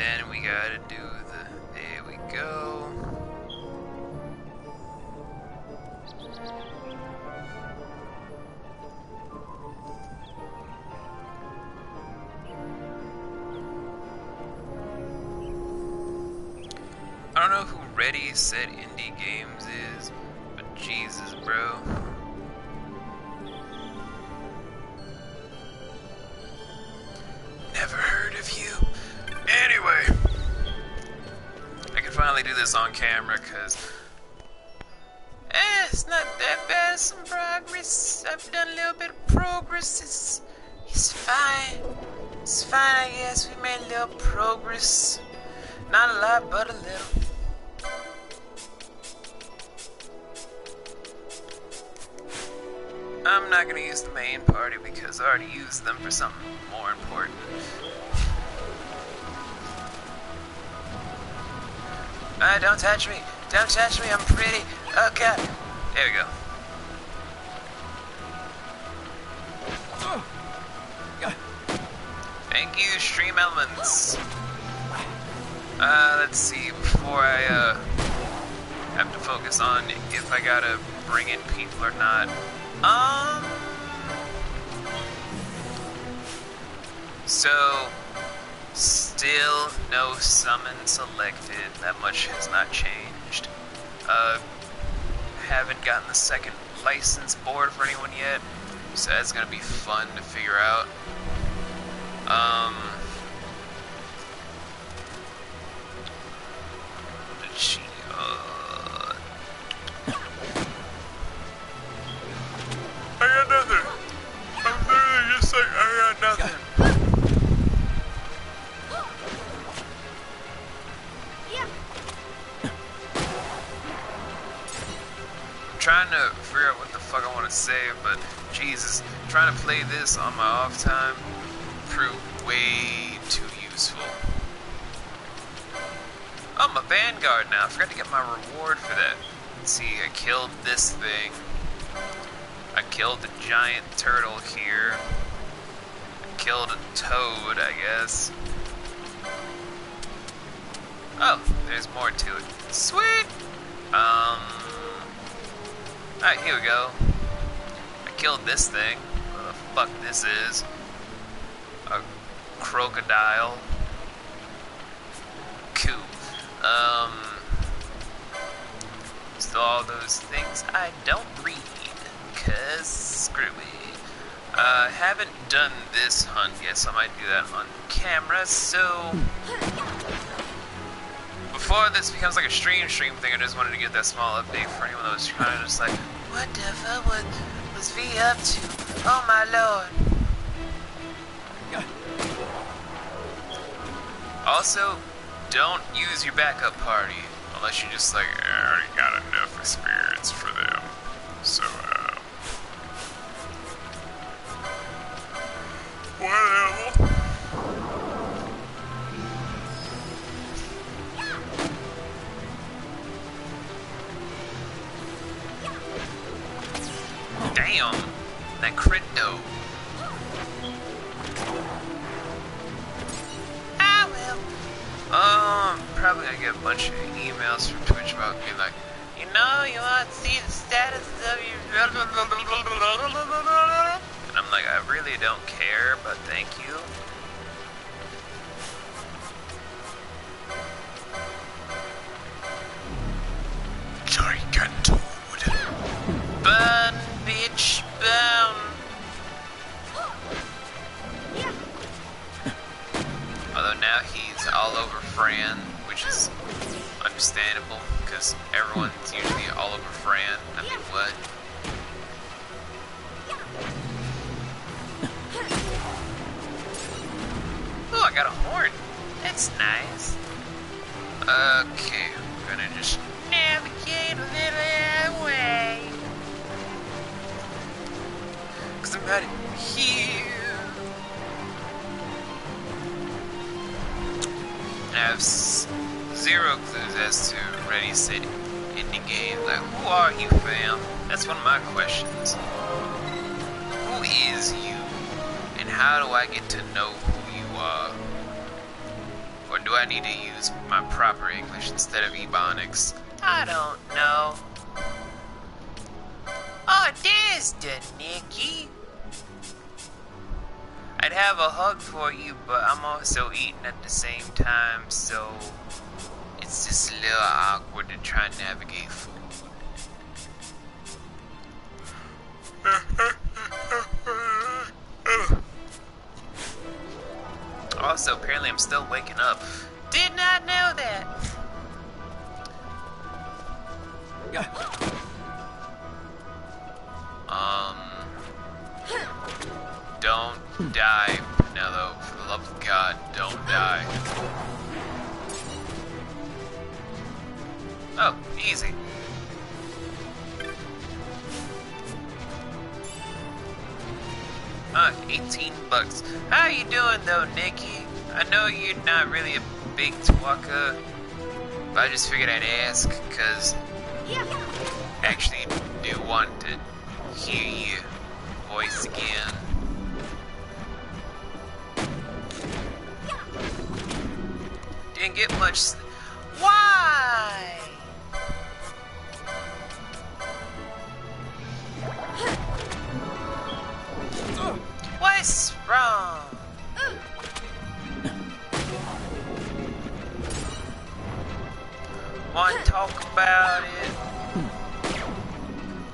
then we gotta do the... There we go. I don't know who Ready Set Indie Games is, but Jesus, bro. Never heard of you. Anyway, I can finally do this on camera, cause it's not that bad. Some progress. I've done a little bit of progress. It's fine. It's fine, I guess. We made a little progress. Not a lot, but a little. I'm not gonna use the main party because I already used them for something more important. Don't touch me! Don't touch me, I'm pretty! Oh god! There we go. Thank you, Stream Elements! Let's see, before I, have to focus on if I gotta bring in people or not. So, still no summon selected. That much has not changed. Haven't gotten the second license board for anyone yet, so that's gonna be fun to figure out. I got nothing. I'm literally just like, I got nothing. I'm trying to figure out what the fuck I want to say, but Jesus, trying to play this on my off time proved way too useful. Oh, I'm a Vanguard now. I forgot to get my reward for that. Let's see, I killed this thing. I killed the giant turtle here. I killed a toad, I guess. Oh, there's more to it. Sweet! Alright, here we go. I killed this thing. What the fuck this is. A crocodile. Cool. So all those things I don't read. Cause screw it. Haven't done this hunt yet, so I might do that on camera, so before this becomes like a stream thing, I just wanted to get that small update for anyone that was kind of just like, what the fuck was V up to? Oh my lord. Also, don't use your backup party unless you just like, I already got enough experience for them. So, whatever. Damn, that crit though. Ah well. Probably gonna get a bunch of emails from Twitch about being like, you know, you want to see the status of your... And I'm like, I really don't care, but thank you. Gigantoad. Burn, bitch, burn. Although now he's all over Fran, which is understandable, because everyone's usually all over Fran. I mean, what? Oh, I got a horn. That's nice. Okay, we're gonna just navigate a little way. Cause I'm out here. And I have zero clues as to Ready Set Indie Game. Like, who are you, fam? That's one of my questions. Who is you? And how do I get to know who you are? Or do I need to use my proper English instead of Ebonics? I don't know. Oh, there's the Nicky. I'd have a hug for you, but I'm also eating at the same time, so it's just a little awkward to try and navigate food. Also, apparently I'm still waking up. Did not know that. Don't die, Pinello. For the love of God, don't die. Oh, easy. $18. How you doing though, Nikki? I know you're not really a big talker, but I just figured I'd ask, cause I actually do want to hear your voice again. Didn't get much. Why? What's wrong? Want to talk about it?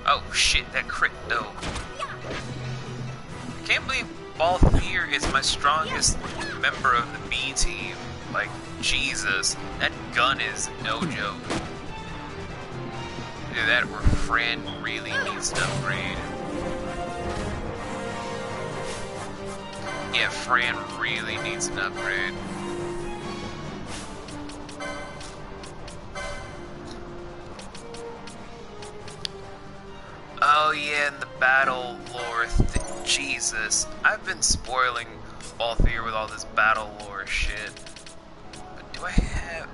Oh shit, that crit though. I can't believe Balthier is my strongest member of the B team. Like, Jesus, that gun is no joke. Either that or Fran really needs to upgrade. Yeah, Fran really needs an upgrade. Oh yeah, and the battle lore. Jesus, I've been spoiling Balthier with all this battle lore shit. But do I have...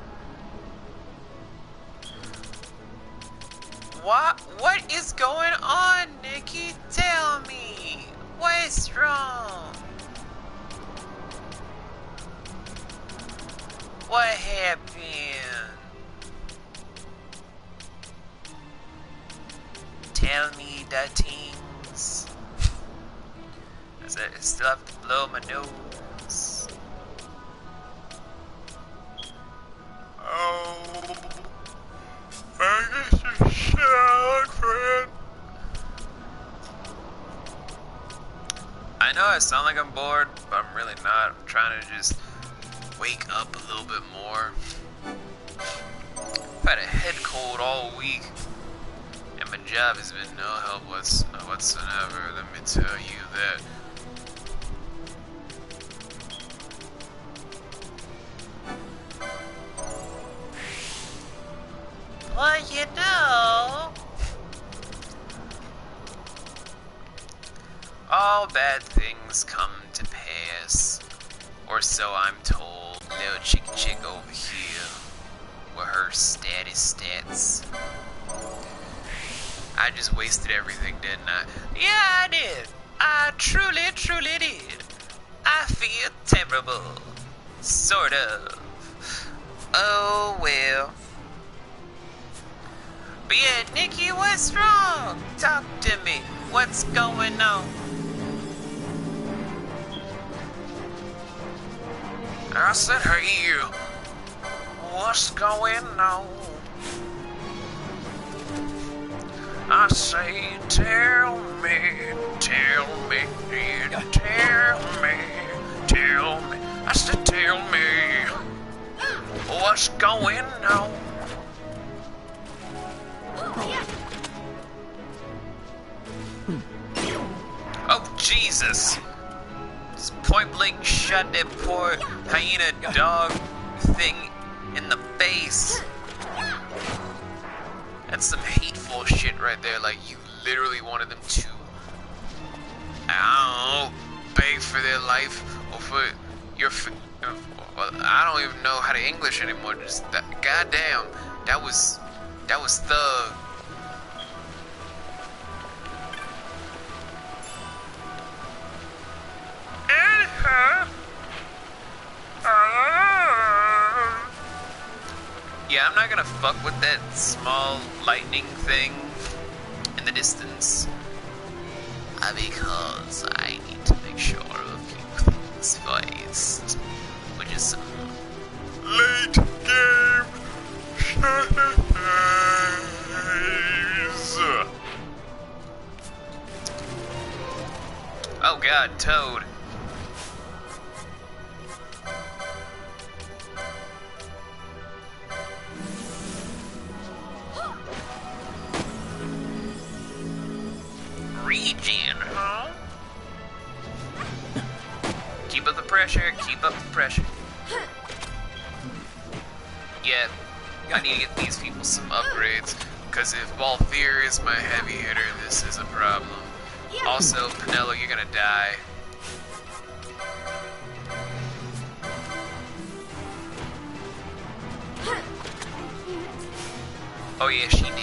What is going on, Nikki? Tell me! What's wrong? What happened? Tell me the things. I still have to blow my nose. Oh, I guess you should, friend. I know I sound like I'm bored, but I'm really not. I'm trying to just wake up a little bit more. I've had a head cold all week, and my job has been no help whatsoever, let me tell you that. Well, you know, all bad things come to pass, or so I'm told. Little chicky chick over here with her stats. I just wasted everything, didn't I? Yeah, I did. I truly did. I feel terrible. Sort of. Oh, well. But yeah, Nikki, what's wrong? Talk to me. What's going on? I said, hey, you. What's going on? I say, tell me. I said, tell me. What's going on? Oh, Jesus. Just point blank shot that poor hyena dog thing in the face. That's some hateful shit right there. Like, you literally wanted them to, I don't know, beg for their life or for your, well, I don't even know how to English anymore. Just that, goddamn, that was thug. not gonna fuck with that small lightning thing in the distance. Because I need to make sure of a few things first. Which is some late game shades. Oh god, Toad. Regen, huh? Keep up the pressure, keep up the pressure. Yeah, I need to get these people some upgrades, because if Balthier is my heavy hitter, this is a problem. Also, Penelo, you're gonna die. Oh yeah, she did.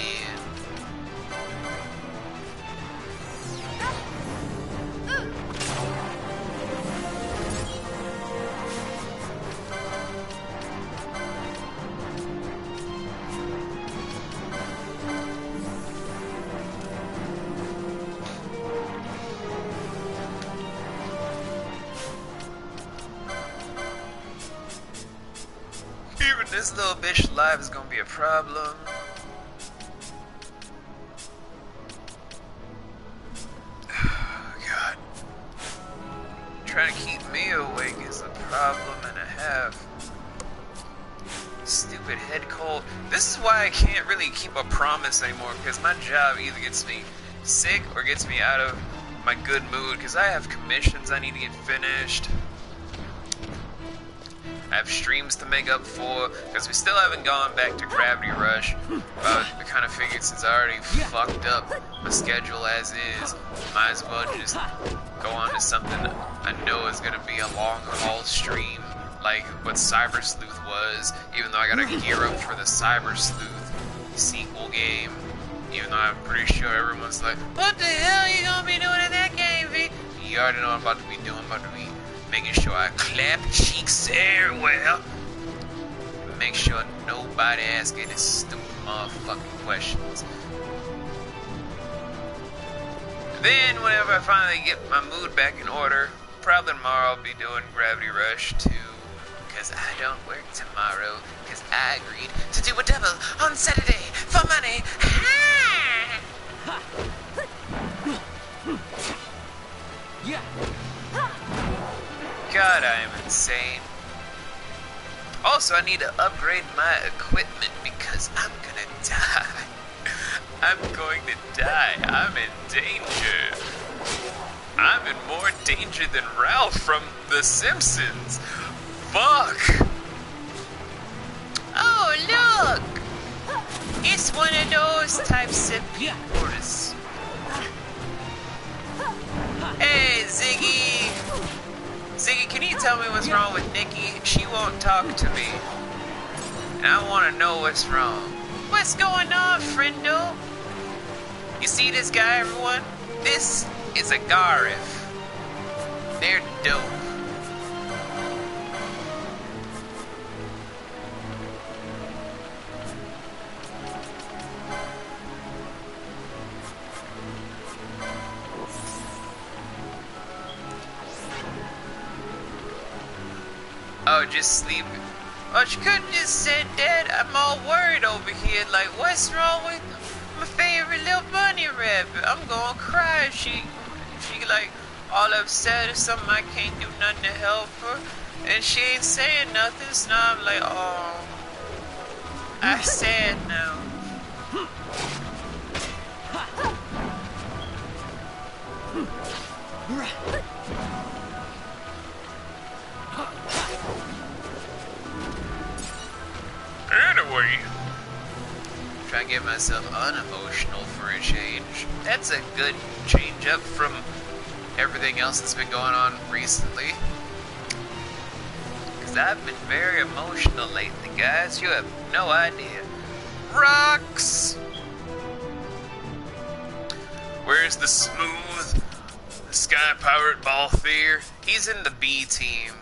Even this little bitch live is gonna be a problem. God. Trying to keep me awake is a problem and a half. Stupid head cold. This is why I can't really keep a promise anymore, because my job either gets me sick or gets me out of my good mood, because I have commissions I need to get finished. I have streams to make up for, because we still haven't gone back to Gravity Rush. But I kind of figured since I already fucked up my schedule as is, might as well just go on to something I know is going to be a long haul stream, like what Cyber Sleuth was, even though I got to gear up for the Cyber Sleuth sequel game. Even though I'm pretty sure everyone's like, what the hell are you going to be doing in that game, V? You already know what I'm about to be doing. I'm about to be making sure I clap cheeks everywhere. Make sure nobody asks any stupid motherfucking questions. Then, whenever I finally get my mood back in order, probably tomorrow I'll be doing Gravity Rush 2. Because I don't work tomorrow. Because I agreed to do a double on Saturday for money. Yeah. God, I am insane. Also, I need to upgrade my equipment because I'm gonna die. I'm going to die. I'm in danger. I'm in more danger than Ralph from The Simpsons. Fuck. Oh, look. It's one of those types of people. Hey, Ziggy. Ziggy, can you tell me what's wrong with Nikki? She won't talk to me. And I want to know what's wrong. What's going on, friendo? You see this guy, everyone? This is a Garif. They're dope. Oh, just sleep. Oh, she couldn't just said that. I'm all worried over here. Like, what's wrong with my favorite little bunny rabbit? I'm gonna cry. She like all upset or something. I can't do nothing to help her, and she ain't saying nothing. So now I'm like, oh, I sad now. Anyway, try and get myself unemotional for a change. That's a good change up from everything else that's been going on recently. Because I've been very emotional lately, guys. You have no idea. Rocks! Where's the smooth Sky Pirate Balthier? He's in the B team.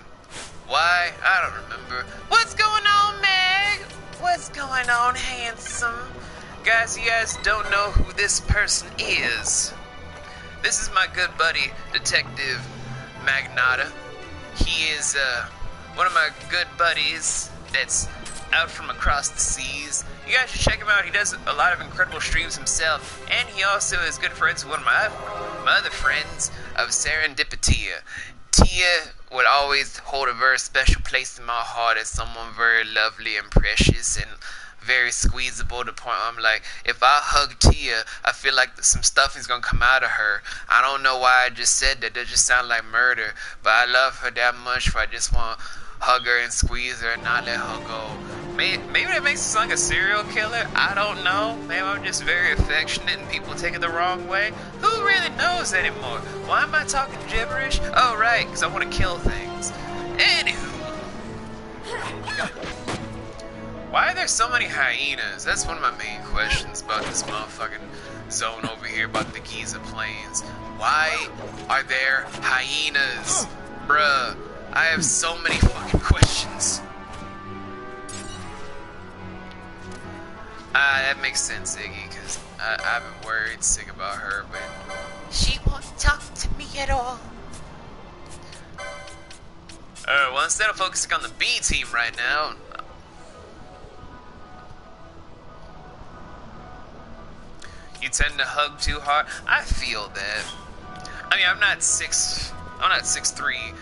Why? I don't remember. What's going on, Meg? What's going on, handsome? Guys, you guys don't know who this person is. This is my good buddy, Detective Magnata. He is one of my good buddies that's out from across the seas. You guys should check him out. He does a lot of incredible streams himself, and he also is good friends with one of my other friends of Serendipity. Tia would always hold a very special place in my heart as someone very lovely and precious and very squeezable to the point where I'm like, if I hug Tia, I feel like some stuff is gonna come out of her. I don't know why I just said that. That just sounds like murder. But I love her that much where I just want to hug her and squeeze her and not let her go. Maybe that makes us like a serial killer. I don't know. Maybe I'm just very affectionate and people take it the wrong way. Who really knows anymore? Why am I talking gibberish? Oh, right, because I want to kill things. Anywho. Why are there so many hyenas? That's one of my main questions about this motherfucking zone over here about the Giza Plains. Why are there hyenas? Bruh, I have so many fucking questions. That makes sense, Iggy, because I've been worried sick about her, but she won't talk to me at all. Well, instead of focusing on the B team right now, you tend to hug too hard. I feel that. I mean, I'm not 6'3".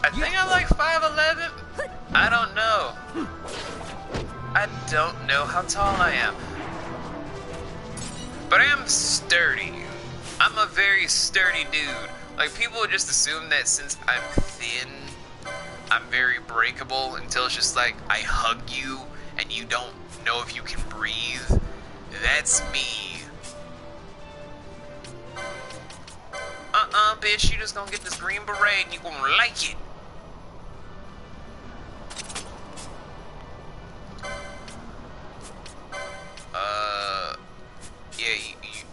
I think I'm like 5'11". I don't know. I don't know how tall I am. But I am sturdy. I'm a very sturdy dude. Like, people would just assume that since I'm thin, I'm very breakable until it's just like, I hug you and you don't know if you can breathe. That's me. Bitch, you just gonna get this green beret and you gonna like it. Yeah,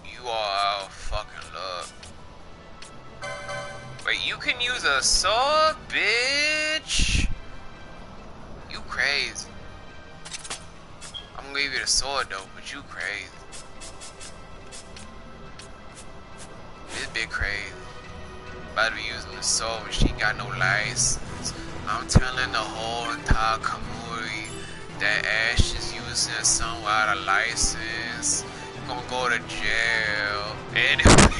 you are out fucking luck. Wait, you can use a sword, bitch? You crazy. I'm gonna give you the sword though, but you crazy. This bitch crazy. About to be using the sword when she got no license. I'm telling the whole entire community that Ash is using someone without a license. You're gonna go to jail. Anyway,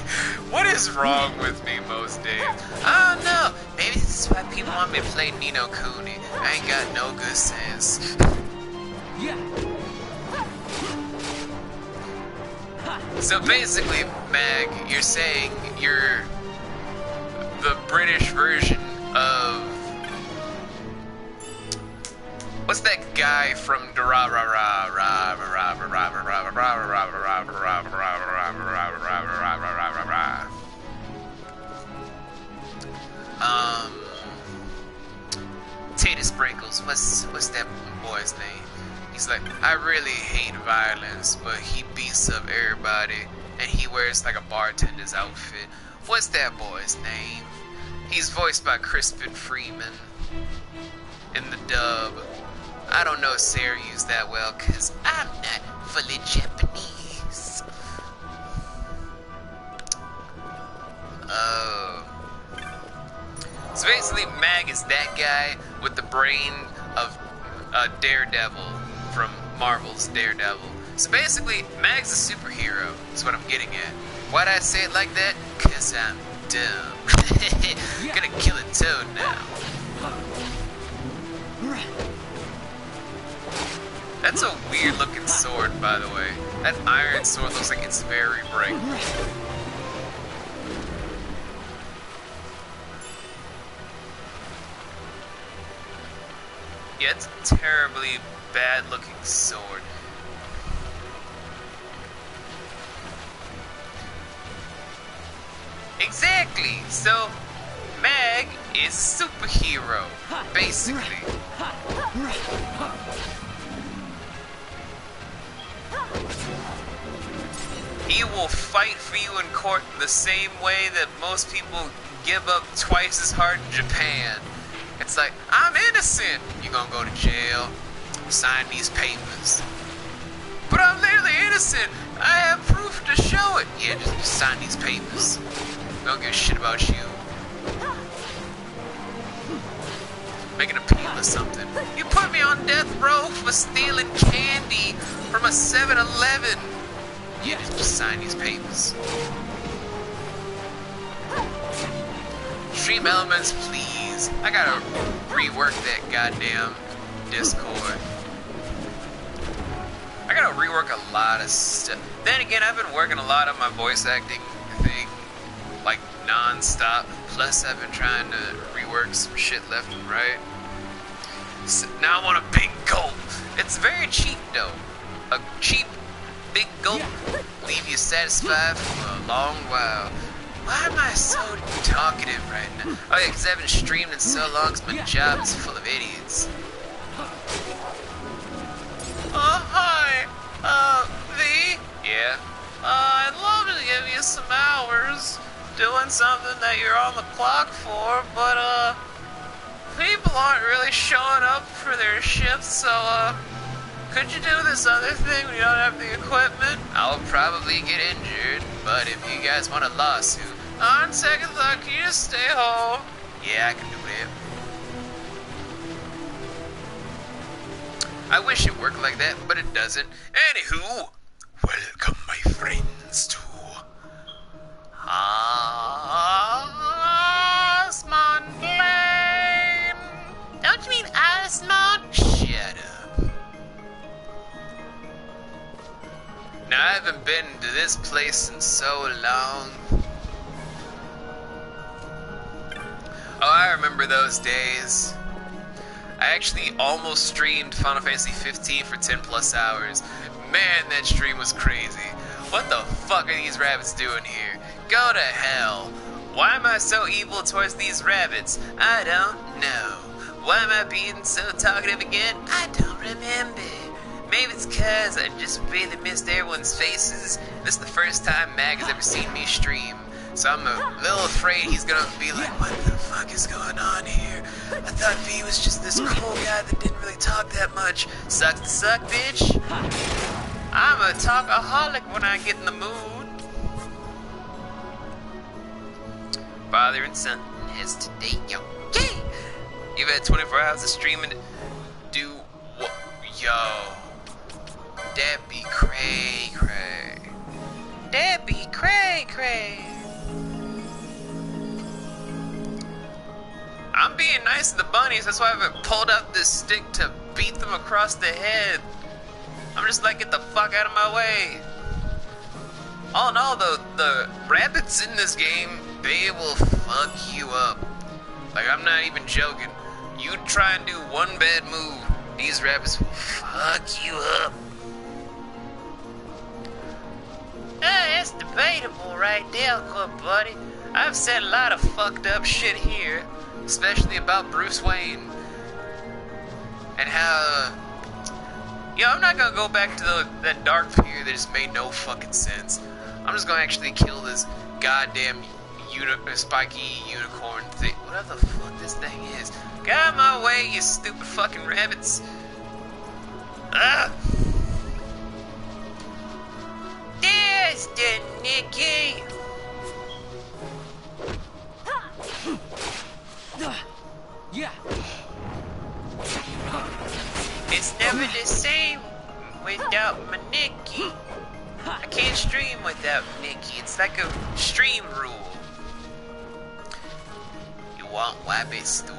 what is wrong with me most days? I don't know. Maybe this is why people want me to play Nino Cooney. I ain't got no good sense. Yeah. So basically, Mag, you're saying you're the British version of... What's that guy from Tater Sprinkles? What's that boy's name? He's like, I really hate violence, but he beats up everybody, and he wears like a bartender's outfit. What's that boy's name? He's voiced by Crispin Freeman in the dub. I don't know Syracuse that well, cause I'm not fully Japanese. Oh. So basically, Mag is that guy with the brain of Daredevil from Marvel's Daredevil. So basically, Mag's a superhero, is what I'm getting at. Why'd I say it like that? Cause I'm dumb. Gonna kill a toad now. That's a weird looking sword, by the way. That iron sword looks like it's very bright. Yeah, it's a terribly bad looking sword. Exactly! So, Mag is a superhero, basically. He will fight for you in court the same way that most people give up twice as hard in Japan. It's like, I'm innocent. You gonna go to jail. Sign these papers. But I'm literally innocent. I have proof to show it. Yeah, just sign these papers. We don't give a shit about you. Make an appeal or something. You put me on death row for stealing candy from a 7-Eleven. Yeah, just sign these papers. Stream elements, please. I gotta rework that goddamn Discord. I gotta rework a lot of stuff. Then again, I've been working a lot on my voice acting thing, like non-stop. Plus, I've been trying to rework some shit left and right. So now I want a big gulp. It's very cheap though. A cheap, big gulp leave you satisfied for a long while. Why am I so talkative right now? Oh yeah, because I haven't streamed in so long because my job is full of idiots. Hi. V? Yeah? I'd love to give you some hours doing something that you're on the clock for, but, people aren't really showing up for their shifts, so, could you do this other thing when you don't have the equipment? I'll probably get injured, but if you guys want a lawsuit, on second thought, can you just stay home? Yeah, I can do it. I wish it worked like that, but it doesn't. Anywho, welcome my friends to Osmond Lane. Don't you mean Osmond? Shut up. Now, I haven't been to this place in so long. Oh, I remember those days. I actually almost streamed Final Fantasy 15 for 10 plus hours. Man, that stream was crazy. What the fuck are these rabbits doing here? Go to hell. Why am I so evil towards these rabbits? I don't know. Why am I being so talkative again? I don't remember. Maybe it's cause I just really missed everyone's faces. This is the first time Mag has ever seen me stream. So I'm a little afraid he's gonna be like, what the fuck is going on here? I thought V was just this cool guy that didn't really talk that much. Sucks to suck, bitch. I'm a talkaholic when I get in the mood. Father and son is today, yo. Yay! You've had 24 hours of streaming to do what? Yo. That be cray cray. That be cray cray. I'm being nice to the bunnies, that's why I haven't pulled out this stick to beat them across the head. I'm just like, get the fuck out of my way. All in all, though, the rabbits in this game, they will fuck you up. Like, I'm not even joking. You try and do one bad move, these rabbits will fuck you up. That's debatable right there, good buddy. I've said a lot of fucked up shit here. Especially about Bruce Wayne. And how... Yo, I'm not gonna go back to that dark period that just made no fucking sense. I'm just gonna actually kill this goddamn spiky unicorn thing. Whatever the fuck this thing is. Get out of my way, you stupid fucking rabbits. Ugh. There's the Nicky. Yeah. It's never the same without my Nicky. I can't stream without Nicky. It's like a stream rule. You want wabbit stool?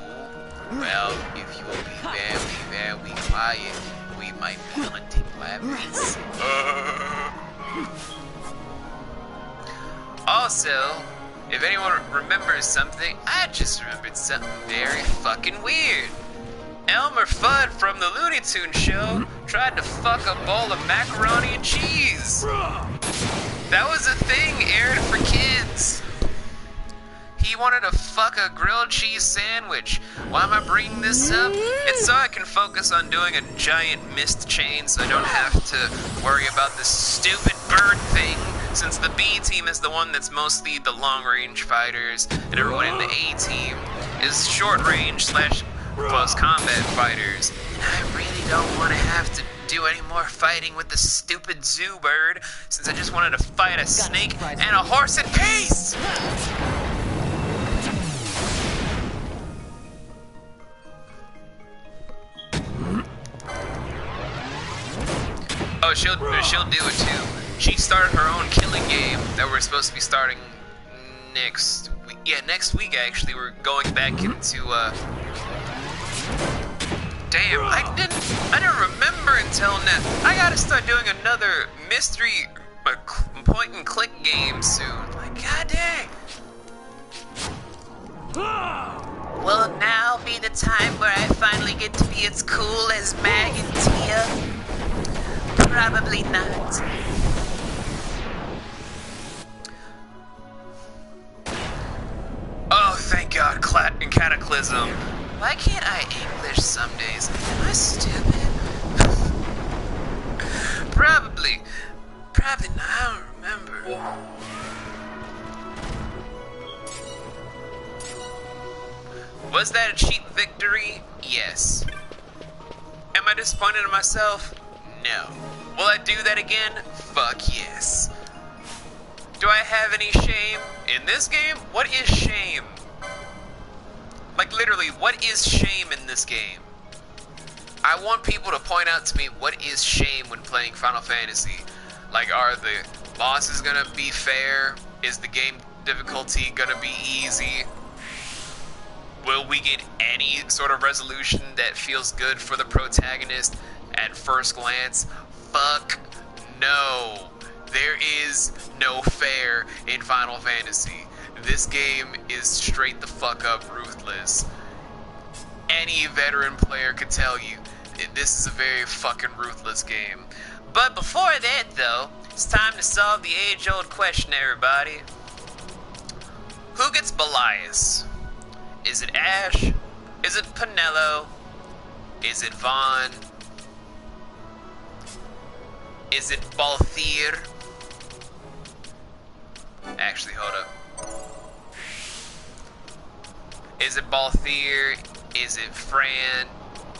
Well, if you will be very, very quiet, we might be hunting wabbits. Also, if anyone remembers something, I just remembered something very fucking weird. Elmer Fudd from the Looney Tunes show tried to fuck a bowl of macaroni and cheese. That was a thing aired for kids. He wanted to fuck a grilled cheese sandwich. Why am I bringing this up? It's so I can focus on doing a giant mist chain so I don't have to worry about this stupid bird thing, since the B team is the one that's mostly the long range fighters and everyone in the A team is short range / close combat fighters. And I really don't want to have to do any more fighting with the stupid zoo bird, since I just wanted to fight a snake and a horse in peace! Oh, she'll do it too. She started her own killing game that we're supposed to be starting next week. Yeah, next week actually. We're going back into damn, I didn't remember until now. I gotta start doing another mystery point and click game soon. Like, god dang. Will now be the time where I finally get to be as cool as Mag and Tia? Probably not. Oh, thank God, Cataclysm. Why can't I English some days? Am I stupid? Probably not. I don't remember. Was that a cheap victory? Yes. Am I disappointed in myself? No. Will I do that again? Fuck yes. Do I have any shame? In this game, what is shame? Like literally, what is shame in this game? I want people to point out to me what is shame when playing Final Fantasy. Like, are the bosses gonna be fair? Is the game difficulty gonna be easy? Will we get any sort of resolution that feels good for the protagonist at first glance? Fuck no. There is no fair in Final Fantasy. This game is straight the fuck up ruthless. Any veteran player could tell you this is a very fucking ruthless game. But before that though, it's time to solve the age-old question, everybody. Who gets Belias? Is it Ash? Is it Pinello? Is it Vaughn? Is it Balthier? Actually, hold up. Is it Balthier? Is it Fran?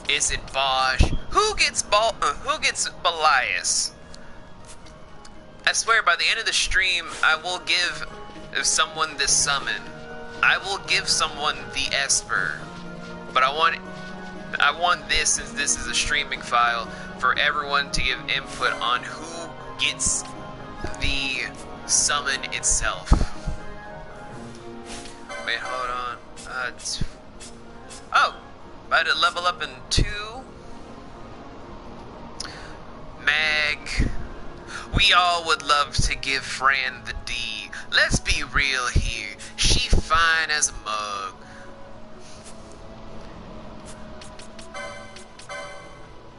Is it Bosch? Who gets Belias? I swear, by the end of the stream, I will give someone this summon. I will give someone the Esper. But I want this, since this is a streaming file, for everyone to give input on who gets the summon itself. Wait, hold on. Oh, about to level up in 2. Mag. We all would love to give Fran the D. Let's be real here. She fine as a mug.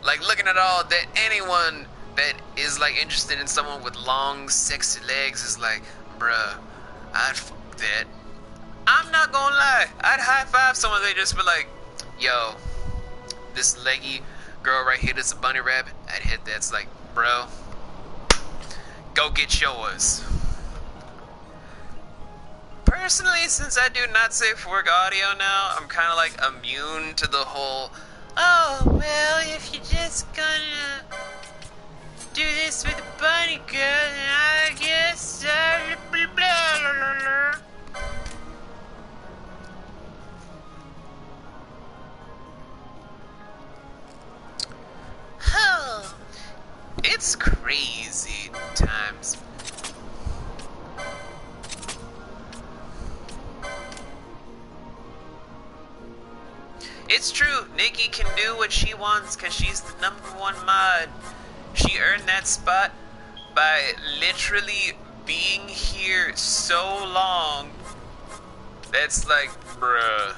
Like, looking at all that, anyone that is like interested in someone with long, sexy legs is like, bruh, I'd fuck that. I'm not gonna lie, I'd high five someone. They just be like, yo, this leggy girl right here that's a bunny rabbit. I'd hit that. It's like, bro, go get yours. Personally, since I do not safe for work audio now, I'm kind of like immune to the whole, oh, well, if you're just gonna do this with a bunny girl, then I guess, blah, blah, blah, blah. Oh, it's crazy times. It's true, Nikki can do what she wants because she's the #1 mod. She earned that spot by literally being here so long. That's like, bruh.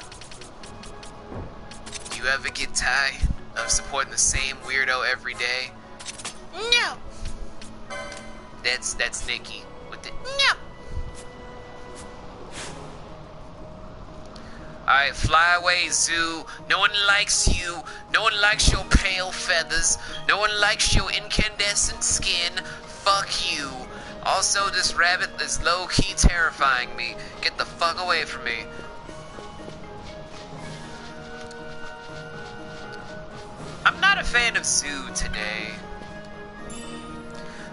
Do you ever get tired of supporting the same weirdo every day? No. That's Nikki with the no. Alright, fly away, Zoo. No one likes you. No one likes your pale feathers. No one likes your incandescent skin. Fuck you. Also, this rabbit is low-key terrifying me. Get the fuck away from me. not a fan of Sue today.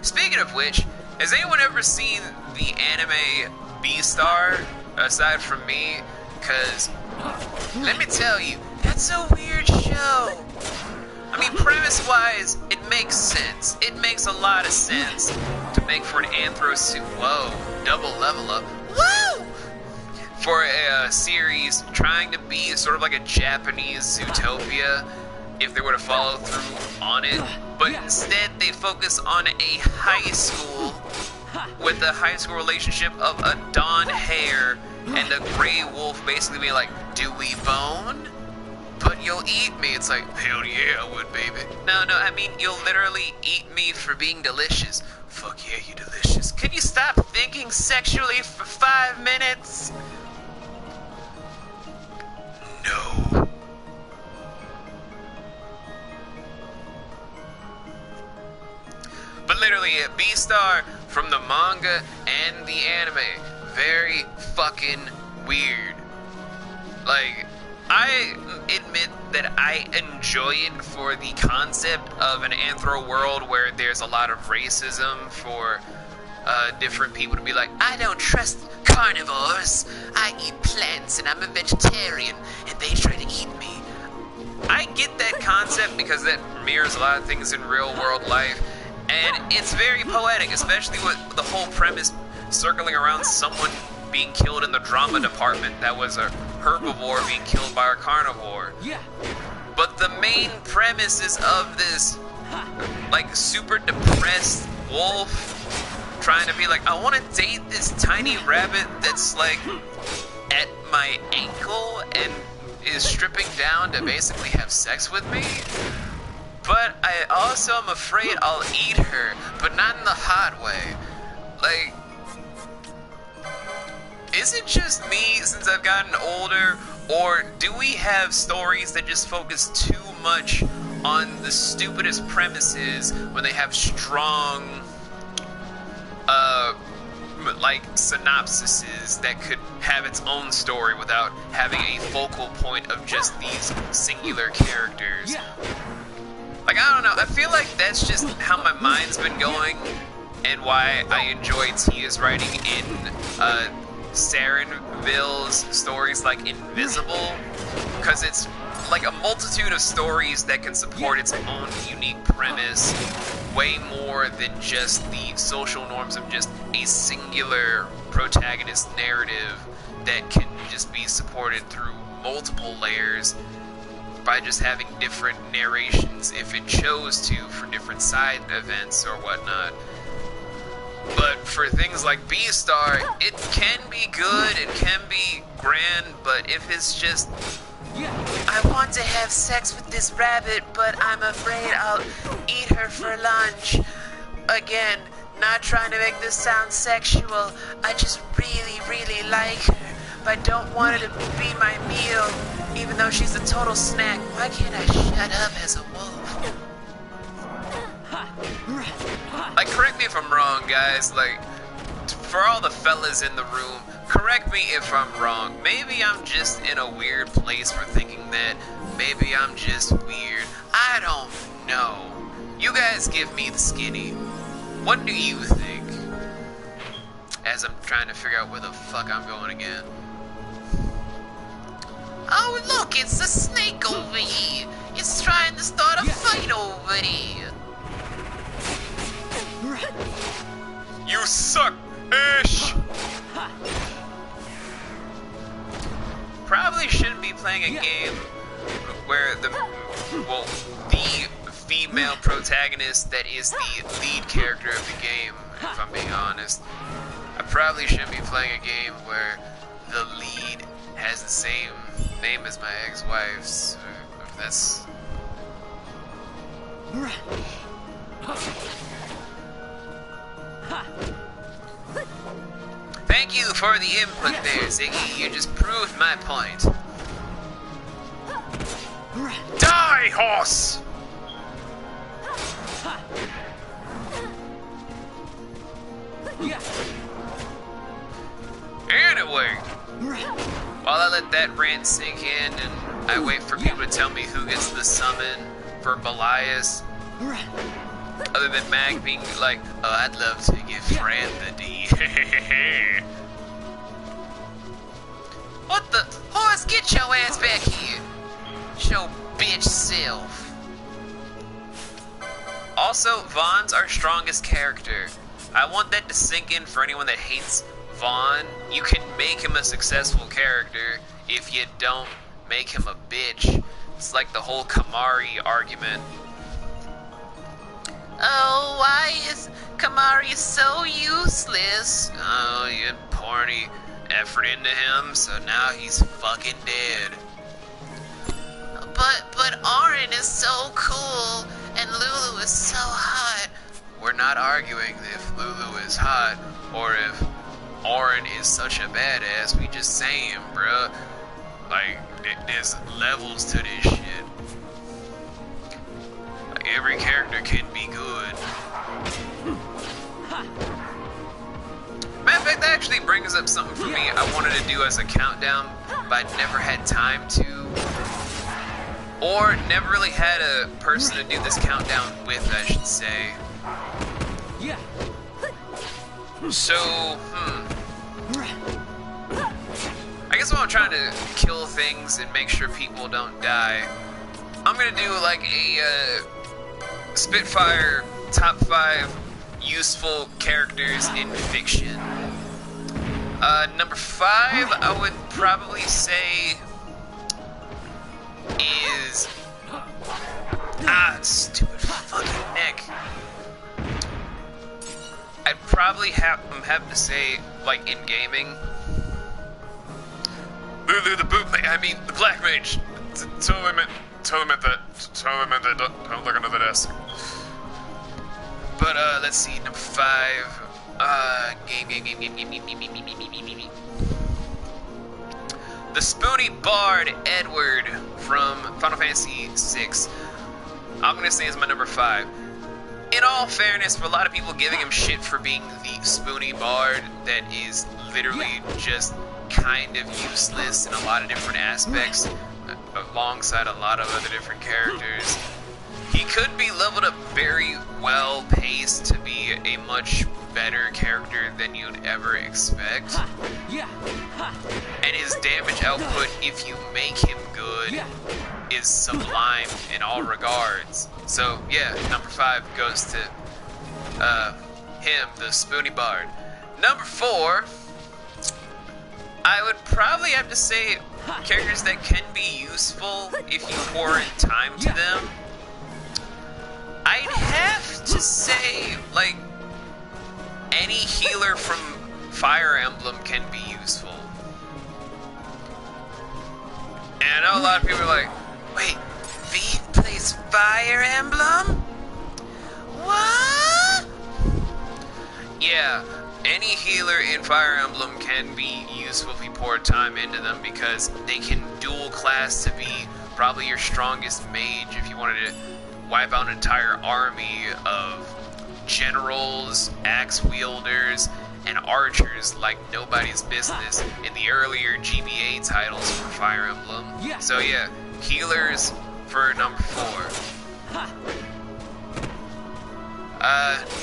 Speaking of which, has anyone ever seen the anime Beastar, aside from me? Because, let me tell you, that's a weird show. I mean, premise-wise, it makes sense. It makes a lot of sense to make for an anthro suit. Whoa, double level up. Woo! For a series trying to be sort of like a Japanese Zootopia, if they were to follow through on it. But instead, they focus on a high school with a high school relationship of a Dawn Hare and a gray wolf basically being like, do we bone? But you'll eat me. It's like, hell yeah, I would, baby. No, I mean, you'll literally eat me for being delicious. Fuck yeah, you delicious. Can you stop thinking sexually for 5 minutes? No. But literally, Beastar from the manga and the anime, very fucking weird. Like, I admit that I enjoy it for the concept of an anthro world where there's a lot of racism for different people to be like, I don't trust carnivores, I eat plants and I'm a vegetarian and they try to eat me. I get that concept because that mirrors a lot of things in real world life, and it's very poetic, especially with the whole premise circling around someone being killed in the drama department that was a herbivore being killed by a carnivore. Yeah. But the main premises of this, like, super depressed wolf trying to be like, I want to date this tiny rabbit that's, like, at my ankle and is stripping down to basically have sex with me. But I also am afraid I'll eat her, but not in the hot way. Like, is it just me since I've gotten older, or do we have stories that just focus too much on the stupidest premises when they have strong, like, synopsises that could have its own story without having a focal point of just these singular characters? Yeah. Like, I don't know, I feel like that's just how my mind's been going, and why I enjoy Tia's writing in, Sarenville's stories like Invisible, because it's like a multitude of stories that can support its own unique premise way more than just the social norms of just a singular protagonist narrative that can just be supported through multiple layers by just having different narrations if it chose to for different side events or whatnot. But for things like Beastar, it can be good, it can be grand, but if it's just, I want to have sex with this rabbit, but I'm afraid I'll eat her for lunch. Again, not trying to make this sound sexual, I just really, really like her, but I don't want her to be my meal, even though she's a total snack. Why can't I shut up as a wolf? Like, correct me if I'm wrong, guys. Like, for all the fellas in the room, correct me if I'm wrong. Maybe I'm just in a weird place for thinking that. Maybe I'm just weird. I don't know. You guys give me the skinny. What do you think? As I'm trying to figure out where the fuck I'm going again. Oh, look, it's a snake over here. It's trying to start a fight over here. You suck, Ish! Probably shouldn't be playing a game where the female protagonist that is the lead character of the game, if I'm being honest. I probably shouldn't be playing a game where the lead has the same name as my ex-wife's. If that's... Thank you for the input there, Ziggy. You just proved my point. Die, horse! Anyway, while I let that rant sink in and I wait for people to tell me who gets the summon for Belias. Other than Mag being like, oh, I'd love to give Fran the D. What the? Horse, get your ass back here. Show bitch self. Also, Vaughn's our strongest character. I want that to sink in for anyone that hates Vaughn. You can make him a successful character if you don't make him a bitch. It's like the whole Kamari argument. Oh, why is Kamari so useless? Oh, you pour any effort into him, so now he's fucking dead. But Auron is so cool, and Lulu is so hot. We're not arguing if Lulu is hot, or if Auron is such a badass. We just saying, bruh. Like, there's levels to this shit. Like, every character can be good. Matter of fact, that actually brings up something for me I wanted to do as a countdown, but I never had time to. Or never really had a person to do this countdown with, I should say. Yeah. So, I guess while I'm trying to kill things and make sure people don't die, I'm gonna do like a Spitfire top 5 useful characters in fiction. Number 5, I would probably say is stupid fucking neck. I'd probably have to say, like, in gaming, Lulu the boot mage, I mean the black mage. Totally meant that. Don't look under the desk. But let's see, number 5. Game. The Spoony Bard Edward from Final Fantasy VI. I'm gonna say is my number 5. In all fairness, for a lot of people giving him shit for being the Spoony Bard that is literally just kind of useless in a lot of different aspects, alongside a lot of other different characters. He could be leveled up very well paced to be a much better character than you'd ever expect. And his damage output, if you make him good, is sublime in all regards. So yeah, number 5 goes to him, the Spoony Bard. Number 4, I would probably have to say characters that can be useful if you pour in time to them. I'd have to say, like, any healer from Fire Emblem can be useful. And I know a lot of people are like, wait, V plays Fire Emblem? What? Yeah, any healer in Fire Emblem can be useful if you pour time into them, because they can dual class to be probably your strongest mage if you wanted to wipe out an entire army of generals, axe wielders, and archers like nobody's business in the earlier GBA titles for Fire Emblem. So yeah, healers for number 4.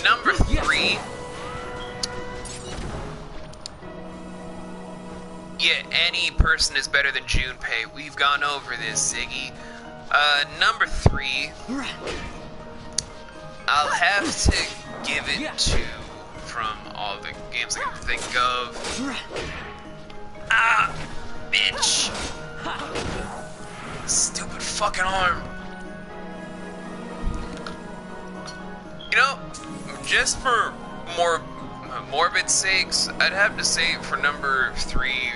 Number 3. Yeah, any person is better than Junpei. We've gone over this, Ziggy. Number 3. I'll have to give it to, from all the games I can think of. Ah, bitch. Stupid fucking arm. You know, just for more morbid sakes, I'd have to say for number 3.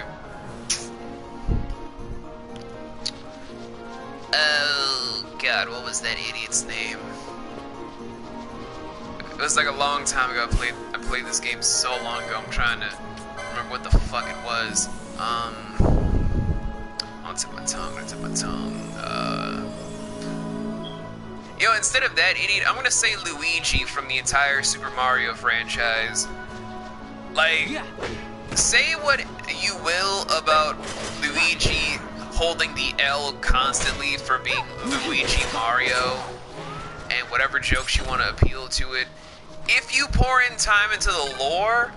Oh god, what was that idiot's name? It was like a long time ago. I played this game so long ago. I'm trying to remember what the fuck it was. I'll tip my tongue. You know, instead of that idiot, I'm gonna say Luigi from the entire Super Mario franchise. Like, say what you will about Luigi, holding the L constantly for being Luigi Mario, and whatever jokes you want to appeal to it. If you pour in time into the lore,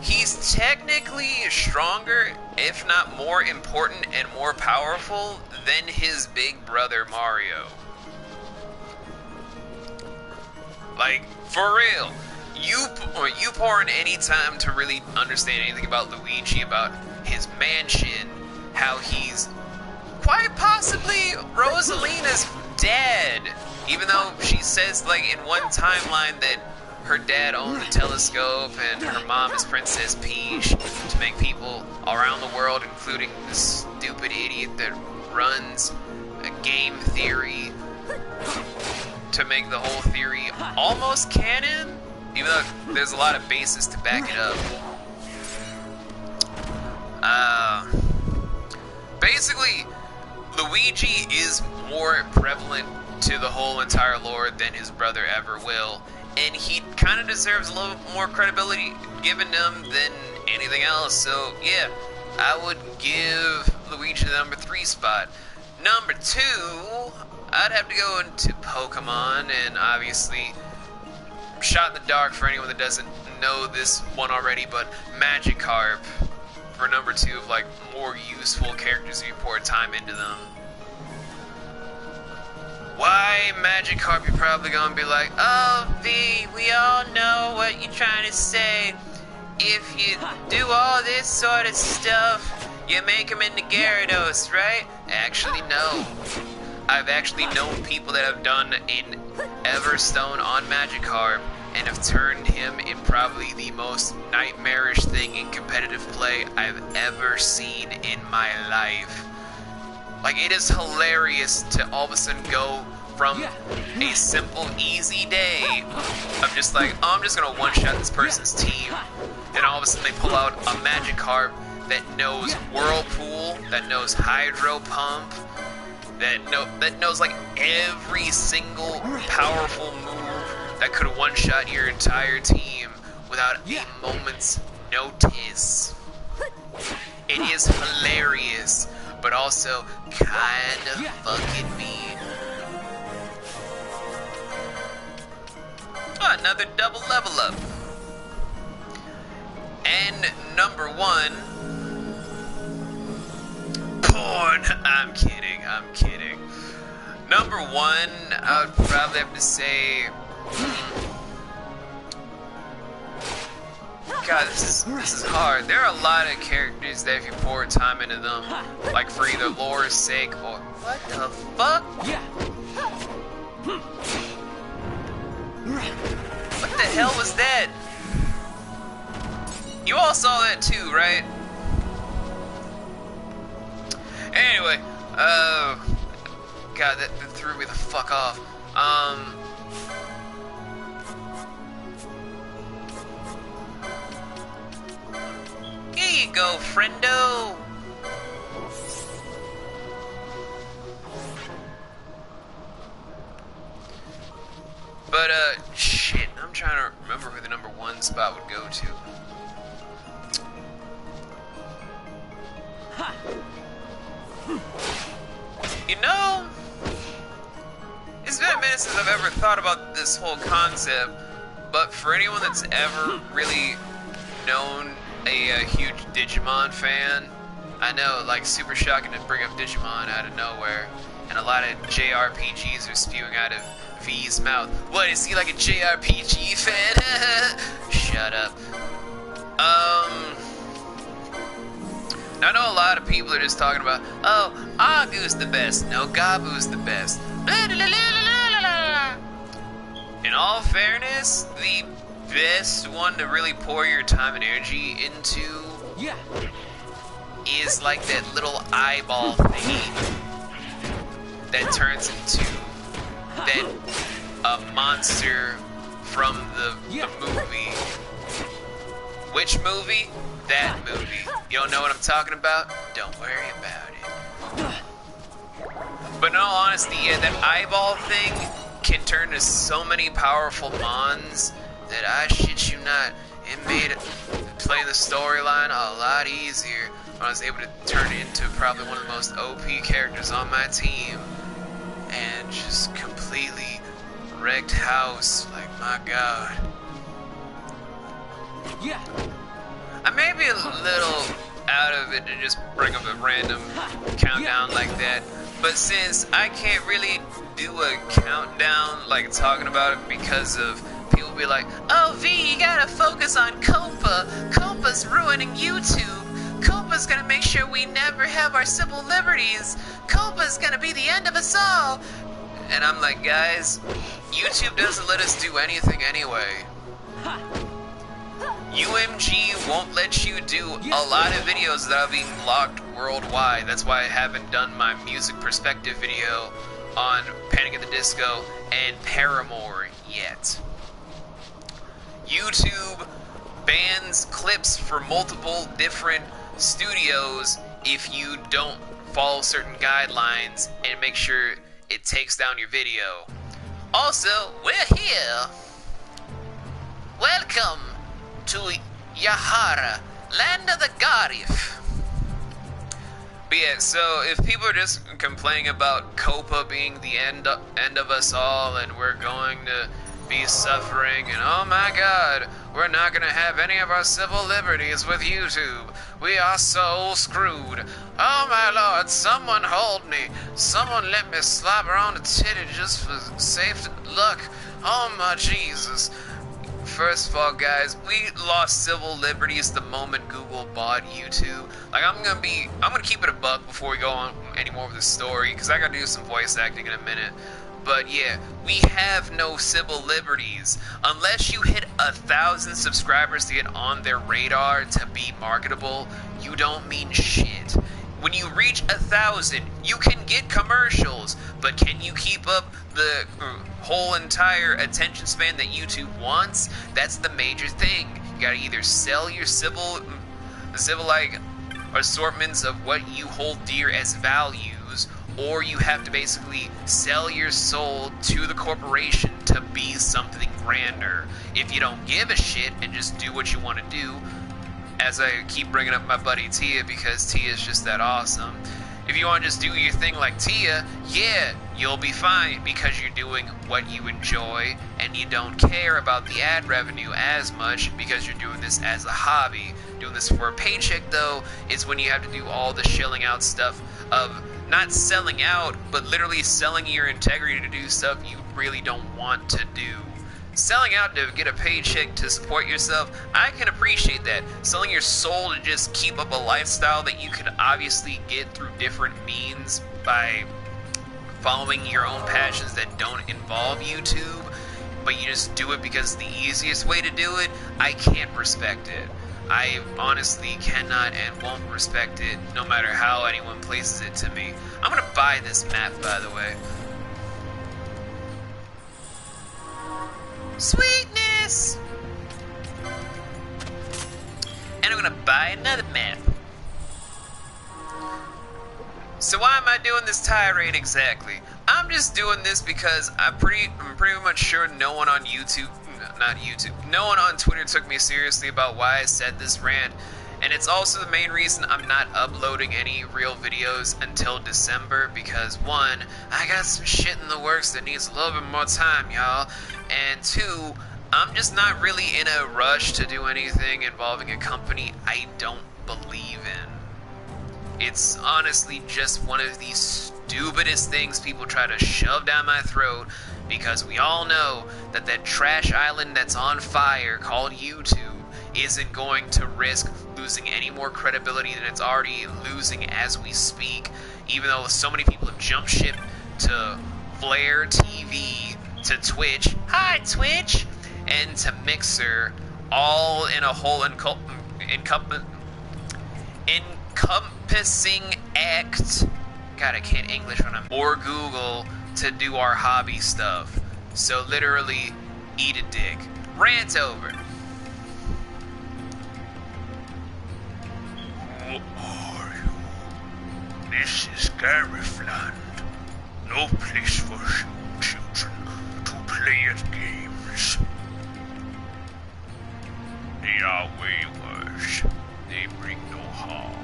he's technically stronger, if not more important and more powerful than his big brother Mario. Like, for real. You pour in any time to really understand anything about Luigi, about his mansion, how he's quite possibly Rosalina's dad, even though she says, like, in one timeline that her dad owned the telescope and her mom is Princess Peach, to make people around the world, including this stupid idiot that runs a game theory, to make the whole theory almost canon, even though there's a lot of basis to back it up. Basically, Luigi is more prevalent to the whole entire lore than his brother ever will, and he kind of deserves a little more credibility given him than anything else. So yeah, I would give Luigi the number 3 spot. Number 2, I'd have to go into Pokemon, and obviously shot in the dark for anyone that doesn't know this one already, but Magikarp for number 2 of like more useful characters if you pour time into them. Why Magikarp? You're probably gonna be like, oh V, we all know what you're trying to say. If you do all this sort of stuff, you make him into Gyarados, right? Actually, no. I've actually known people that have done an Everstone on Magikarp and have turned him in probably the most nightmarish thing in competitive play I've ever seen in my life. Like, it is hilarious to all of a sudden go from a simple, easy day of just like, oh, I'm just gonna one-shot this person's team, and all of a sudden they pull out a Magikarp that knows Whirlpool, that knows Hydro Pump, that knows like every single powerful move that could one-shot your entire team without a moment's notice. It is hilarious, but also kind of fucking mean. Oh, another double level up. And number 1, porn. I'm kidding. Number 1, I would probably have to say, God, this is hard. There are a lot of characters that if you pour time into them, like for either lore's sake or what the fuck? What the hell was that? You all saw that too, right? Anyway, God, that threw me the fuck off. Here you go, friendo. But, shit, I'm trying to remember who the number 1 spot would go to. You know, it's been a minute since I've ever thought about this whole concept, but for anyone that's ever really known a huge Digimon fan, I know, like, super shocking to bring up Digimon out of nowhere, and a lot of JRPGs are spewing out of V's mouth. What, is he like a JRPG fan? Shut up. I know a lot of people are just talking about, oh, Agu's the best, no, Gabu's the best. In all fairness, the best one to really pour your time and energy into is like that little eyeball thingy that turns into that monster from the movie. Which movie? That movie. You don't know what I'm talking about? Don't worry about it. But in all honesty, yeah, that eyeball thing can turn to so many powerful mons that I shit you not, it made playing the storyline a lot easier. when I was able to turn into probably one of the most OP characters on my team and just completely wrecked house. Like, my god. Yeah. I may be a little out of it to just bring up a random countdown like that, but since I can't really do a countdown like talking about it because of people be like, oh V, you gotta focus on Copa. Copa's ruining YouTube. Copa's gonna make sure we never have our civil liberties. Copa's gonna be the end of us all. And I'm like, guys, YouTube doesn't let us do anything anyway. UMG won't let you do a lot of videos that are being blocked worldwide. That's why I haven't done my music perspective video on Panic at the Disco and Paramore yet. YouTube bans clips for multiple different studios if you don't follow certain guidelines and make sure it takes down your video. Also, we're here. Welcome to Yahara, land of the Garif. But yeah, so if people are just complaining about Copa being the end of us all and we're going to be suffering and oh my god, we're not gonna have any of our civil liberties with YouTube. We are so screwed. Oh my lord, someone hold me. Someone let me slobber on a titty just for safe luck. Oh my Jesus. First of all, guys, we lost civil liberties the moment Google bought YouTube. Like, I'm gonna keep it a buck before we go on any more with the story, because I gotta do some voice acting in a minute. But yeah, we have no civil liberties. Unless you hit 1,000 subscribers to get on their radar to be marketable, you don't mean shit. When you reach 1,000, you can get commercials, but can you keep up the whole entire attention span that YouTube wants? That's the major thing. You gotta either sell your civil-like assortments of what you hold dear as values, or you have to basically sell your soul to the corporation to be something grander. If you don't give a shit and just do what you want to do, as I keep bringing up my buddy Tia because Tia is just that awesome. If you want to just do your thing like Tia, yeah, you'll be fine because you're doing what you enjoy and you don't care about the ad revenue as much because you're doing this as a hobby. Doing this for a paycheck, though, is when you have to do all the shilling out stuff of not selling out, but literally selling your integrity to do stuff you really don't want to do. Selling out to get a paycheck to support yourself, I can appreciate that. Selling your soul to just keep up a lifestyle that you could obviously get through different means by following your own passions that don't involve YouTube, but you just do it because it's the easiest way to do it, I can't respect it. I honestly cannot and won't respect it, no matter how anyone places it to me. I'm gonna buy this map, by the way. Sweetness! And I'm gonna buy another map. So why am I doing this tirade exactly? I'm just doing this because I'm pretty much sure no one on no one on Twitter took me seriously about why I said this rant. And it's also the main reason I'm not uploading any real videos until December because, one, I got some shit in the works that needs a little bit more time, y'all. And two, I'm just not really in a rush to do anything involving a company I don't believe in. It's honestly just one of these stupidest things people try to shove down my throat because we all know that that trash island that's on fire called YouTube isn't going to risk losing any more credibility than it's already losing as we speak, even though so many people have jumped ship to Flare TV, to Twitch, hi Twitch, and to Mixer, all in a whole encompassing act. God, I can't English when I'm or Google to do our hobby stuff. So literally, eat a dick. Rant over. Who are you? This is Garifland. No place for children to play at games. They are wayward. They bring no harm.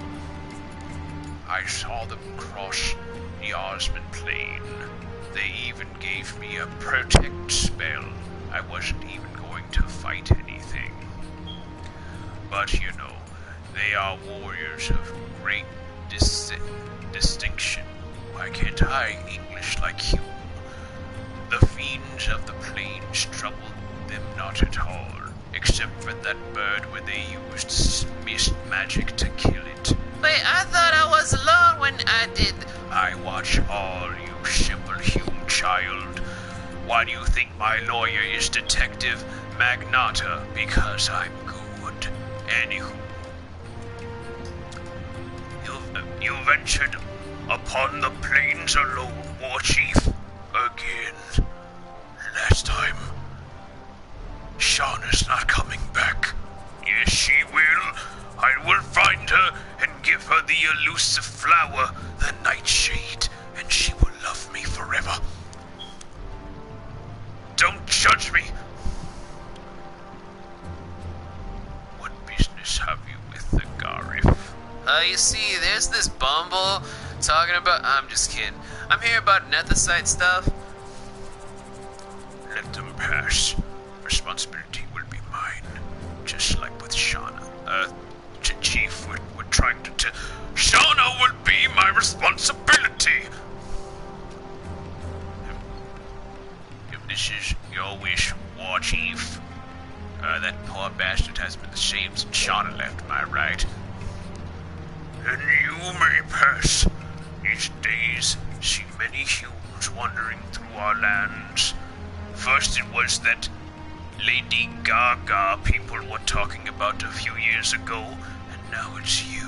I saw them cross the Osman Plain. They even gave me a protect spell. I wasn't even going to fight anything. But you know, they are warriors of great distinction. Why can't I English like you? The fiends of the plains troubled them not at all, except for that bird where they used mist magic to kill it. Wait, I thought I was alone when I did. I watch all, you simple human child. Why do you think my lawyer is Detective Magnata? Because I'm good. Anywho, you ventured upon the plains alone, War Chief. Again. Last time. Shauna's not coming back. Yes, she will. I will find her and give her the elusive flower, the nightshade, and she will love me forever. Don't judge me. What business have you with the Garif? You see, there's this bumble talking about... I'm just kidding. I'm here about Nethicite stuff. Let them pass. Responsibility will be mine. Just like with Shauna. Chief, we're trying to Shauna will be my responsibility! If this is your wish, War Chief, that poor bastard has been the same since Shauna left, am I right? Then you may pass. These days see many humans wandering through our lands. First it was that Lady Gaga people were talking about a few years ago, and now it's you.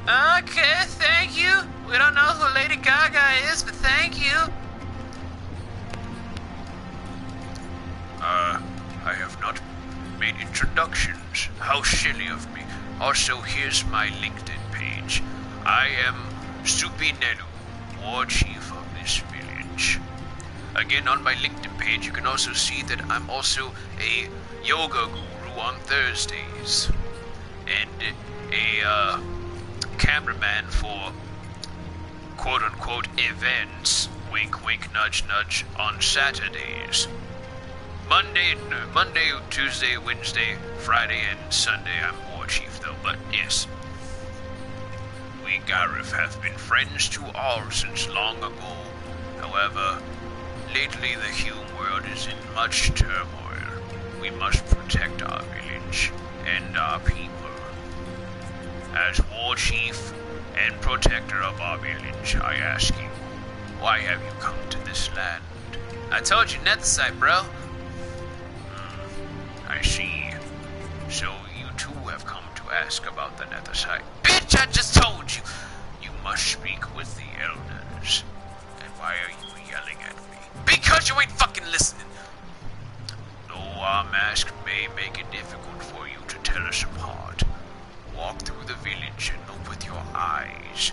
Okay, thank you. We don't know who Lady Gaga is, but thank you. I have not made introductions. How silly of me. Also, here's my LinkedIn page. I am Supinelu, War Chief of this village. Again, on my LinkedIn page, you can also see that I'm also a yoga guru on Thursdays. And a, cameraman for quote-unquote events, wink wink nudge nudge, on Saturdays. Monday, Tuesday, Wednesday, Friday, and Sunday I'm War Chief though, but yes. We Garif have been friends to all since long ago. However, lately the human world is in much turmoil. We must protect our village and our people. As War Chief and protector of our village, I ask you, why have you come to this land? I told you, Nethicite, bro. I see. So you too have come to ask about the Nethicite. Bitch, I just told you. You must speak with the elders. And why are you yelling at me? Because you ain't fucking listening. Though our mask may make it difficult for you to tell us apart, walk through the village and look with your eyes.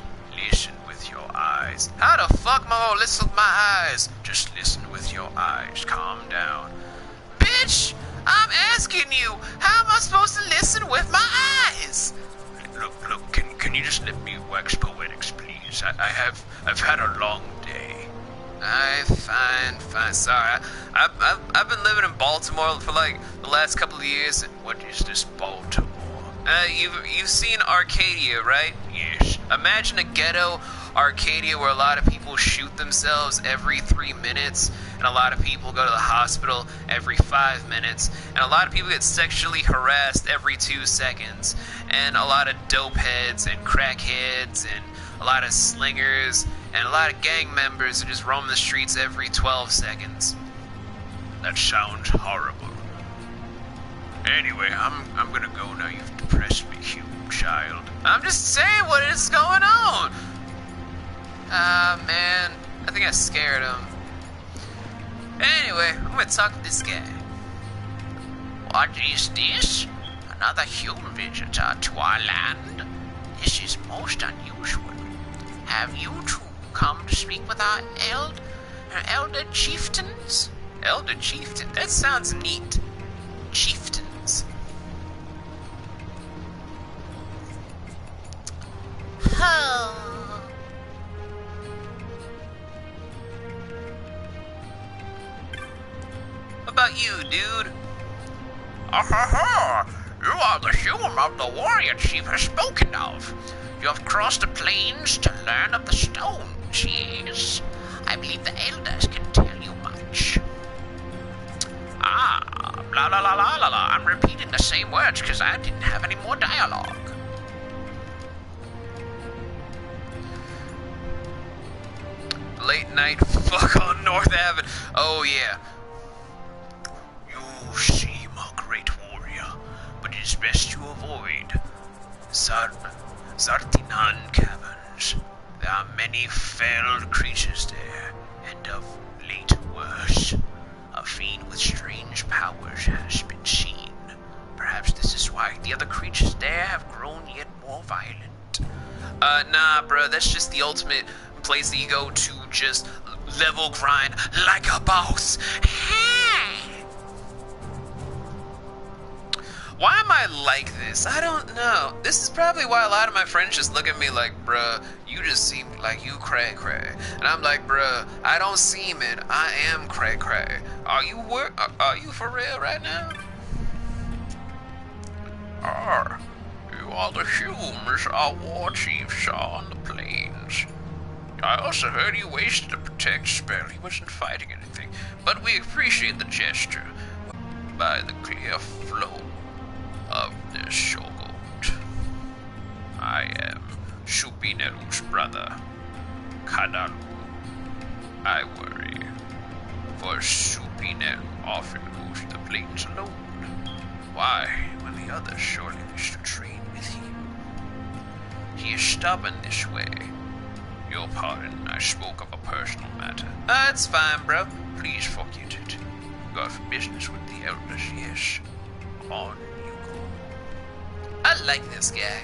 Listen with your eyes. How the fuck am I gonna listen with my eyes? Just listen with your eyes. Calm down. Bitch, I'm asking you, how am I supposed to listen with my eyes? Look, can you just let me wax poetics, please? I've had a long day. Fine. Sorry, I've been living in Baltimore for like the last couple of years. What is this Baltimore? You've seen Arcadia, right? Yes. Imagine a ghetto Arcadia where a lot of people shoot themselves every 3 minutes, and a lot of people go to the hospital every 5 minutes, and a lot of people get sexually harassed every 2 seconds, and a lot of dope heads and crackheads and a lot of slingers and a lot of gang members that just roam the streets every 12 seconds. That sounds horrible. Anyway, I'm gonna go now. You've depressed me, human child. I'm just saying what is going on. Man, I think I scared him. Anyway, I'm gonna talk to this guy. What is this? Another human visitor to our land? This is most unusual. Have you two come to speak with our elder chieftains? Elder chieftain? That sounds neat. Chieftains. about you, dude? Ah-ha-ha! You are the hume of the warrior chief has spoken of. You have crossed the plains to learn of the stones, yes. I believe the elders can tell you much. Ah, blah, la, la, la, la, la. I'm repeating the same words because I didn't have any more dialogue. Late night fuck on North Avenue. Oh, yeah. You seem a great warrior, but it is best you avoid Zartinan caverns. There are many felled creatures there, and of late worse. A fiend with strange powers has been seen. Perhaps this is why the other creatures there have grown yet more violent. Nah, bro, that's just the ultimate place that you go to just level grind like a boss. Why am I like this? I don't know. This is probably why a lot of my friends just look at me like, bruh, you just seem like you cray cray. And I'm like, bruh, I don't seem it. I am cray cray. Are you for real right now? You are the humans our war chief saw on the plains. I also heard you wasted a protect spell. He wasn't fighting anything, but we appreciate the gesture. By the clear flow of this Shogold. I am Supineru's brother, Kadalu. I worry, for Supineru often goes to the plains alone. Why, when the others surely wish to train with him? He is stubborn this way. Your pardon, I spoke of a personal matter. It's fine, bro. Please forget it. You have business with the elders, yes. On you go. I like this guy.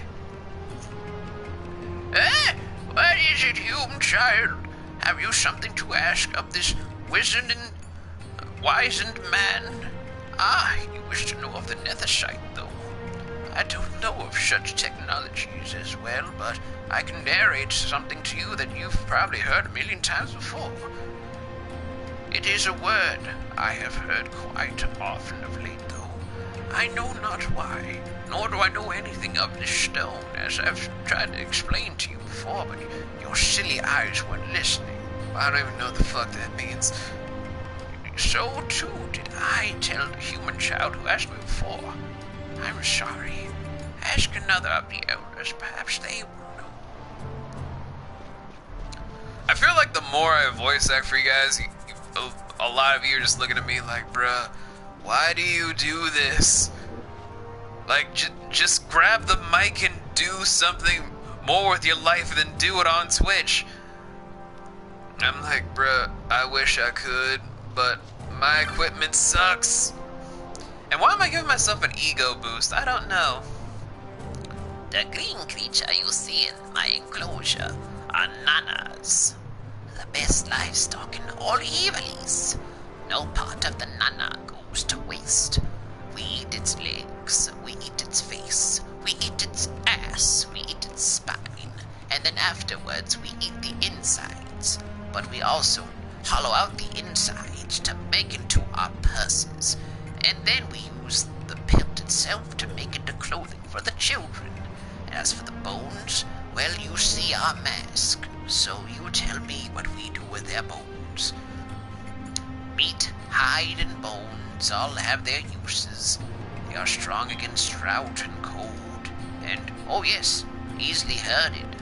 What is it, human child? Have you something to ask of this wizened and wizened man? Ah, you wish to know of the Netherite, though. I don't know of such technologies as well, but I can narrate something to you that you've probably heard a million times before. It is a word I have heard quite often of late, though. I know not why, nor do I know anything of this stone, as I've tried to explain to you before, but your silly eyes weren't listening. I don't even know what the fuck that means. So, too, did I tell the human child who asked me before. I'm sorry. Ask another of the elders, perhaps they will know. I feel like the more I voice act for you guys, a lot of you are just looking at me like, bruh, why do you do this? Like, just grab the mic and do something more with your life than do it on Twitch. I'm like, bruh, I wish I could, but my equipment sucks. And why am I giving myself an ego boost? I don't know. The green creature you see in my enclosure are nanas, the best livestock in all Evilise. No part of the nana goes to waste. We eat its legs, we eat its face, we eat its ass, we eat its spine, and then afterwards we eat the insides. But we also hollow out the insides to make into our purses, and then we use the pelt itself to make into clothing for the children. As for the bones, well, you see our mask, so you tell me what we do with their bones. Meat, hide, and bones all have their uses. They are strong against drought and cold, and, oh yes, easily herded,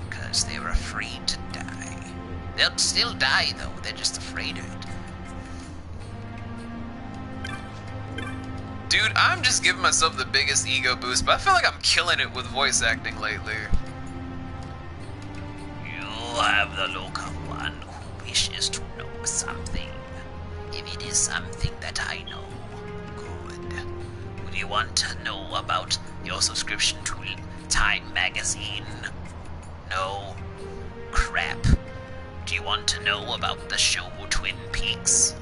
because they're afraid to die. They'll still die, though, they're just afraid of it. Dude, I'm just giving myself the biggest ego boost, but I feel like I'm killing it with voice acting lately. You have the look of one who wishes to know something. If it is something that I know, good. Would you want to know about your subscription to Time Magazine? No? Crap. Do you want to know about the show Twin Peaks?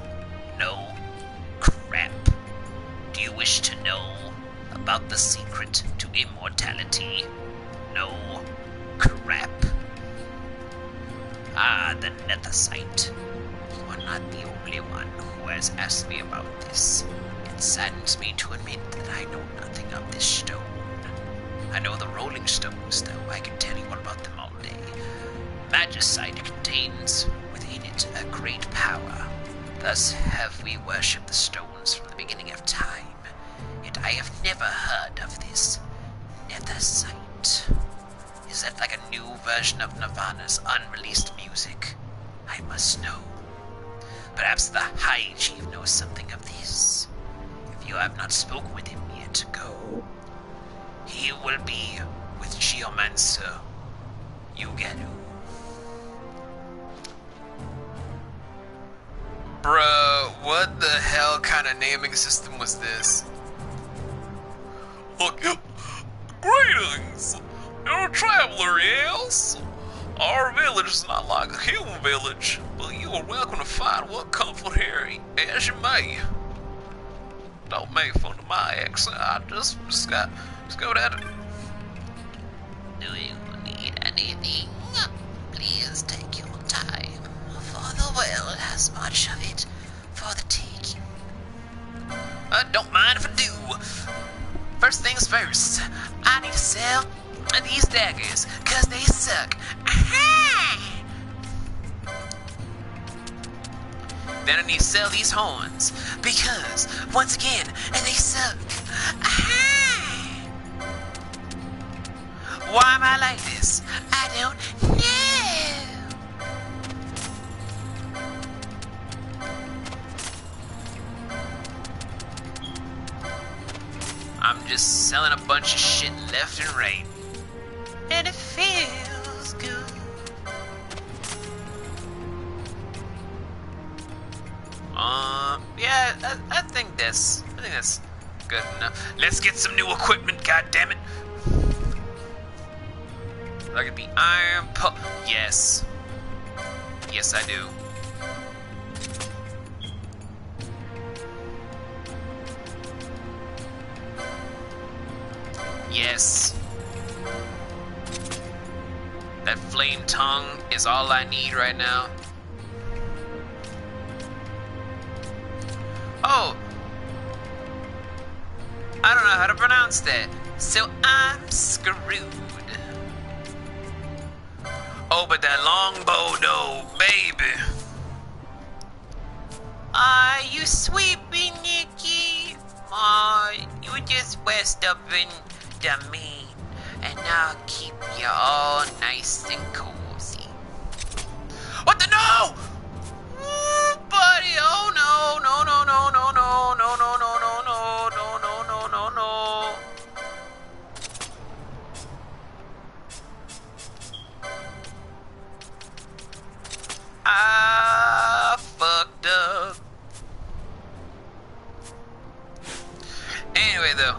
No? Crap. Do you wish to know about the secret to immortality? No? Crap. Ah, the Netherite. You are not the only one who has asked me about this. It saddens me to admit that I know nothing of this stone. I know the rolling stones, though. I can tell you all about them all day. Magicite contains within it a great power. Thus have we worshipped the stones from the beginning of time. Yet I have never heard of this netherite. Is that like a new version of Nirvana's unreleased music? I must know. Perhaps the High Chief knows something of this. If you have not spoken with him yet, go. He will be with Geomancer Yuganu. Bruh, what the hell kind of naming system was this? Look, greetings! You're a traveler, yes? Our village is not like a human village, but you are welcome to find what comfort here as you may. Don't make fun of my accent, I just go down to... Do you need anything? Please take your time, for the world has much of it for the taking. I don't mind if I do. First things first, I need to sell these daggers, cause they suck. Then I need to sell these horns, because, once again, they suck. Why am I like this? I don't know. I'm just selling a bunch of shit left and right. And it feels good. Yeah, I think that's good enough. Let's get some new equipment, goddammit. That could be iron yes. Yes, I do. Yes. That flame tongue is all I need right now. Oh! I don't know how to pronounce that, so I'm screwed. Oh, but that longbow though, baby. Are you sweeping, Nikki? You just west up in the main, and I'll keep you all nice and cozy. What the no? Ooh, buddy, oh no, no, no, no, no, no, no, no, no, no, no, no, no, no, no, no. I fucked up. Anyway, though,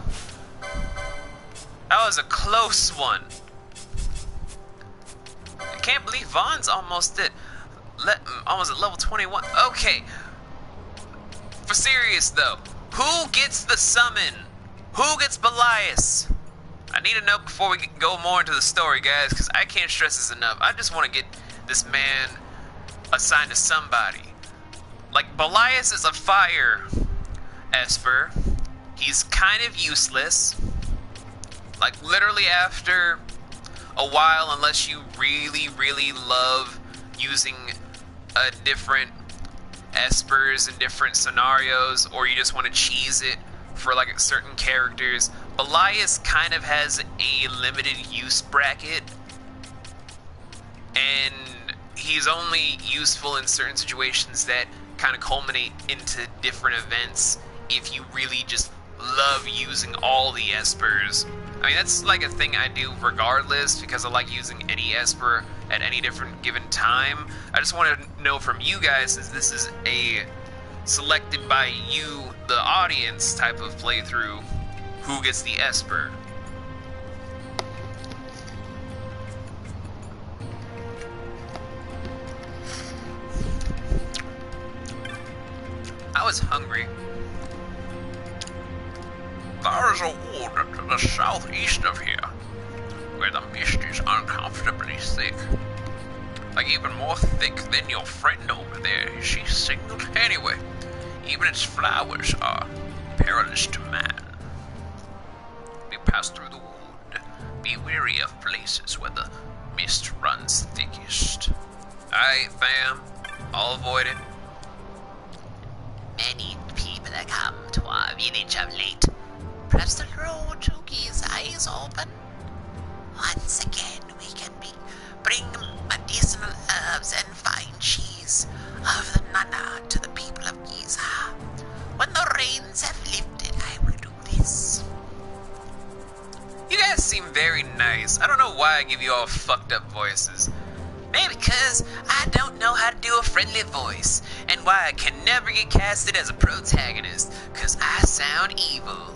that was a close one. I can't believe Vaughn's almost almost at level 21. Okay. For serious though, who gets the summon? Who gets Belias? I need to know before we go more into the story, guys, because I can't stress this enough. I just want to get this man assigned to somebody. Like, Belias is a fire Esper. He's kind of useless. Like, literally after a while, unless you really, really love using different Espers in different scenarios, or you just want to cheese it for like certain characters, Belias kind of has a limited use bracket, and he's only useful in certain situations that kind of culminate into different events if you really just love using all the Espers. I mean, that's like a thing I do regardless, because I like using any Esper at any different given time. I just want to know from you guys, since this is a selected by you, the audience, type of playthrough, who gets the Esper. I was hungry. There is a wood to the southeast of here, where the mist is uncomfortably thick. Like even more thick than your friend over there. Is she single? Anyway, even its flowers are perilous to man. We pass through the wood. Be wary of places where the mist runs thickest. Aye, fam. I'll avoid it. Many people have come to our village of late. Perhaps the road to Giza is open. Once again, we can bring medicinal herbs and fine cheese of the Nana to the people of Giza. When the rains have lifted, I will do this. You guys seem very nice. I don't know why I give you all fucked up voices. Maybe because I don't know how to do a friendly voice, and why I can never get casted as a protagonist, because I sound evil.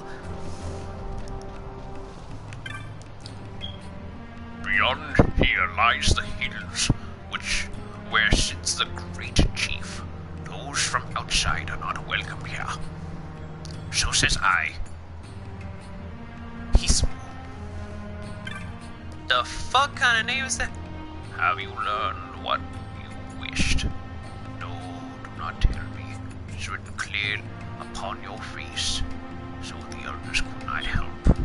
Beyond here lies the hills, where sits the great chief. Those from outside are not welcome here. So says I. Peace. The fuck kind of name is that? Have you learned what you wished? No, do not tell me. It's written clearly upon your face, so the elders could not help.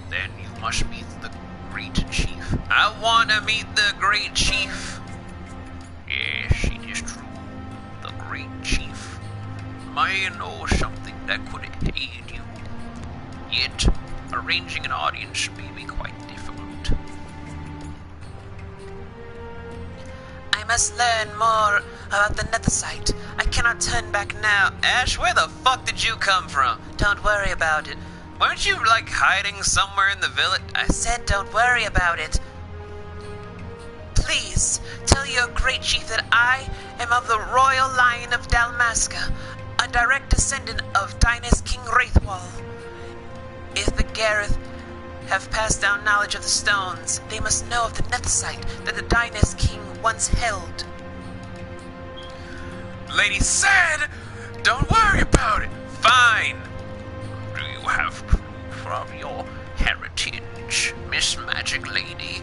Then you must meet the great chief. I want to meet the great chief. Yes, it is true. The great chief may know something that could aid you. Yet, arranging an audience may be quite difficult. I must learn more about the Nethicite. I cannot turn back now. Ash, where the fuck did you come from? Don't worry about it. Weren't you, like, hiding somewhere in the village? I said don't worry about it. Please, tell your great chief that I am of the royal line of Dalmasca, a direct descendant of Dynast King Wraithwall. If the Gareth have passed down knowledge of the stones, they must know of the Nethicite that the Dynast King once held. Lady said, don't worry about it. Fine. Do you have proof of your heritage, Miss Magic Lady?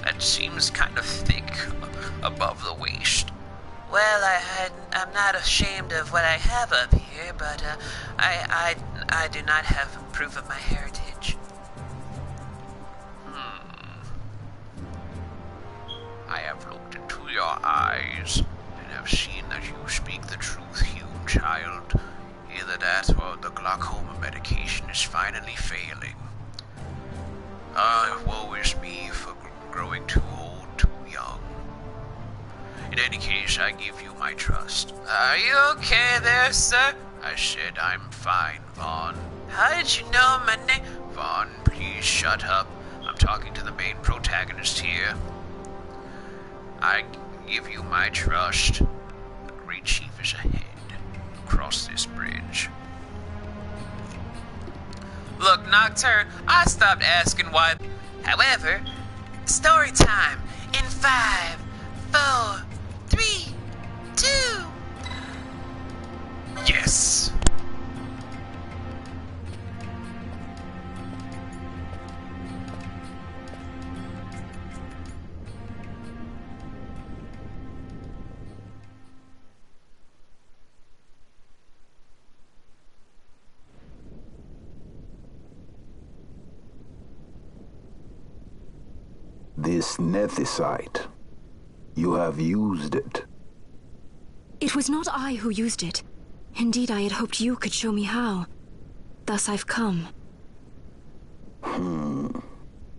That seems kind of thick above the waist. Well, I'm not ashamed of what I have up here, but I do not have proof of my heritage. I have looked into your eyes and have seen that you speak the truth, human child. Either that or the glaucoma medication is finally failing. Woe is me for growing too old, too young. In any case, I give you my trust. Are you okay there, sir? I said I'm fine, Vaughn. How did you know my name? Vaughn, please shut up. I'm talking to the main protagonist here. I give you my trust. The great chief is ahead. Across this bridge. Look, Nocturne, I stopped asking why. However, story time in 5, 4, 3, 2. Yes. This Nethicite. You have used it. It was not I who used it. Indeed, I had hoped you could show me how. Thus I've come.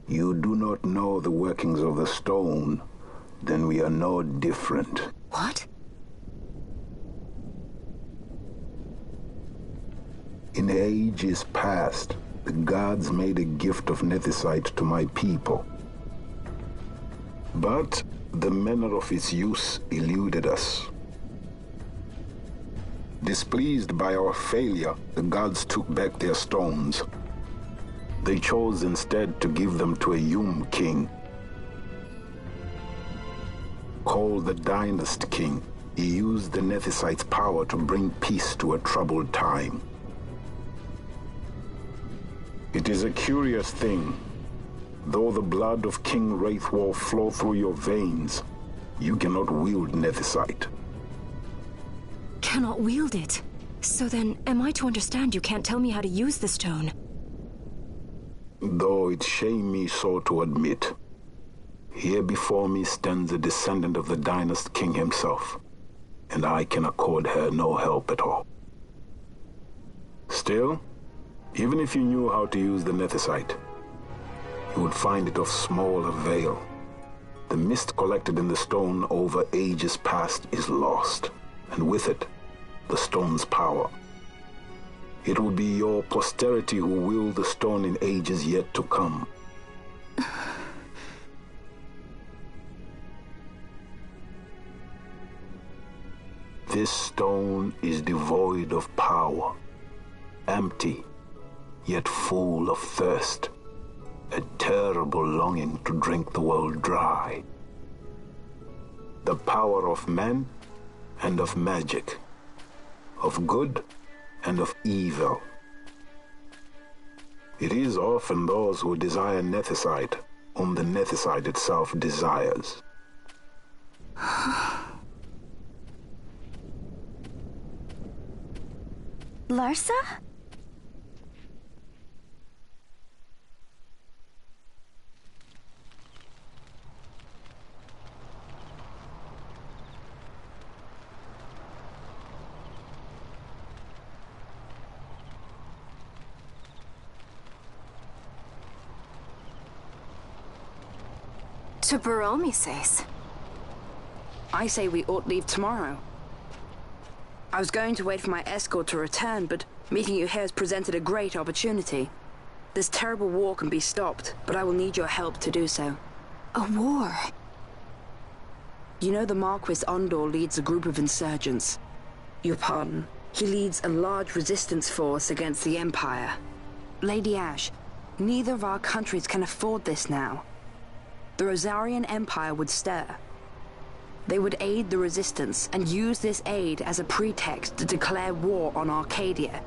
You do not know the workings of the stone. Then we are no different. What? In ages past, the gods made a gift of Nethicite to my people. But the manner of its use eluded us. Displeased by our failure, the gods took back their stones. They chose instead to give them to a Yum king. Called the Dynast King, he used the Nethicite's power to bring peace to a troubled time. It is a curious thing. Though the blood of King Wraithwolf flow through your veins, you cannot wield Nethicite. Cannot wield it? So then, am I to understand you can't tell me how to use the stone? Though it shame me so to admit, here before me stands a descendant of the Dynast King himself, and I can accord her no help at all. Still, even if you knew how to use the Nethicite, you would find it of small avail. The mist collected in the stone over ages past is lost, and with it, the stone's power. It will be your posterity who wield the stone in ages yet to come. This stone is devoid of power, empty, yet full of thirst. A terrible longing to drink the world dry. The power of men and of magic, of good and of evil. It is often those who desire Nethicite whom the Nethicite itself desires. Larsa? To Baromi says. I say we ought leave tomorrow. I was going to wait for my escort to return, but meeting you here has presented a great opportunity. This terrible war can be stopped, but I will need your help to do so. A war? You know the Marquis Ondor leads a group of insurgents. Your pardon. He leads a large resistance force against the Empire. Lady Ash, neither of our countries can afford this now. The Rosarian Empire would stir. They would aid the resistance and use this aid as a pretext to declare war on Arcadia,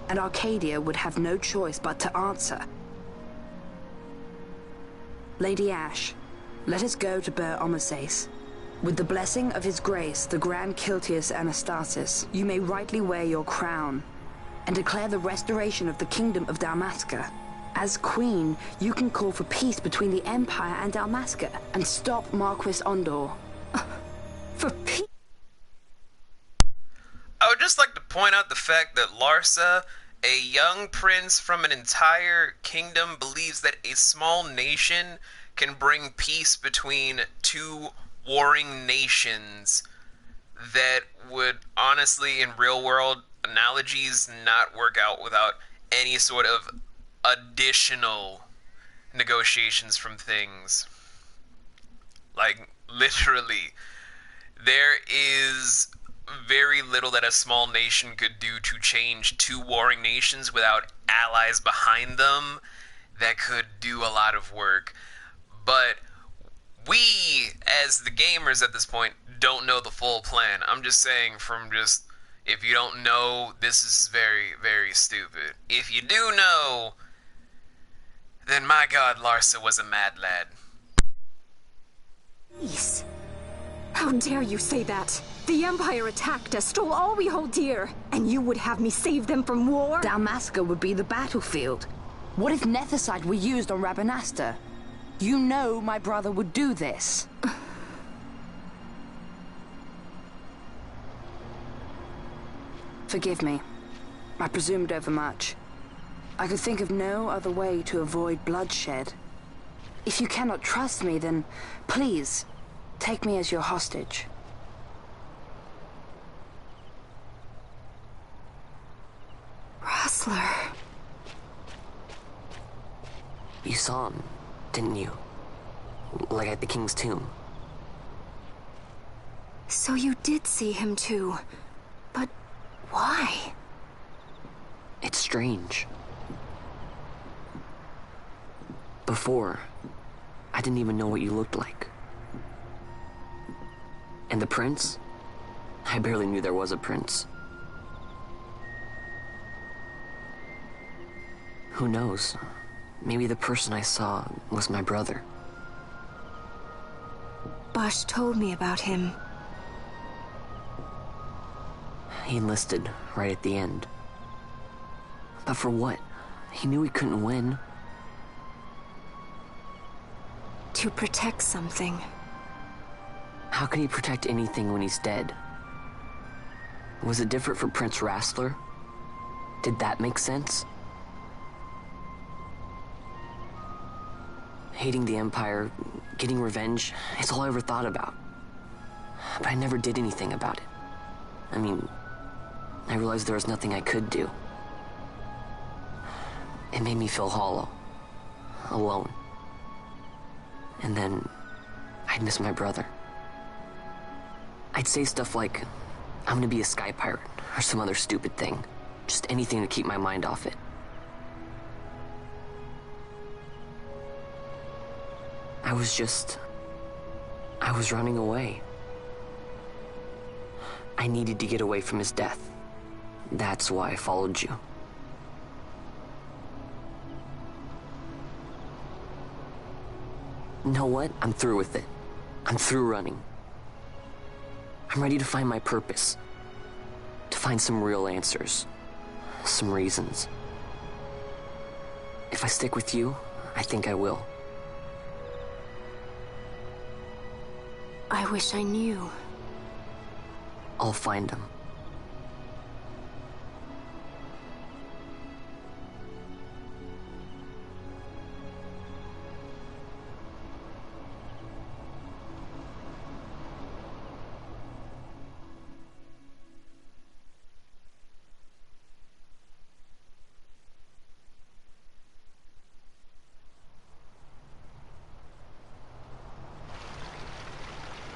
and Arcadia would have no choice but to answer. Lady Ash, let us go to Bur Omasace. With the blessing of His Grace, the Grand Kiltius Anastasis, you may rightly wear your crown and declare the restoration of the Kingdom of Dalmasca. As Queen, you can call for peace between the Empire and Dalmasca and stop Marquis Ondor. For peace? I would just like to point out the fact that Larsa, a young prince from an entire kingdom, believes that a small nation can bring peace between two warring nations that would honestly, in real world analogies, not work out without any sort of additional negotiations from things. Like, literally, there is very little that a small nation could do to change two warring nations without allies behind them that could do a lot of work. But we, as the gamers at this point, don't know the full plan. I'm just saying, if you don't know, this is very, very stupid. If you do know, then my god, Larsa was a mad lad. Peace? How dare you say that? The Empire attacked us, stole all we hold dear, and you would have me save them from war? Dalmasca would be the battlefield. What if Nethicite were used on Rabanasta? You know my brother would do this. Forgive me. I presumed overmuch. I could think of no other way to avoid bloodshed. If you cannot trust me, then please, take me as your hostage. Rustler. You saw him, didn't you? Like at the King's tomb. So you did see him too. But why? It's strange. Before, I didn't even know what you looked like. And the prince? I barely knew there was a prince. Who knows? maybe the person I saw was my brother. Bosch told me about him. He enlisted right at the end. But for what? He knew he couldn't win. To protect something. How can he protect anything when he's dead? Was it different for Prince Rassler? Did that make sense? Hating the Empire, getting revenge, it's all I ever thought about. But I never did anything about it. I mean, I realized there was nothing I could do. It made me feel hollow, alone. And then I'd miss my brother. I'd say stuff like, I'm gonna be a sky pirate, or some other stupid thing. Just anything to keep my mind off it. I was running away. I needed to get away from his death. That's why I followed you. You know what? I'm through with it. I'm through running. I'm ready to find my purpose. To find some real answers. Some reasons. If I stick with you, I think I will. I wish I knew. I'll find them.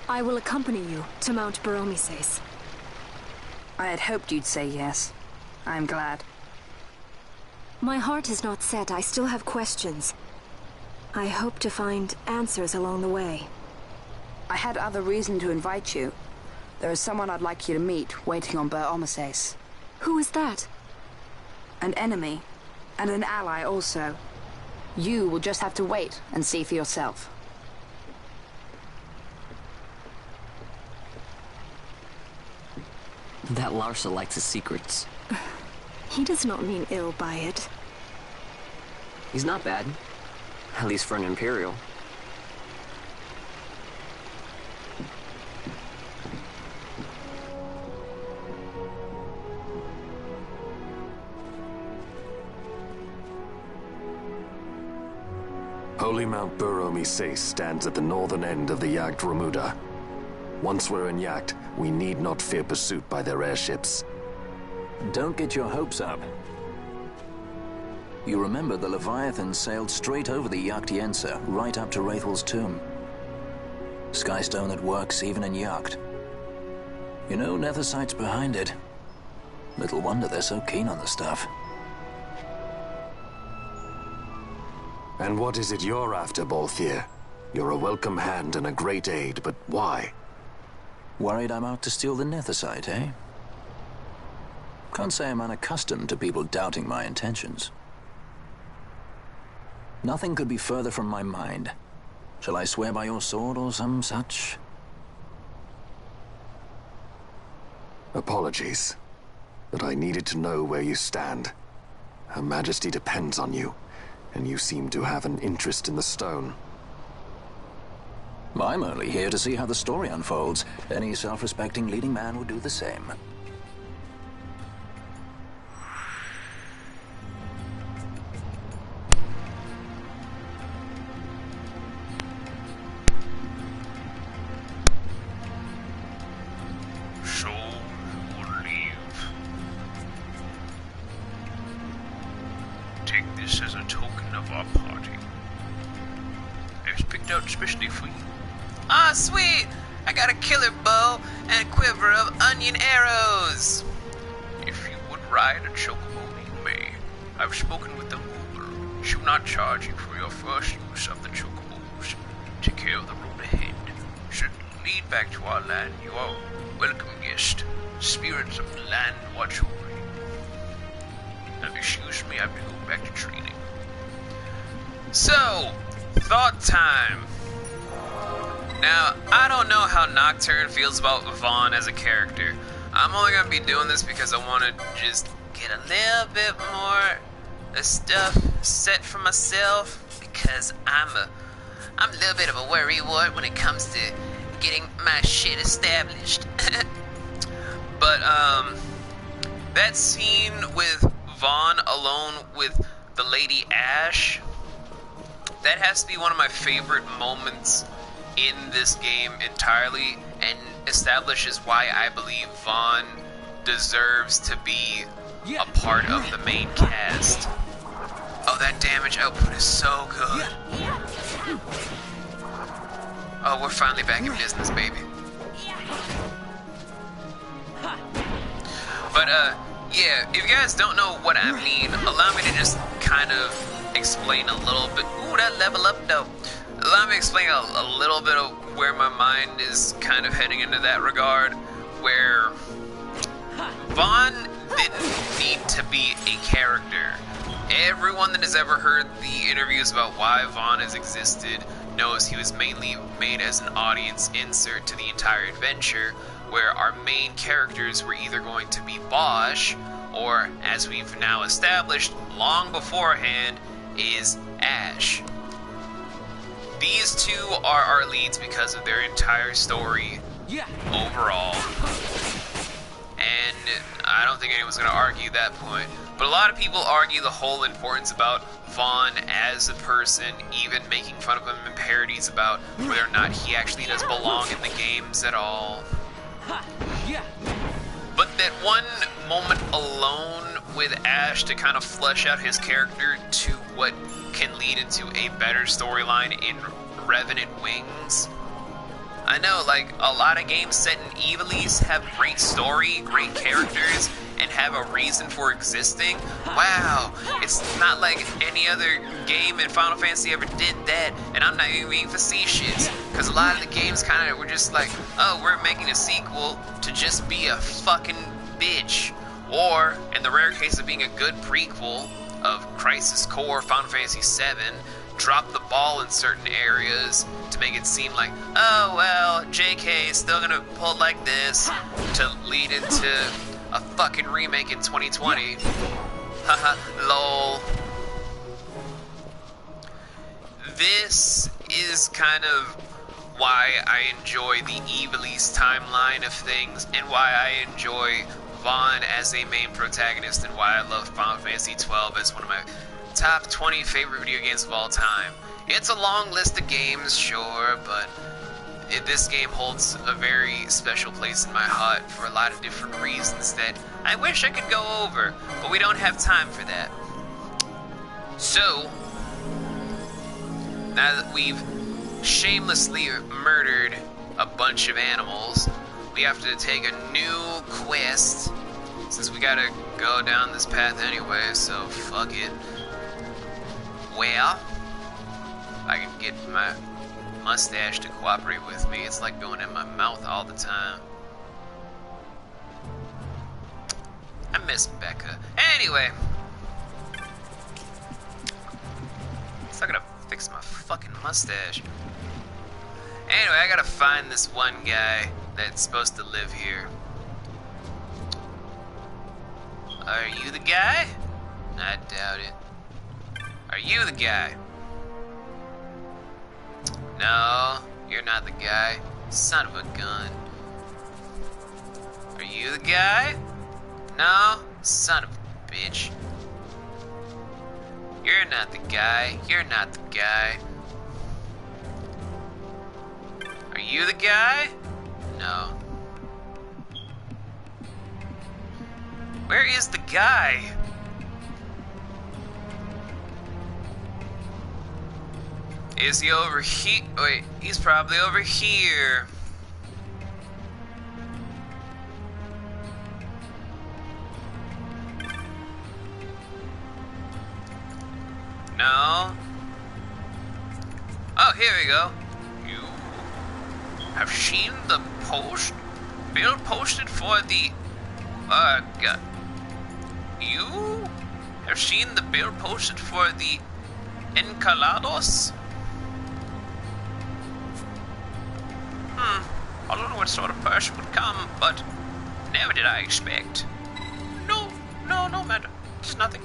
I will accompany you to Mount Baromises. I had hoped you'd say yes. I'm glad. My heart is not set. I still have questions. I hope to find answers along the way. I had other reason to invite you. There is someone I'd like you to meet, waiting on Baromises. Who is that? An enemy, and an ally also. You will just have to wait and see for yourself. That Larsa likes his secrets. He does not mean ill by it. He's not bad. At least for an Imperial. Holy Mount Baromises stands at the northern end of the Yacht Remuda. Once we're in Yacht, we need not fear pursuit by their airships. Don't get your hopes up. You remember the Leviathan sailed straight over the Yacht right up to Wraithel's tomb. Skystone that works even in Yacht. You know, Nethersight's behind it. Little wonder they're so keen on the stuff. And what is it you're after, Balthier? You're a welcome hand and a great aid, but why? Worried I'm out to steal the Nethersight, eh? Can't say I'm unaccustomed to people doubting my intentions. Nothing could be further from my mind. Shall I swear by your sword or some such? Apologies, but I needed to know where you stand. Her Majesty depends on you, and you seem to have an interest in the stone. I'm only here to see how the story unfolds. Any self-respecting leading man would do the same. So you will leave. Take this as a token of our party. It was picked out especially for you. Ah, sweet! I got a killer bow and a quiver of onion arrows! If you would ride a chocobo, you may. I've spoken with the ruler. She will not charge you for your first use of the chocobos. Take care of the road ahead. Should lead back to our land, you are a welcome guest. Spirits of the land watch over you. Now, excuse me, I have to go back to training. So, thought time. Now, I don't know how Nocturne feels about Vaughn as a character. I'm only gonna be doing this because I want to just get a little bit more stuff set for myself, because I'm a little bit of a worrywart when it comes to getting my shit established. But that scene with Vaughn alone with the Lady Ash, that has to be one of my favorite moments in this game entirely, and establishes why I believe Vaughn deserves to be a part of the main cast. Oh, that damage output is so good. Oh, we're finally back in business, baby. But, yeah, if you guys don't know what I mean, allow me to just kind of explain a little bit. Ooh, that level up, though. Allow me to explain a little bit of where my mind is kind of heading into that regard, where Vaughn didn't need to be a character. Everyone that has ever heard the interviews about why Vaughn has existed knows he was mainly made as an audience insert to the entire adventure, where our main characters were either going to be Bosch, or, as we've now established long beforehand, is Ash. These two are our leads because of their entire story overall. And I don't think anyone's going to argue that point. But a lot of people argue the whole importance about Vaughn as a person, even making fun of him in parodies about whether or not he actually does belong in the games at all. But that one moment alone with Ash to kind of flesh out his character to what can lead into a better storyline in Revenant Wings. I know, like, a lot of games set in Ivalice have great story, great characters, and have a reason for existing. Wow, it's not like any other game in Final Fantasy ever did that, and I'm not even being facetious, because a lot of the games kind of were just like, oh, we're making a sequel to just be a fucking bitch. Or, in the rare case of being a good prequel of Crisis Core Final Fantasy VII, drop the ball in certain areas to make it seem like, oh, well, JK is still gonna pull it like this, to lead into a fucking remake in 2020. Haha, lol. This is kind of why I enjoy the Ivalice timeline of things, and why I enjoy Vaughn as a main protagonist, and why I love Final Fantasy XII as one of my top 20 favorite video games of all time. It's a long list of games, sure, but this game holds a very special place in my heart for a lot of different reasons that I wish I could go over, but we don't have time for that. So, now that we've shamelessly murdered a bunch of animals, we have to take a new quest, since we gotta go down this path anyway, so fuck it. Well, I can get my mustache to cooperate with me. It's like going in my mouth all the time. I miss Becca. Anyway, I'm not gonna fix my fucking mustache. Anyway, I gotta find this one guy that's supposed to live here. Are you the guy? I doubt it. Are you the guy? No, you're not the guy. Son of a gun. Are you the guy? No, son of a bitch. You're not the guy. You're not the guy. Are you the guy? No. Where is the guy? Is he over here? Wait, he's probably over here. No. Oh, here we go. You have seen the bill posted for the, You have seen the bill posted for the Encalados? I don't know what sort of person would come, but never did I expect. No matter. It's nothing.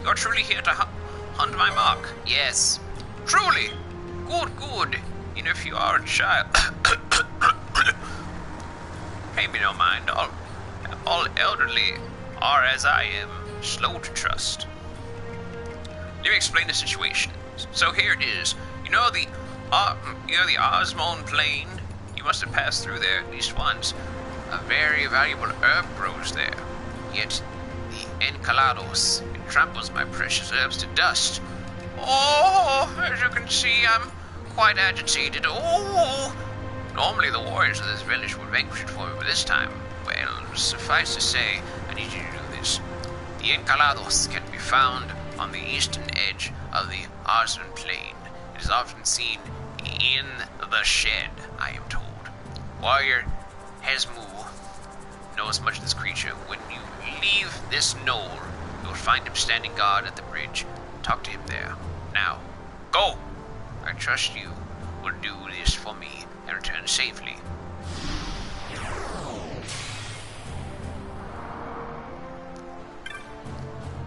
You're truly here to hunt my mark. Yes. Truly. Good. And if you are a child... Pay me no mind. All elderly are, as I am, slow to trust. Let me explain the situation. So here it is. You know the Osmond Plain? You must have passed through there at least once. A very valuable herb grows there. Yet the Encalados, it tramples my precious herbs to dust. Oh, as you can see, I'm quite agitated. Oh! Normally the warriors of this village would vanquish it for me, but this time, well, suffice to say, I need you to do this. The Encalados can be found on the eastern edge of the Osmond Plain. It is often seen in the shed, I am told. Warrior Hesmu knows much of this creature. When you leave this knoll, you will find him standing guard at the bridge. Talk to him there. Now, go! I trust you will do this for me and return safely.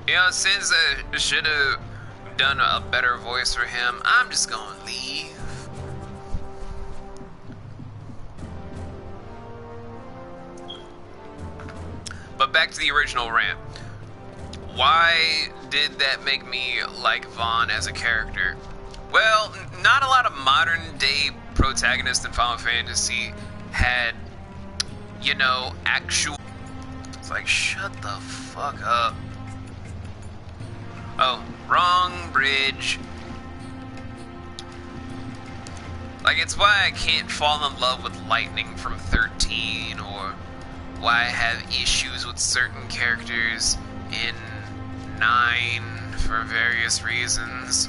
Yeah, since I should have done a better voice for him, I'm just gonna leave. But back to the original rant. Why did that make me like Vaughn as a character? Well, not a lot of modern day protagonists in Final Fantasy had, you know, actual... It's like, shut the fuck up. Oh, wrong bridge. Like, it's why I can't fall in love with Lightning from 13, or why I have issues with certain characters in 9 for various reasons.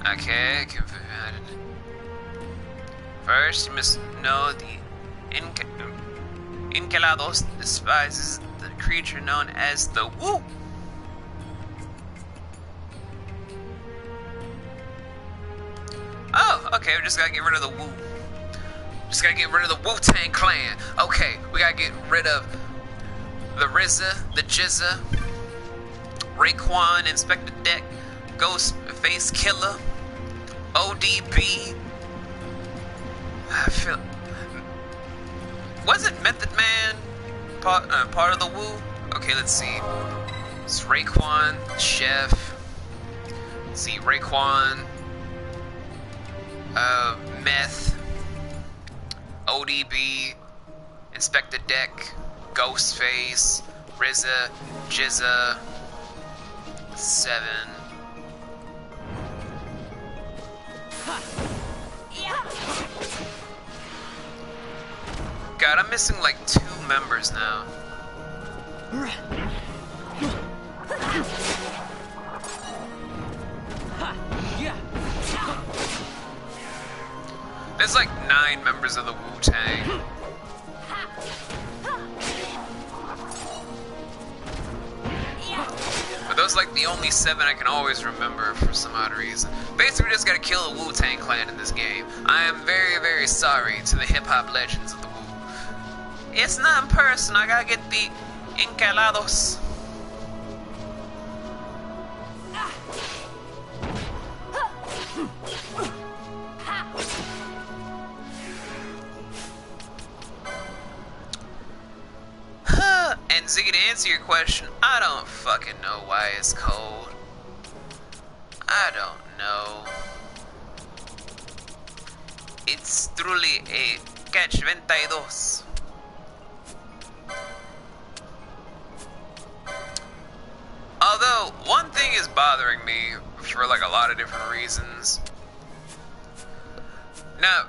Okay, first you must know the Encalados despises the creature known as the Woo. Oh, okay, we just gotta get rid of the Woo. Just gotta get rid of the Wu-Tang Clan. Okay, we gotta get rid of the RZA, the Jizza, Raekwon, Inspector Deck, Ghostface Killer, ODB. I feel... Wasn't Method Man part of the Woo? Okay, let's see. It's Raekwon, Chef. Let's see, Raekwon, Meth, ODB, Inspector Deck, Ghostface, RZA, Jizza, 7. God, I'm missing like 2 members now. There's like 9 members of the Wu-Tang. But those are like the only 7 I can always remember for some odd reason. Basically, we just gotta kill the Wu-Tang Clan in this game. I am very, very sorry to the hip-hop legends of the Wu. It's not in person, I gotta get the Encalados. And Ziggy, to answer your question, I don't fucking know why it's cold. I don't know. It's truly a catch 22. Although, one thing is bothering me for like a lot of different reasons. Now,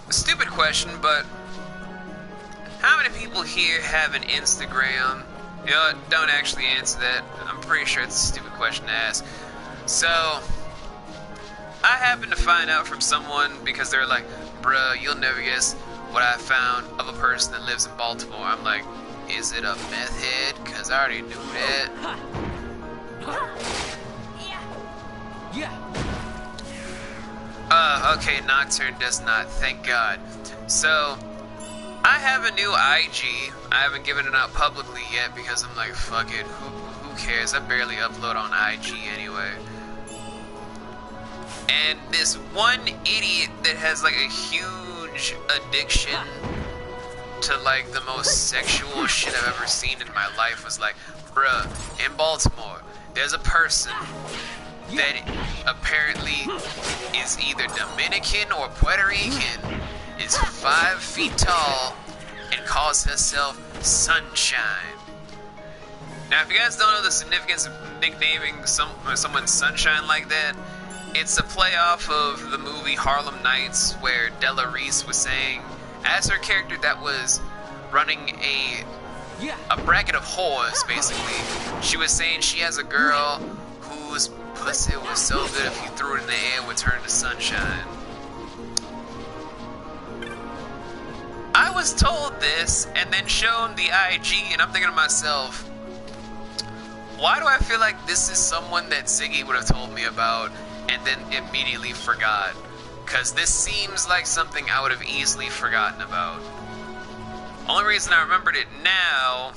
stupid question, but how many people here have an Instagram? You know what, don't actually answer that. I'm pretty sure it's a stupid question to ask. So, I happened to find out from someone because they're like, bruh, you'll never guess what I found of a person that lives in Baltimore. I'm like, Is it a meth head? Cause I already knew that. Okay, Nocturne does not, thank God. So, I have a new IG. I haven't given it out publicly yet because I'm like, fuck it, who cares? I barely upload on IG anyway. And this one idiot that has like a huge addiction to like the most sexual shit I've ever seen in my life was like, bruh, in Baltimore, there's a person that apparently is either Dominican or Puerto Rican, is 5 feet tall, and calls herself Sunshine. Now, if you guys don't know the significance of nicknaming someone Sunshine like that, it's a play off of the movie Harlem Nights, where Della Reese was saying, as her character that was running a bracket of whores, basically, she was saying she has a girl whose pussy was so good if you threw it in the air it would turn to sunshine. I was told this and then shown the IG, and I'm thinking to myself, why do I feel like this is someone that Ziggy would have told me about and then immediately forgot? Because this seems like something I would have easily forgotten about. Only reason I remembered it now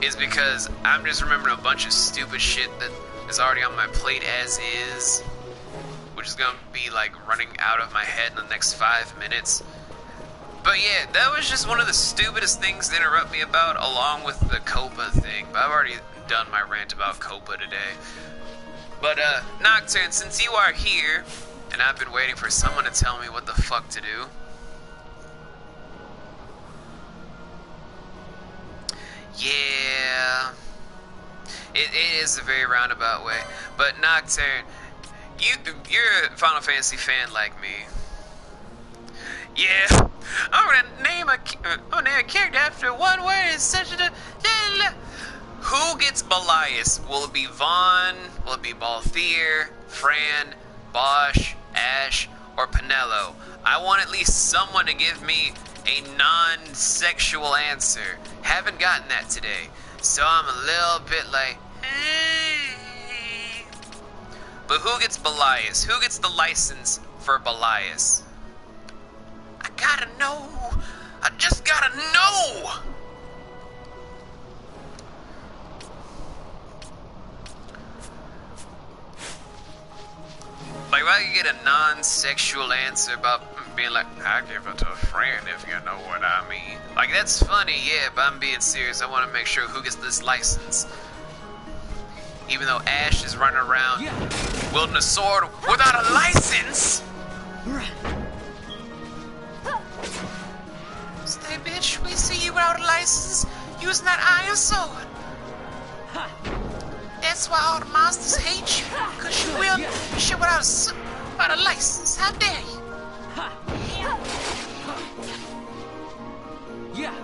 is because I'm just remembering a bunch of stupid shit that is already on my plate as is, which is gonna be like running out of my head in the next 5 minutes. But yeah, that was just one of the stupidest things to interrupt me about, along with the Copa thing. But I've already done my rant about Copa today. But Nocturne, since you are here, and I've been waiting for someone to tell me what the fuck to do. Yeah, it is a very roundabout way. But Nocturne, you're a Final Fantasy fan like me. Yeah, I'm gonna name a character after one word. It's such a... Who gets Belias? Will it be Vaughn? Will it be Balthier, Fran, Bosch, Ash, or Pinello? I want at least someone to give me a non-sexual answer. Haven't gotten that today, so I'm a little bit like, hey. But who gets Belias? Who gets the license for Belias? I gotta know. I just gotta know. Like, if I could get a non-sexual answer about being like, I give it to a friend if you know what I mean. Like, that's funny, yeah, but I'm being serious. I want to make sure who gets this license. Even though Ash is running around wielding a sword without a license. Stay, bitch, we see you without a license using that iron sword. That's why all the monsters hate you, because you wield shit without a license. How dare you? Yeah.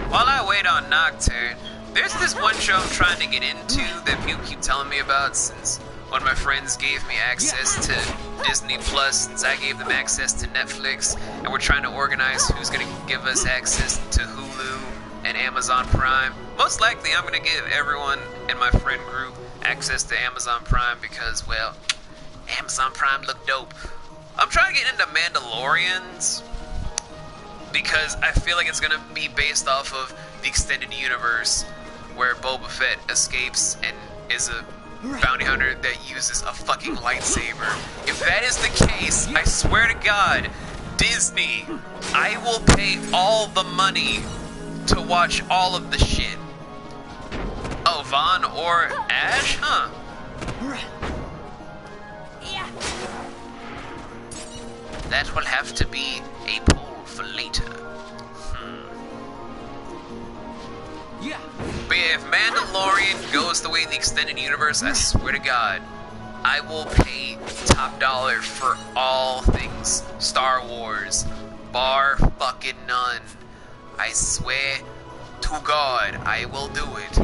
While I wait on Nocturne, there's this one show I'm trying to get into that people keep telling me about since one of my friends gave me access to Disney Plus, since I gave them access to Netflix, and we're trying to organize who's going to give us access to Hulu and Amazon Prime. Most likely I'm going to give everyone in my friend group access to Amazon Prime because, well, Amazon Prime look dope. I'm trying to get into Mandalorians because I feel like it's going to be based off of the extended universe where Boba Fett escapes and is a bounty hunter that uses a fucking lightsaber. If that is the case, I swear to God, Disney, I will pay all the money to watch all of the shit. Oh, Vaughn or Ash? Huh. That will have to be a poll for later. Yeah. But yeah, if Mandalorian goes the way of the extended universe, I swear to God, I will pay top dollar for all things Star Wars, bar fucking none. I swear to God, I will do it.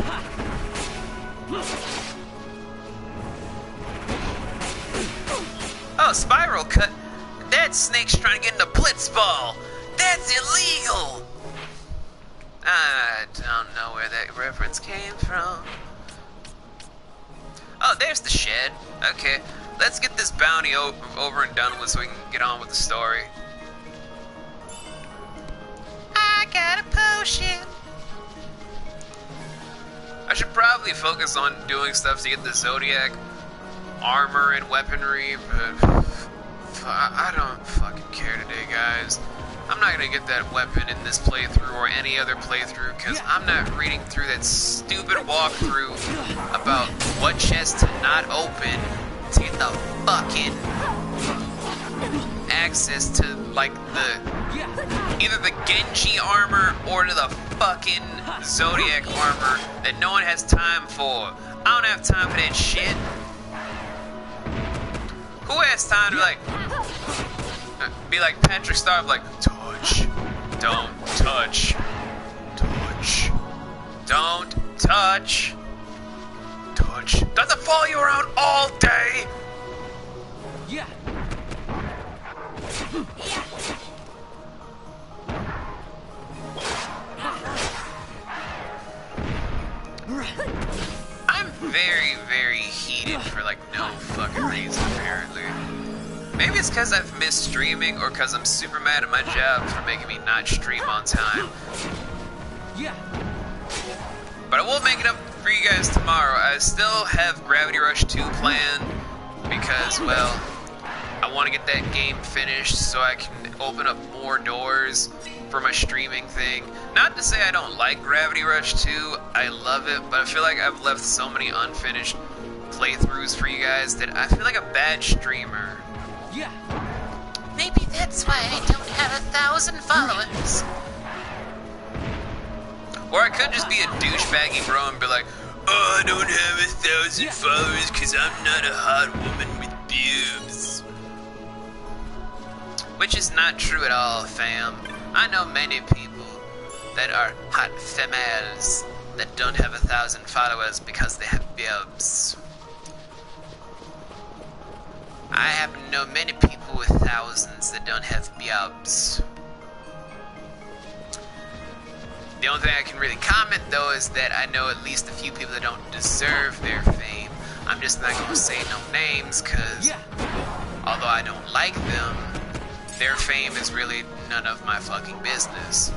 Oh, spiral cut. That snake's trying to get in the blitz ball. That's illegal. I don't know where that reference came from. Oh, there's the shed. Okay, let's get this bounty over and done with so we can get on with the story. I got a potion. I should probably focus on doing stuff to get the Zodiac armor and weaponry, but I don't fucking care today, guys. I'm not gonna get that weapon in this playthrough or any other playthrough because I'm not reading through that stupid walkthrough about what chest to not open to get the fucking access to, like, either the Genji armor or to the fucking Zodiac armor that no one has time for. I don't have time for that shit. Who has time to, be like Patrick Star, like, touch, don't touch, touch, don't touch, touch. Doesn't follow you around all day. Yeah. I'm very, very heated for, like, no fucking reason, apparently. Maybe it's because I've missed streaming or because I'm super mad at my job for making me not stream on time. Yeah. But I will make it up for you guys tomorrow. I still have Gravity Rush 2 planned because, well, I want to get that game finished so I can open up more doors for my streaming thing. Not to say I don't like Gravity Rush 2, I love it, but I feel like I've left so many unfinished playthroughs for you guys that I feel like a bad streamer. Yeah. Maybe that's why I don't have 1,000 followers. Or I could just be a douchebaggy bro and be like, oh, I don't have 1,000 followers because I'm not a hot woman with boobs. Which is not true at all, fam. I know many people that are hot females that don't have 1,000 followers because they have boobs. I happen to know many people with thousands that don't have boobs. The only thing I can really comment, though, is that I know at least a few people that don't deserve their fame. I'm just not going to say no names, because although I don't like them, their fame is really none of my fucking business.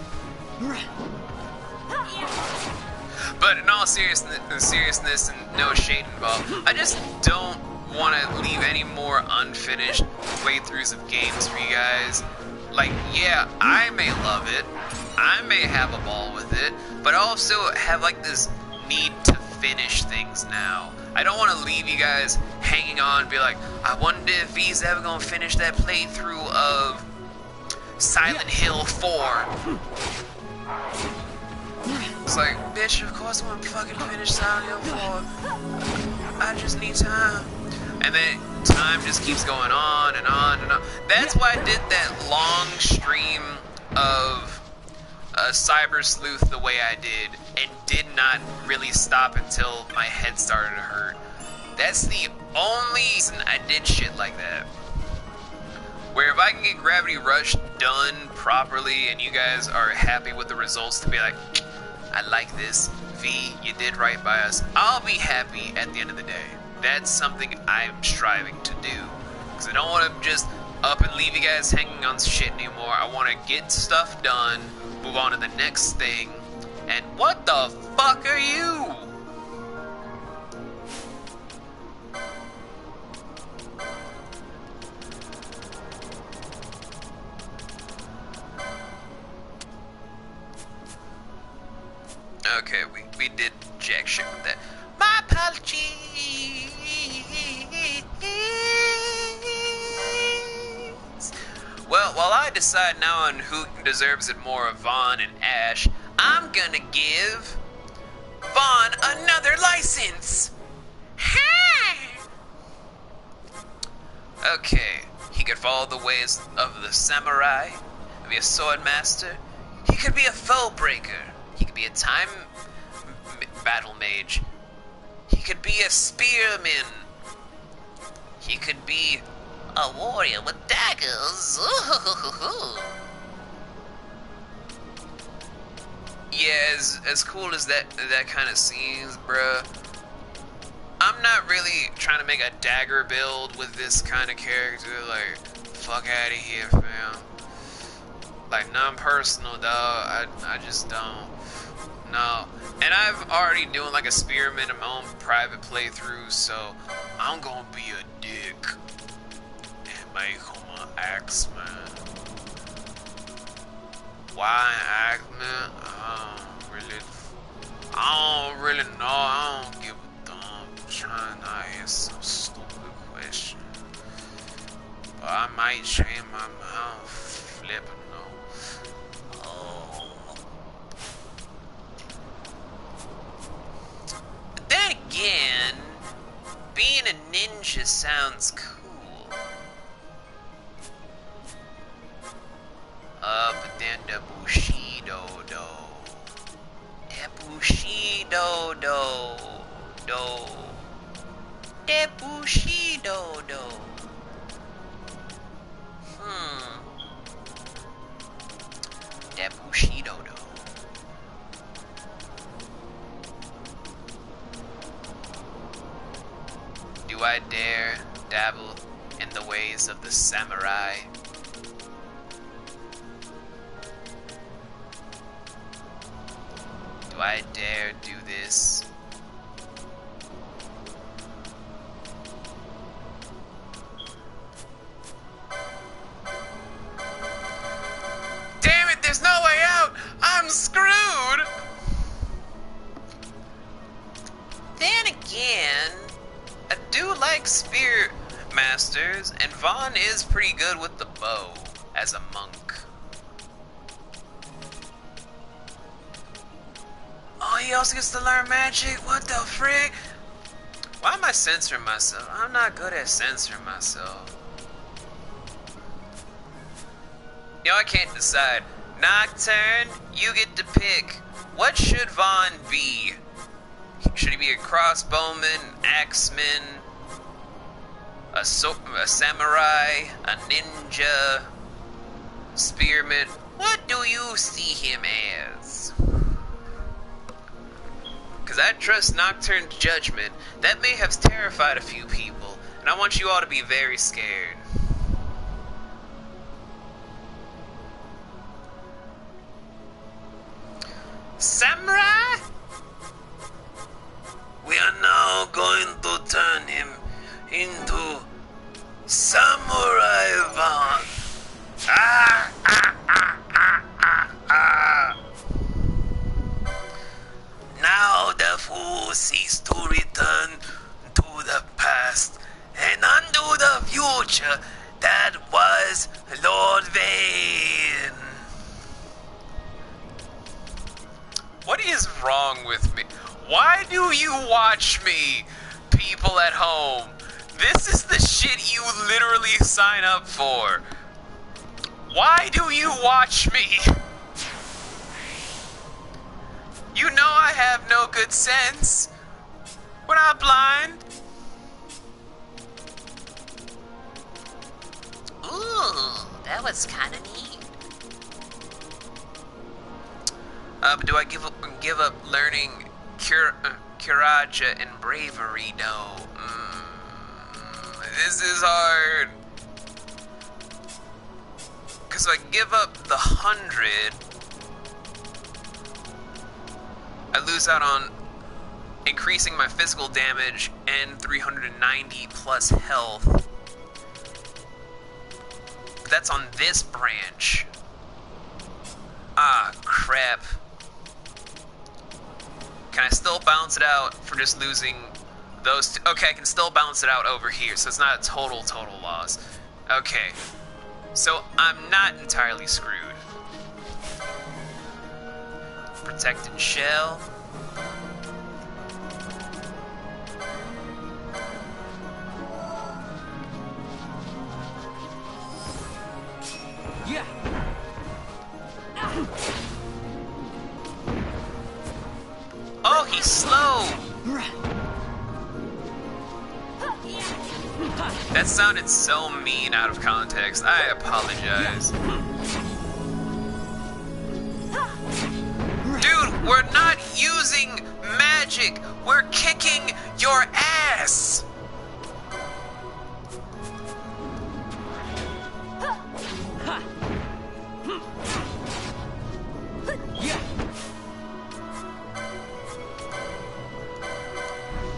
But in all seriousness and no shade involved, I just don't want to leave any more unfinished playthroughs of games for you guys. Like, yeah, I may love it, I may have a ball with it, but I also have, like, this need to finish things now. I don't want to leave you guys hanging on and be like, I wonder if he's ever going to finish that playthrough of Silent Hill 4. It's like, bitch, of course I want to fucking finish Silent Hill 4. I just need time. And then time just keeps going on and on and on. That's why I did that long stream of Cyber Sleuth the way I did, and did not really stop until my head started to hurt. That's the only reason I did shit like that. Where if I can get Gravity Rush done properly and you guys are happy with the results to be like, I like this, V, you did right by us, I'll be happy at the end of the day. That's something I'm striving to do. Because I don't want to just up and leave you guys hanging on shit anymore. I want to get stuff done, move on to the next thing. And what the fuck are you? Okay, we did jack shit with that. My apologies. Well, while I decide now on who deserves it more of Vaughn and Ash, I'm gonna give Vaughn another license. Okay, he could follow the ways of the samurai, be a sword master. He could be a foe breaker. He could be a time battle mage. He could be a spearman. He could be A warrior with daggers. Ooh. Yeah, as cool as that kind of seems, bruh, I'm not really trying to make a dagger build with this kind of character. Like, fuck out of here, fam. Like, non-personal, dog. I just don't. No. And I've already doing like a spearman in my own private playthrough, so I'm gonna be a dick and make him an axeman. Why an axeman? I don't really know. I don't give a damn. I'm trying not to answer some stupid question. But I might change my mind. Flipping no. Oh. But then again, being a ninja sounds cool. But then the Bushido do. The Bushido do. The Bushido do. The Bushido do. Do I dare dabble in the ways of the samurai? Do I dare do this? Damn it, there's no way out! I'm screwed! Then again, I do like spear masters, and Vaughn is pretty good with the bow as a monk. Oh, he also gets to learn magic? What the frick? Why am I censoring myself? I'm not good at censoring myself. Yo, I can't decide. Nocturne, you get to pick. What should Vaughn be? Should he be a crossbowman, axeman, a samurai, a ninja, spearman? What do you see him as? Because I trust Nocturne's judgment. That may have terrified a few people, and I want you all to be very scared. Samurai? We are now going to turn him into Samurai Vaughn. Now the fool seeks to return to the past and undo the future that was Lord Vane. What is wrong with me? Why do you watch me, people at home? This is the shit you literally sign up for. Why do you watch me? You know I have no good sense. We're not blind. Ooh, that was kind of neat. But do I give up learning Kiraja and bravery? No. This is hard. Because if I give up the 100, I lose out on increasing my physical damage and 390 plus health. That's on this branch. Ah, crap. Can I still balance it out for just losing those two? Okay, I can still balance it out over here, so it's not a total loss. Okay, so I'm not entirely screwed. Protected shell. Yeah. Oh, he's slow. That sounded so mean out of context. I apologize. Dude, we're not using magic. We're kicking your ass.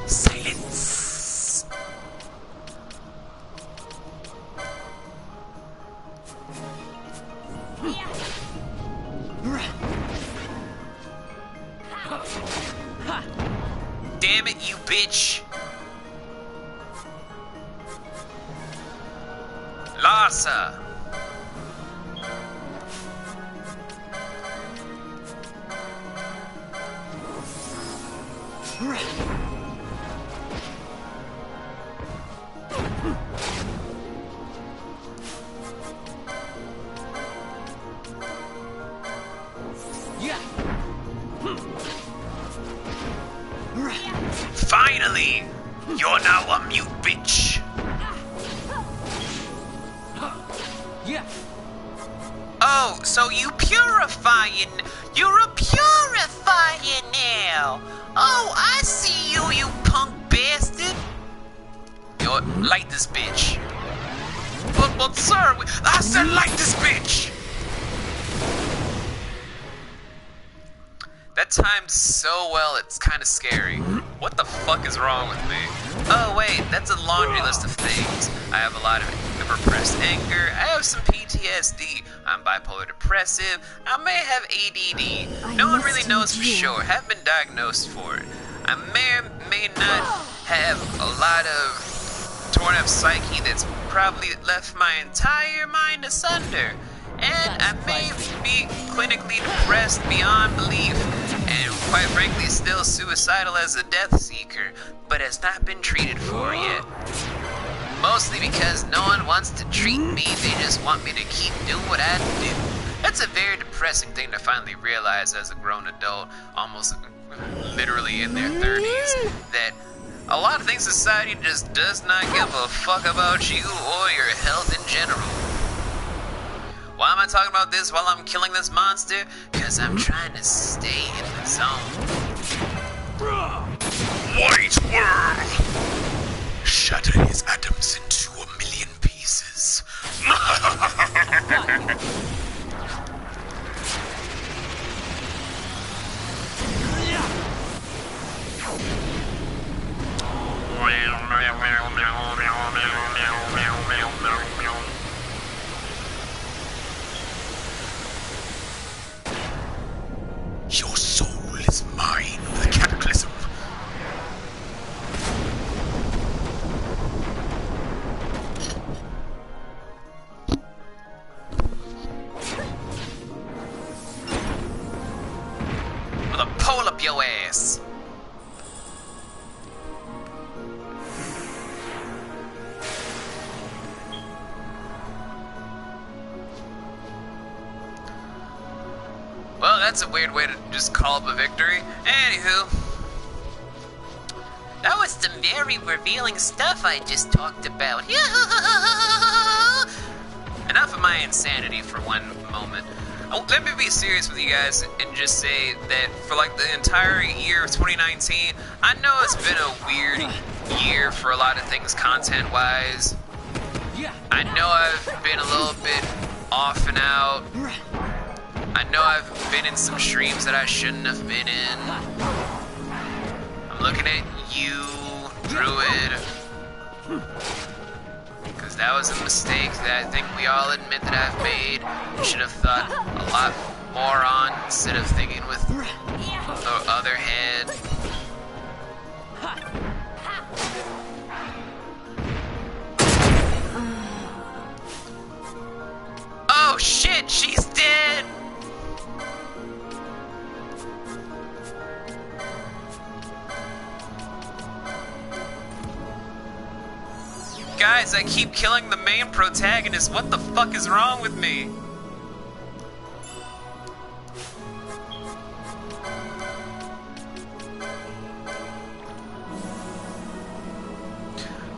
Silence. Damn it, you bitch. Lhasa. Finally! You're now a mute bitch! Yeah. Oh, so you're a purifier now! Oh, I see you, you punk bastard! Yo, light this bitch. But sir, I said light this bitch! That timed so well, it's kind of scary. What the fuck is wrong with me? Oh wait, that's a laundry list of things. I have a lot of repressed anger. I have some PTSD. I'm bipolar depressive. I may have ADD. No one really knows for sure. Haven't been diagnosed for it. I may or may not have a lot of torn up psyche that's probably left my entire mind asunder. And I may be clinically depressed beyond belief, and quite frankly still suicidal as a death seeker, but has not been treated for yet. Mostly because no one wants to treat me, they just want me to keep doing what I do. That's a very depressing thing to finally realize as a grown adult, almost literally in their 30s, that a lot of things society just does not give a fuck about you or your health in general. Why am I talking about this while I'm killing this monster? Because I'm trying to stay in the zone. White world! Shatter his atoms into a million pieces. Your soul is mine, the cataclysm. With a pole up your ass. Well, that's a weird way to just call up a victory. Anywho. That was some very revealing stuff I just talked about. Enough of my insanity for one moment. Oh, let me be serious with you guys and just say that for like the entire year of 2019, I know it's been a weird year for a lot of things content-wise. I know I've been a little bit off and out. I know I've been in some streams that I shouldn't have been in. I'm looking at you, Druid, because that was a mistake that I think we all admit that I've made. Should have thought a lot more on instead of thinking with the other head. Oh shit, she's dead! Guys, I keep killing the main protagonist. What the fuck is wrong with me?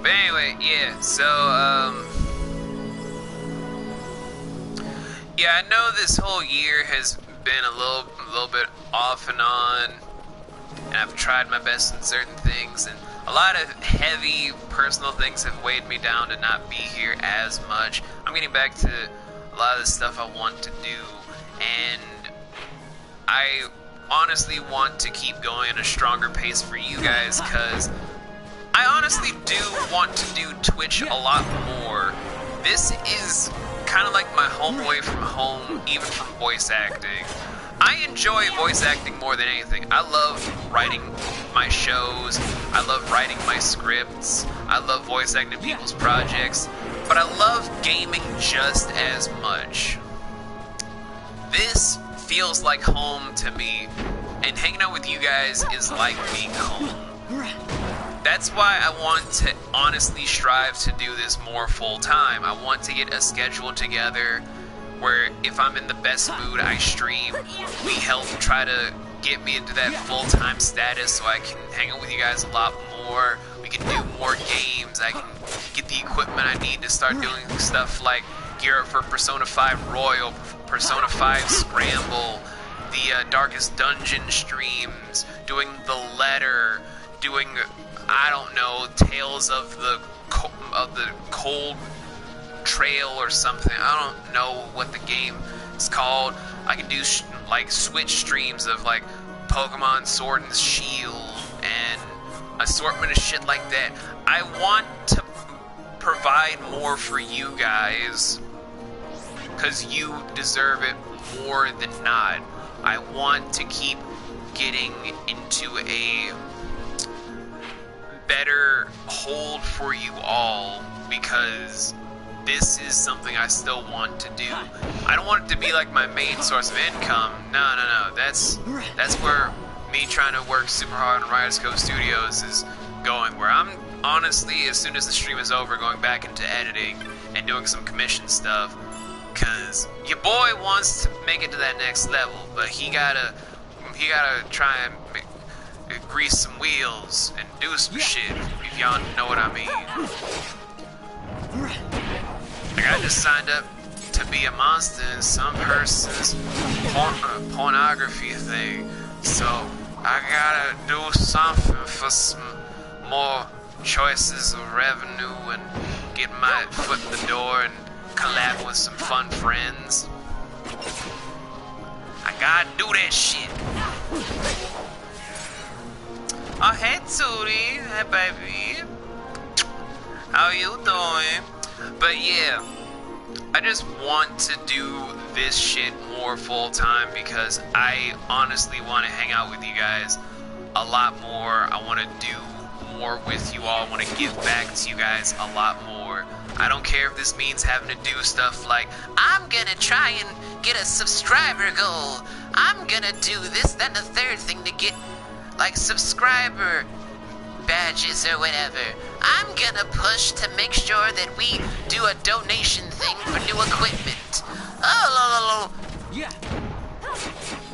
But anyway, Alright, yeah, so, yeah, I know this whole year has been a little bit off and on, and I've tried my best in certain things, and a lot of heavy personal things have weighed me down to not be here as much. I'm getting back to a lot of the stuff I want to do, and I honestly want to keep going at a stronger pace for you guys, because I honestly do want to do Twitch a lot more. This is kind of like my home away from home, even from voice acting. I enjoy voice acting more than anything. I love writing my shows, I love writing my scripts, I love voice acting people's projects, but I love gaming just as much. This feels like home to me, and hanging out with you guys is like being home. That's why I want to honestly strive to do this more full time. I want to get a schedule together where if I'm in the best mood, I stream. We help try to get me into that full-time status so I can hang out with you guys a lot more. We can do more games. I can get the equipment I need to start doing stuff like gear up for Persona 5 Royal, Persona 5 Scramble, the Darkest Dungeon streams, doing the letter, doing, I don't know, Tales of the Cold Trail or something. I don't know what the game is called. I can do like Switch streams of like Pokemon Sword and Shield and assortment of shit like that. I want to provide more for you guys because you deserve it more than not. I want to keep getting into a better hold for you all because this is something I still want to do. I don't want it to be like my main source of income. No. That's where me trying to work super hard on Riot's Code Studios is going. Where I'm honestly, as soon as the stream is over, going back into editing and doing some commission stuff. Cause your boy wants to make it to that next level, but he gotta try and grease some wheels and do some shit. If y'all know what I mean. Like I just signed up to be a monster in some person's pornography thing, so I gotta do something for some more choices of revenue and get my foot in the door and collab with some fun friends. I gotta do that shit. Oh, hey, Tootie. Hey, baby. How you doing? But yeah, I just want to do this shit more full time because I honestly want to hang out with you guys a lot more. I want to do more with you all. I want to give back to you guys a lot more. I don't care if this means having to do stuff like, I'm gonna try and get a subscriber goal. I'm gonna do this, that, and the third thing to get, like, subscriber badges or whatever. I'm gonna push to make sure that we do a donation thing for new equipment. Oh, Yeah.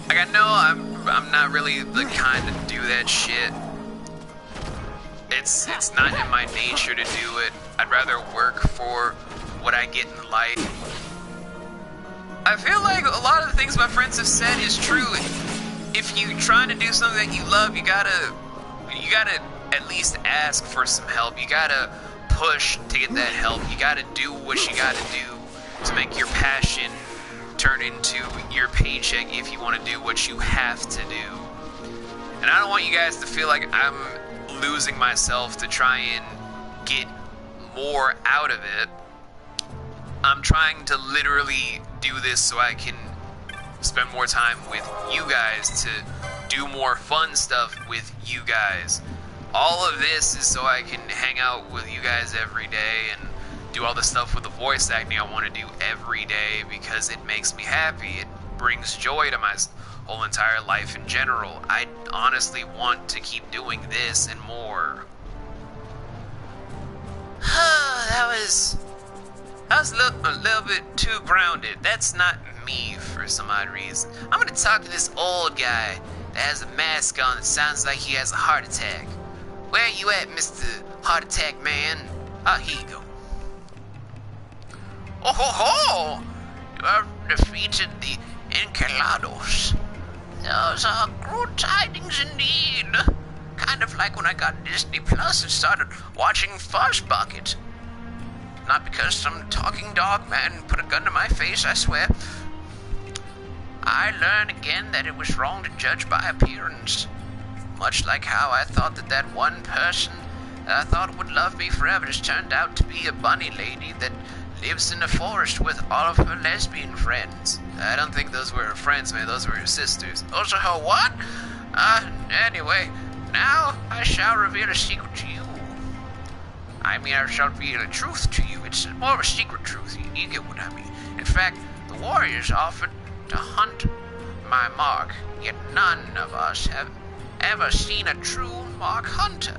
like I know I'm not really the kind to do that shit. It's not in my nature to do it. I'd rather work for what I get in life. I feel like a lot of the things my friends have said is true. If you're trying to do something that you love, you gotta at least ask for some help. You gotta push to get that help. You gotta do what you gotta do to make your passion turn into your paycheck if you want to do what you have to do. And I don't want you guys to feel like I'm losing myself to try and get more out of it. I'm trying to literally do this so I can spend more time with you guys, to do more fun stuff with you guys. All of this is so I can hang out with you guys every day and do all the stuff with the voice acting I want to do every day because it makes me happy. It brings joy to my whole entire life in general. I honestly want to keep doing this and more. that was a little bit too grounded. That's not me for some odd reason. I'm gonna talk to this old guy that has a mask on that sounds like he has a heart attack. Where are you at, Mr. Heart Attack Man? Here you go. Oh ho ho! You have defeated the Encalados. Those are good tidings indeed. Kind of like when I got Disney Plus and started watching Fuzz Bucket. Not because some talking dog man put a gun to my face, I swear. I learned again that it was wrong to judge by appearance. Much like how I thought that one person that I thought would love me forever just turned out to be a bunny lady that lives in the forest with all of her lesbian friends. I don't think those were her friends, man. Those were her sisters. Those are her what? Anyway, now I shall reveal a secret to you. I mean, I shall reveal a truth to you. It's more of a secret truth. You get what I mean. In fact, the warriors offered to hunt my mark, yet none of us have ever seen a true mark hunter.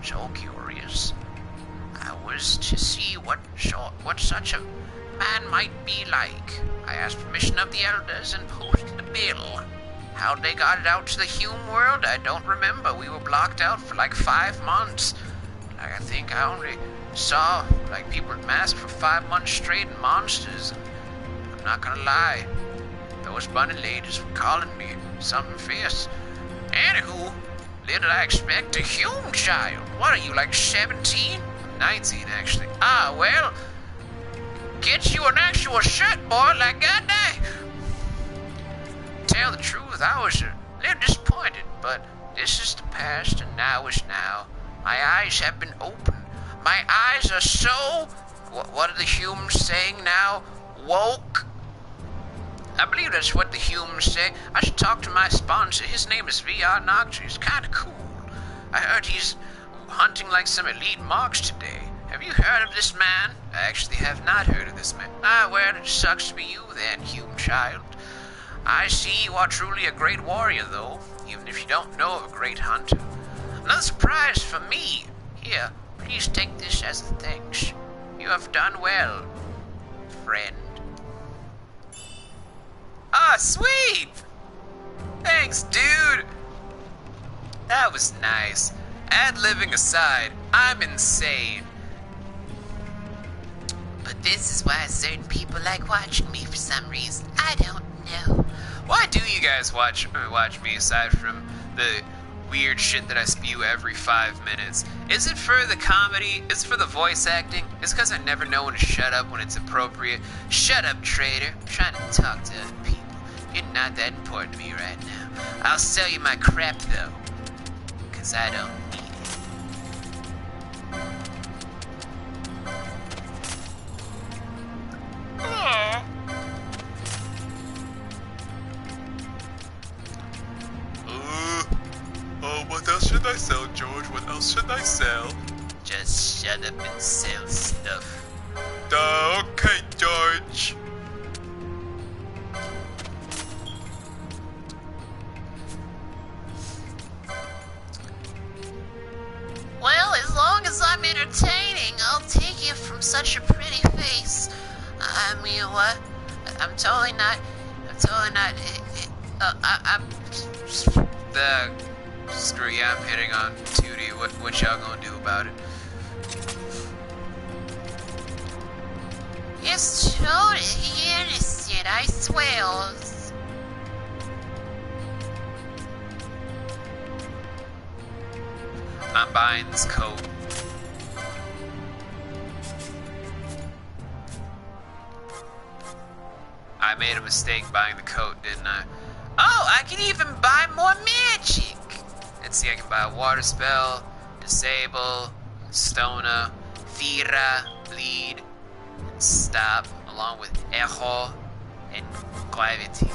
So curious. I was to see what such a man might be like. I asked permission of the elders and posted a bill. How they got it out to the Hume world, I don't remember. We were blocked out for like 5 months. I think I only saw people masked for 5 months straight and monsters. And I'm not gonna lie, those bunny ladies were calling me something fierce. Anywho, little I expect a Hume child. What are you, like 17? 19, actually. Ah, well, get you an actual shirt, boy, like God day. Tell the truth, I was a little disappointed, but this is the past and now is now. My eyes have been opened. My eyes are so, what are the Humes saying now? Woke? I believe that's what the Humes say. I should talk to my sponsor. His name is VR Nocturne. He's kind of cool. I heard he's hunting like some elite marks today. Have you heard of this man? I actually have not heard of this man. Ah, well, it sucks to be you then, Hume child. I see you are truly a great warrior, though, even if you don't know of a great hunter. Another surprise for me. Here, please take this as a thanks. You have done well, friend. Ah, sweet! Thanks, dude! That was nice. Ad-libbing aside, I'm insane. But this is why certain people like watching me for some reason. I don't know. Why do you guys watch me aside from the weird shit that I spew every 5 minutes? Is it for the comedy? Is it for the voice acting? Is it because I never know when to shut up when it's appropriate? Shut up, traitor. I'm trying to talk to other people. You're not that important to me right now. I'll sell you my crap, though. Because I don't need it. What else should I sell, George? What else should I sell? Just shut up and sell stuff. Okay, George. Well, as long as I'm entertaining, I'll take it from such a pretty face. I mean, what? I'm totally not. Screw yeah, I'm hitting on 2D. What y'all gonna do about it? It's totally innocent, I swear. I'm buying this coat. I made a mistake buying the coat, didn't I? Oh, I can even buy more magic! Let's see, I can buy a water spell, disable, stoner, thira, bleed, and stop, along with echo and gravity.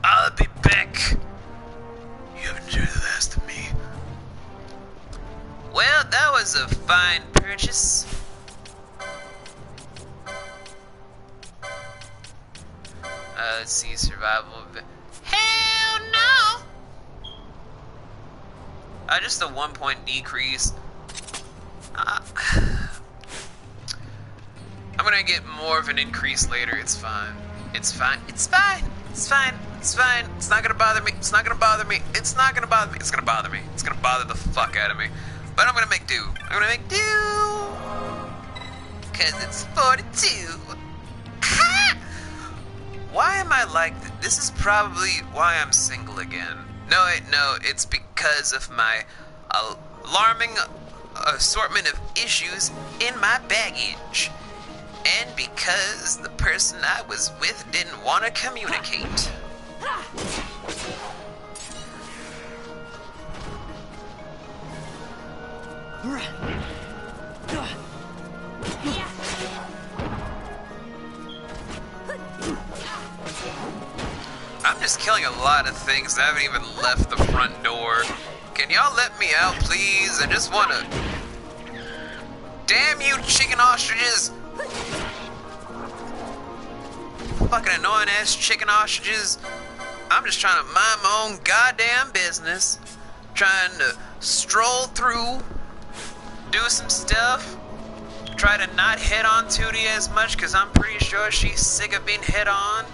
I'll be back! You haven't heard the last of me. Well, that was a fine purchase. Let's see, survival. Hell no! Just a 1 point decrease. I'm gonna get more of an increase later. It's fine. It's fine. It's fine. It's fine. It's fine. It's not gonna bother me. It's not gonna bother me. It's not gonna bother me. It's gonna bother me. It's gonna bother the fuck out of me. But I'm gonna make do. I'm gonna make do. Cause it's 42. Why am I like this? This is probably why I'm single again. No, wait, no. It's because of my alarming assortment of issues in my baggage. And because the person I was with didn't want to communicate. I'm just killing a lot of things. I haven't even left the front door. Can y'all let me out, please? I just wanna... Damn you, chicken ostriches! Fucking annoying ass chicken ostriches. I'm just trying to mind my own goddamn business. Trying to stroll through, do some stuff. Try to not hit on Tootie as much, because I'm pretty sure she's sick of being hit on.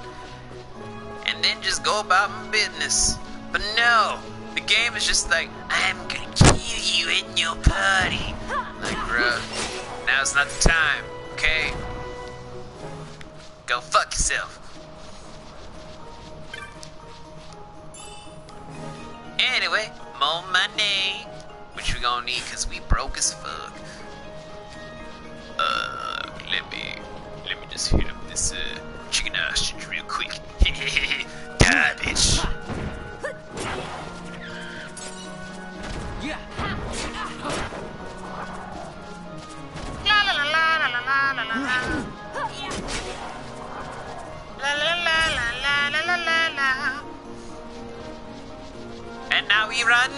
And then just go about my business. But no, the game is just like, I'm gonna kill you in your party. Like, bruh, now's not the time, okay? Go fuck yourself. Anyway, more money, which we gonna need because we broke as fuck. Let me just hit up this chicken ostrich real quick. Garbage. Yeah. La la la la la la la la la. La la la la la la la la. And now we run.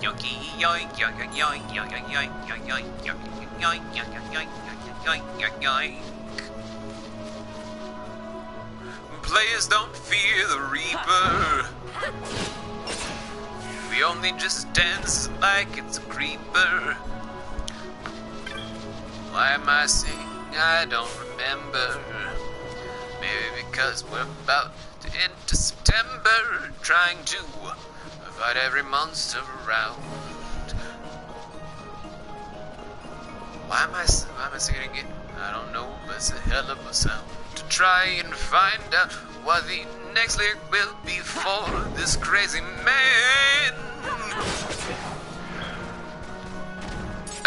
Yoink yoink yoink yoink yoink yoink yoink yoink yoink yoink yoink yoink yoink yoink yoink. Players don't fear the Reaper. We only just dance like it's a creeper. Why am I singing? I don't remember. Maybe because we're about to enter September, trying to fight every monster around. Why am I singing it? I don't know, but it's a hell of a sound. To try and find out what the next lyric will be for this crazy man.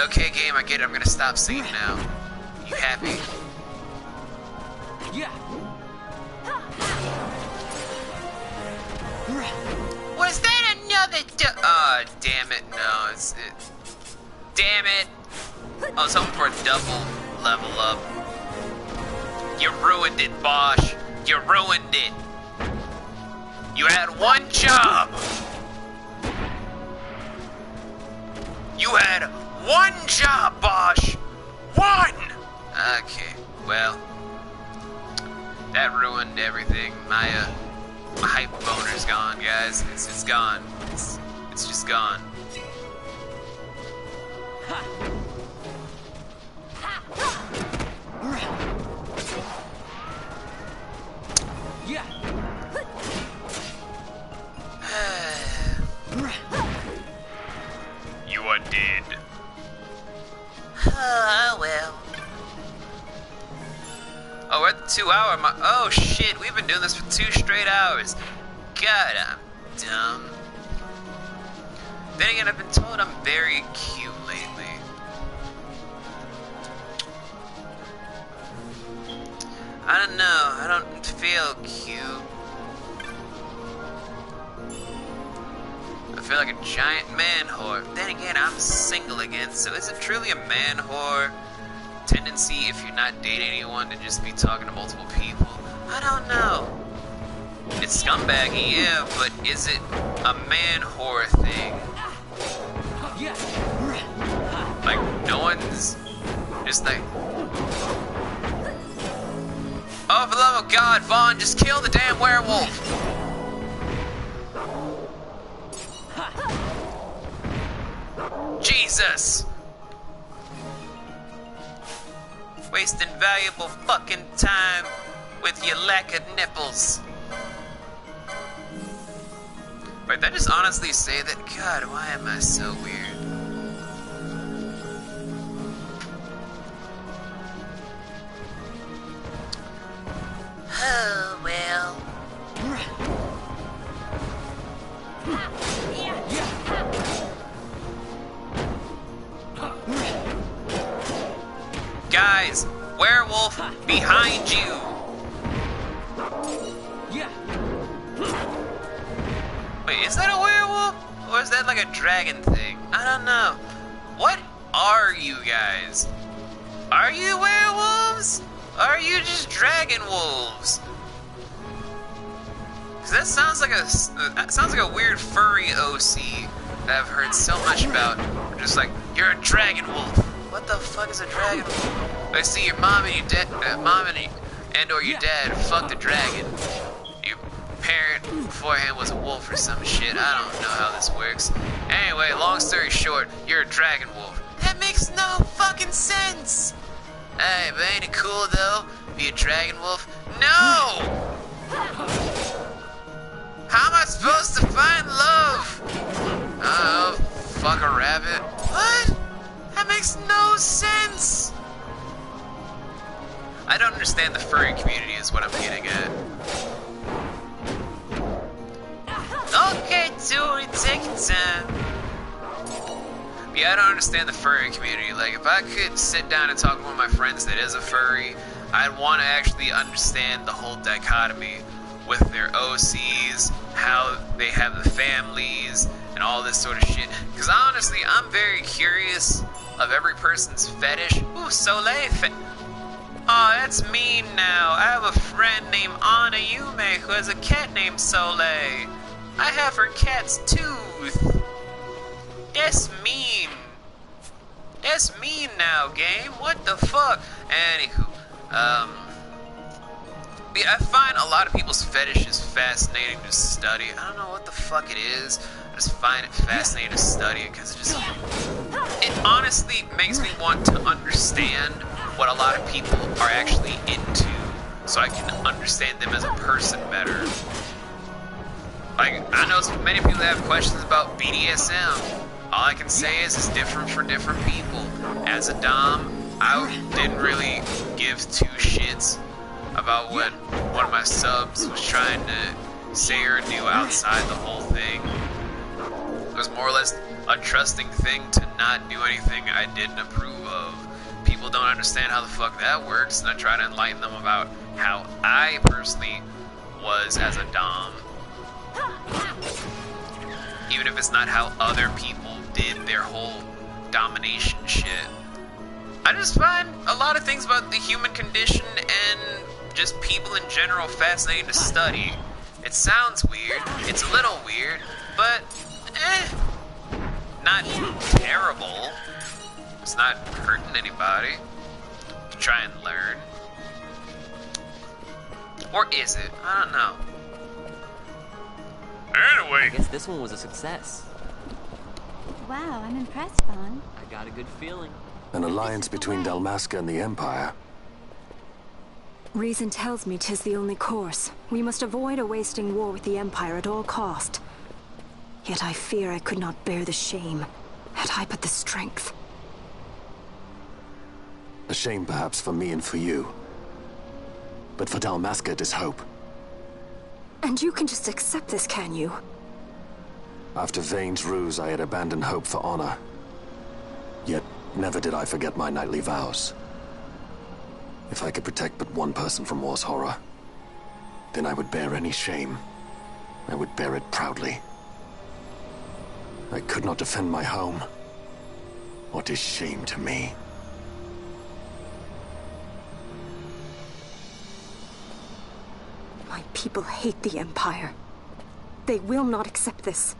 Okay, game, I get it. I'm gonna stop singing now. You happy? Yeah. Was that another Oh, damn it. No, it's it. Damn it. I was hoping for a double level up. You ruined it, Bosch. You ruined it. You had one job. You had one job, Bosch. One. Okay, well, that ruined everything. My hype boner's gone, guys. It's gone. It's just gone. Yeah. You are dead. Oh, well. Oh, we're at the 2 hour mark. Oh shit, we've been doing this for 2 straight hours. God, I'm dumb. Then again, I've been told I'm very cute lately. I don't know, I don't feel cute. I feel like a giant man whore. Then again, I'm single again, so is it truly a man whore tendency if you're not dating anyone to just be talking to multiple people? I don't know. It's scumbaggy, yeah, but is it a man whore thing? Yeah. Like, no one's just like, oh, for the love of God, Vaughn, just kill the damn werewolf. Jesus. Wasting valuable fucking time with your lack of nipples. Wait, did I just honestly say that? God, why am I so weird? Oh, well. Guys, werewolf behind you! Yeah. Wait, is that a werewolf? Or is that like a dragon thing? I don't know. What are you guys? Are you werewolves? Or are you just dragon wolves? Cause that sounds like a weird furry OC that I've heard so much about. Just like, you're a dragon wolf. What the fuck is a dragon wolf? I see your mom and your dad, or your dad fucked a dragon. Your parent beforehand was a wolf or some shit. I don't know how this works. Anyway, long story short, you're a dragon wolf. That makes no fucking sense. Hey, but ain't it cool though? Be a dragon wolf? No! How am I supposed to find love? Oh, fuck a rabbit. What? That makes no sense. I don't understand the furry community is what I'm getting at. Okay, dude, take your time. Yeah, I don't understand the furry community. Like, if I could sit down and talk to one of my friends that is a furry, I'd want to actually understand the whole dichotomy with their OCs, how they have the families, and all this sort of shit. Because honestly, I'm very curious of every person's fetish. Ooh, Soleil oh, that's mean now. I have a friend named Anna Yume who has a cat named Soleil. I have her cat's tooth. That's mean. That's mean now, game. What the fuck? Anywho, yeah, I find a lot of people's fetishes fascinating to study. I don't know what the fuck it is. I just find it fascinating to study it because it honestly makes me want to understand what a lot of people are actually into, so I can understand them as a person better. Like, I know so many people that have questions about BDSM. All I can say is it's different for different people. As a Dom, I didn't really give two shits about what one of my subs was trying to say or do outside the whole thing. It was more or less a trusting thing to not do anything I didn't approve of. People don't understand how the fuck that works, and I try to enlighten them about how I personally was as a Dom. Even if it's not how other people did their whole domination shit. I just find a lot of things about the human condition and just people in general fascinating to study. It sounds weird, it's a little weird, but not terrible. It's not hurting anybody to try and learn. Or is it? I don't know. Anyway. I guess this one was a success. Wow, I'm impressed, Vaughn. I got a good feeling. An alliance between Dalmasca and the Empire. Reason tells me 'tis the only course. We must avoid a wasting war with the Empire at all cost. Yet I fear I could not bear the shame, had I but the strength. A shame perhaps for me and for you. But for Dalmasca it is hope. And you can just accept this, can you? After Vane's ruse, I had abandoned hope for honor. Yet, never did I forget my knightly vows. If I could protect but one person from war's horror, then I would bear any shame. I would bear it proudly. I could not defend my home. What is shame to me? My people hate the Empire. They will not accept this.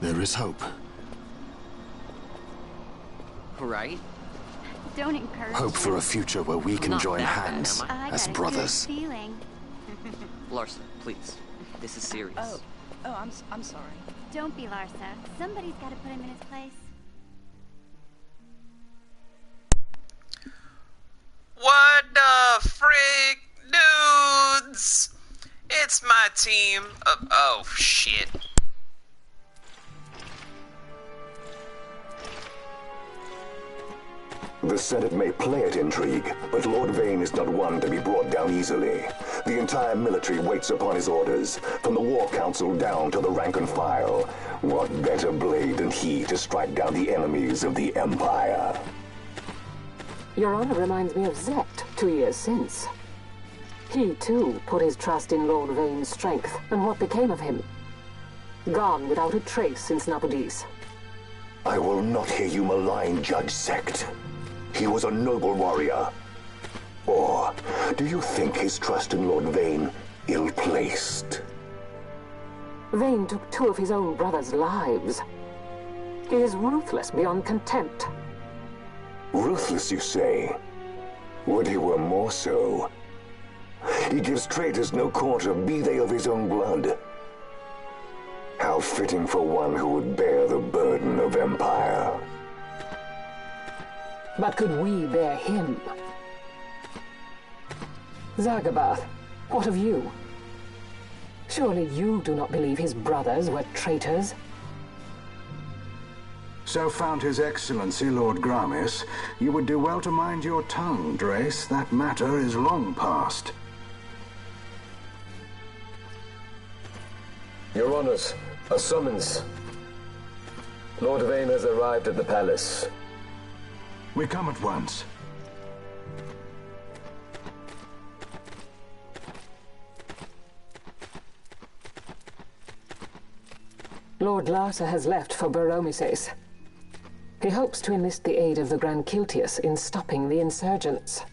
There is hope. Right? Don't encourage Hope for a future where we can not join that bad, hands am I as got a brothers. good feeling. Larsa, please. This is serious. I'm sorry. Don't be Larsa. Somebody's got to put him in his place. What the frick, dudes? It's my team. Oh, shit. The Senate may play at intrigue, but Lord Vane is not one to be brought down easily. The entire military waits upon his orders, from the War Council down to the rank and file. What better blade than he to strike down the enemies of the Empire? Your honor reminds me of Zect 2 years since. He, too, put his trust in Lord Vane's strength, and what became of him? Gone without a trace since Napodis. I will not hear you malign Judge Zect. He was a noble warrior. Or do you think his trust in Lord Vane ill-placed? Vane took 2 of his own brother's lives. He is ruthless beyond contempt. Ruthless, you say? Would he were more so. He gives traitors no quarter, be they of his own blood. How fitting for one who would bear the burden of empire. But could we bear him? Zagabath, what of you? Surely you do not believe his brothers were traitors? So found His Excellency Lord Gramis, you would do well to mind your tongue, Drace. That matter is long past. Your Honors, a summons. Lord Vane has arrived at the palace. We come at once. Lord Larsa has left for Baromises. He hopes to enlist the aid of the Grand Kiltius in stopping the insurgents.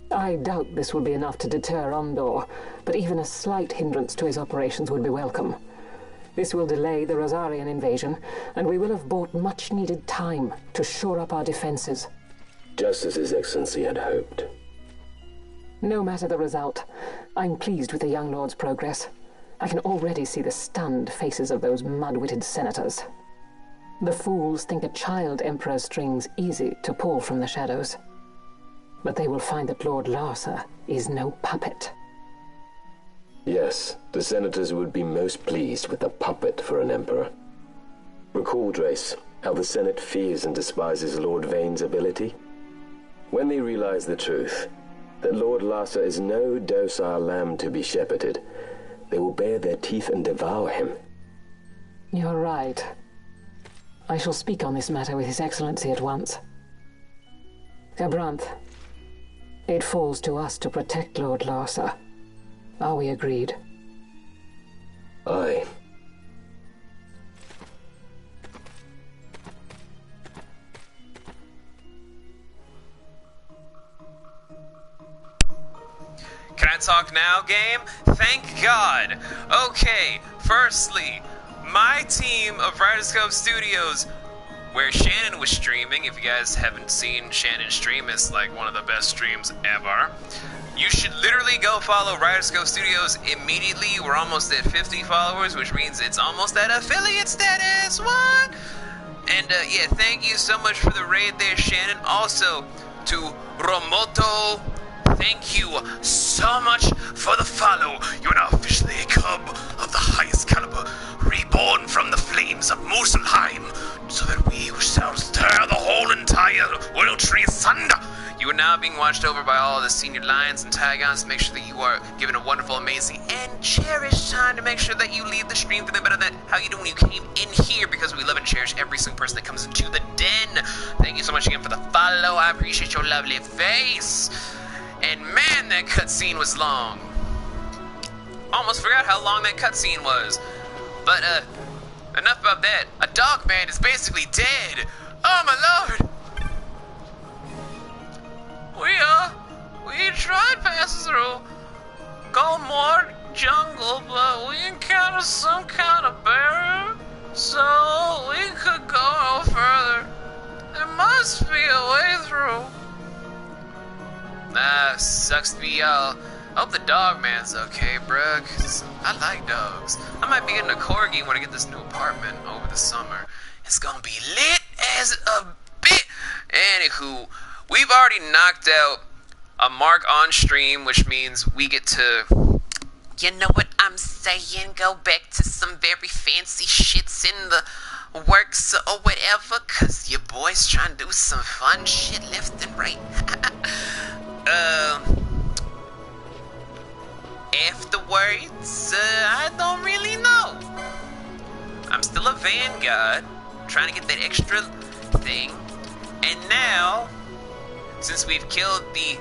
I doubt this will be enough to deter Ondor, but even a slight hindrance to his operations would be welcome. This will delay the Rosarian invasion, and we will have bought much-needed time to shore up our defenses. Just as His Excellency had hoped. No matter the result, I'm pleased with the young lord's progress. I can already see the stunned faces of those mud-witted senators. The fools think a child emperor's strings easy to pull from the shadows. But they will find that Lord Larsa is no puppet. Yes, the senators would be most pleased with a puppet for an emperor. Recall, Drace, how the Senate fears and despises Lord Vane's ability. When they realize the truth, that Lord Larsa is no docile lamb to be shepherded, they will bare their teeth and devour him. You're right. I shall speak on this matter with His Excellency at once. Abranth, it falls to us to protect Lord Larsa. Are we agreed? Aye. Can I talk now, game? Thank God. Okay, firstly, my team of Rhydoscope Studios, where Shannon was streaming. If you guys haven't seen Shannon stream, it's like one of the best streams ever. You should literally go follow Rhydoscope Studios immediately. We're almost at 50 followers, which means it's almost at affiliate status. What? And yeah, thank you so much for the raid there, Shannon. Also, to Romoto, thank you so much for the follow. You are now officially a cub of the highest caliber, reborn from the flames of Muspelheim, so that we shall tear the whole entire world tree asunder. You are now being watched over by all the senior lions and Tygons. Make sure that you are given a wonderful, amazing, and cherished time to make sure that you leave the stream feeling better than how you do when you came in here, because we love and cherish every single person that comes into the den. Thank you so much again for the follow. I appreciate your lovely face. And man, that cutscene was long. Almost forgot how long that cutscene was. But, enough about that. A dog man is basically dead. Oh my lord. We tried passing through Golmore Jungle, but we encountered some kind of barrier, so we could go no further. There must be a way through. Sucks to be y'all. I hope the dog man's okay, bruh, 'cause I like dogs. I might be getting a corgi when I get this new apartment over the summer. It's gonna be lit as a bit. Anywho, we've already knocked out a mark on stream, which means we get to... You know what I'm saying? Go back to some very fancy shits in the works or whatever, cause your boy's trying to do some fun shit left and right. Afterwards, I don't really know. I'm still a vanguard, trying to get that extra thing. And now, since we've killed the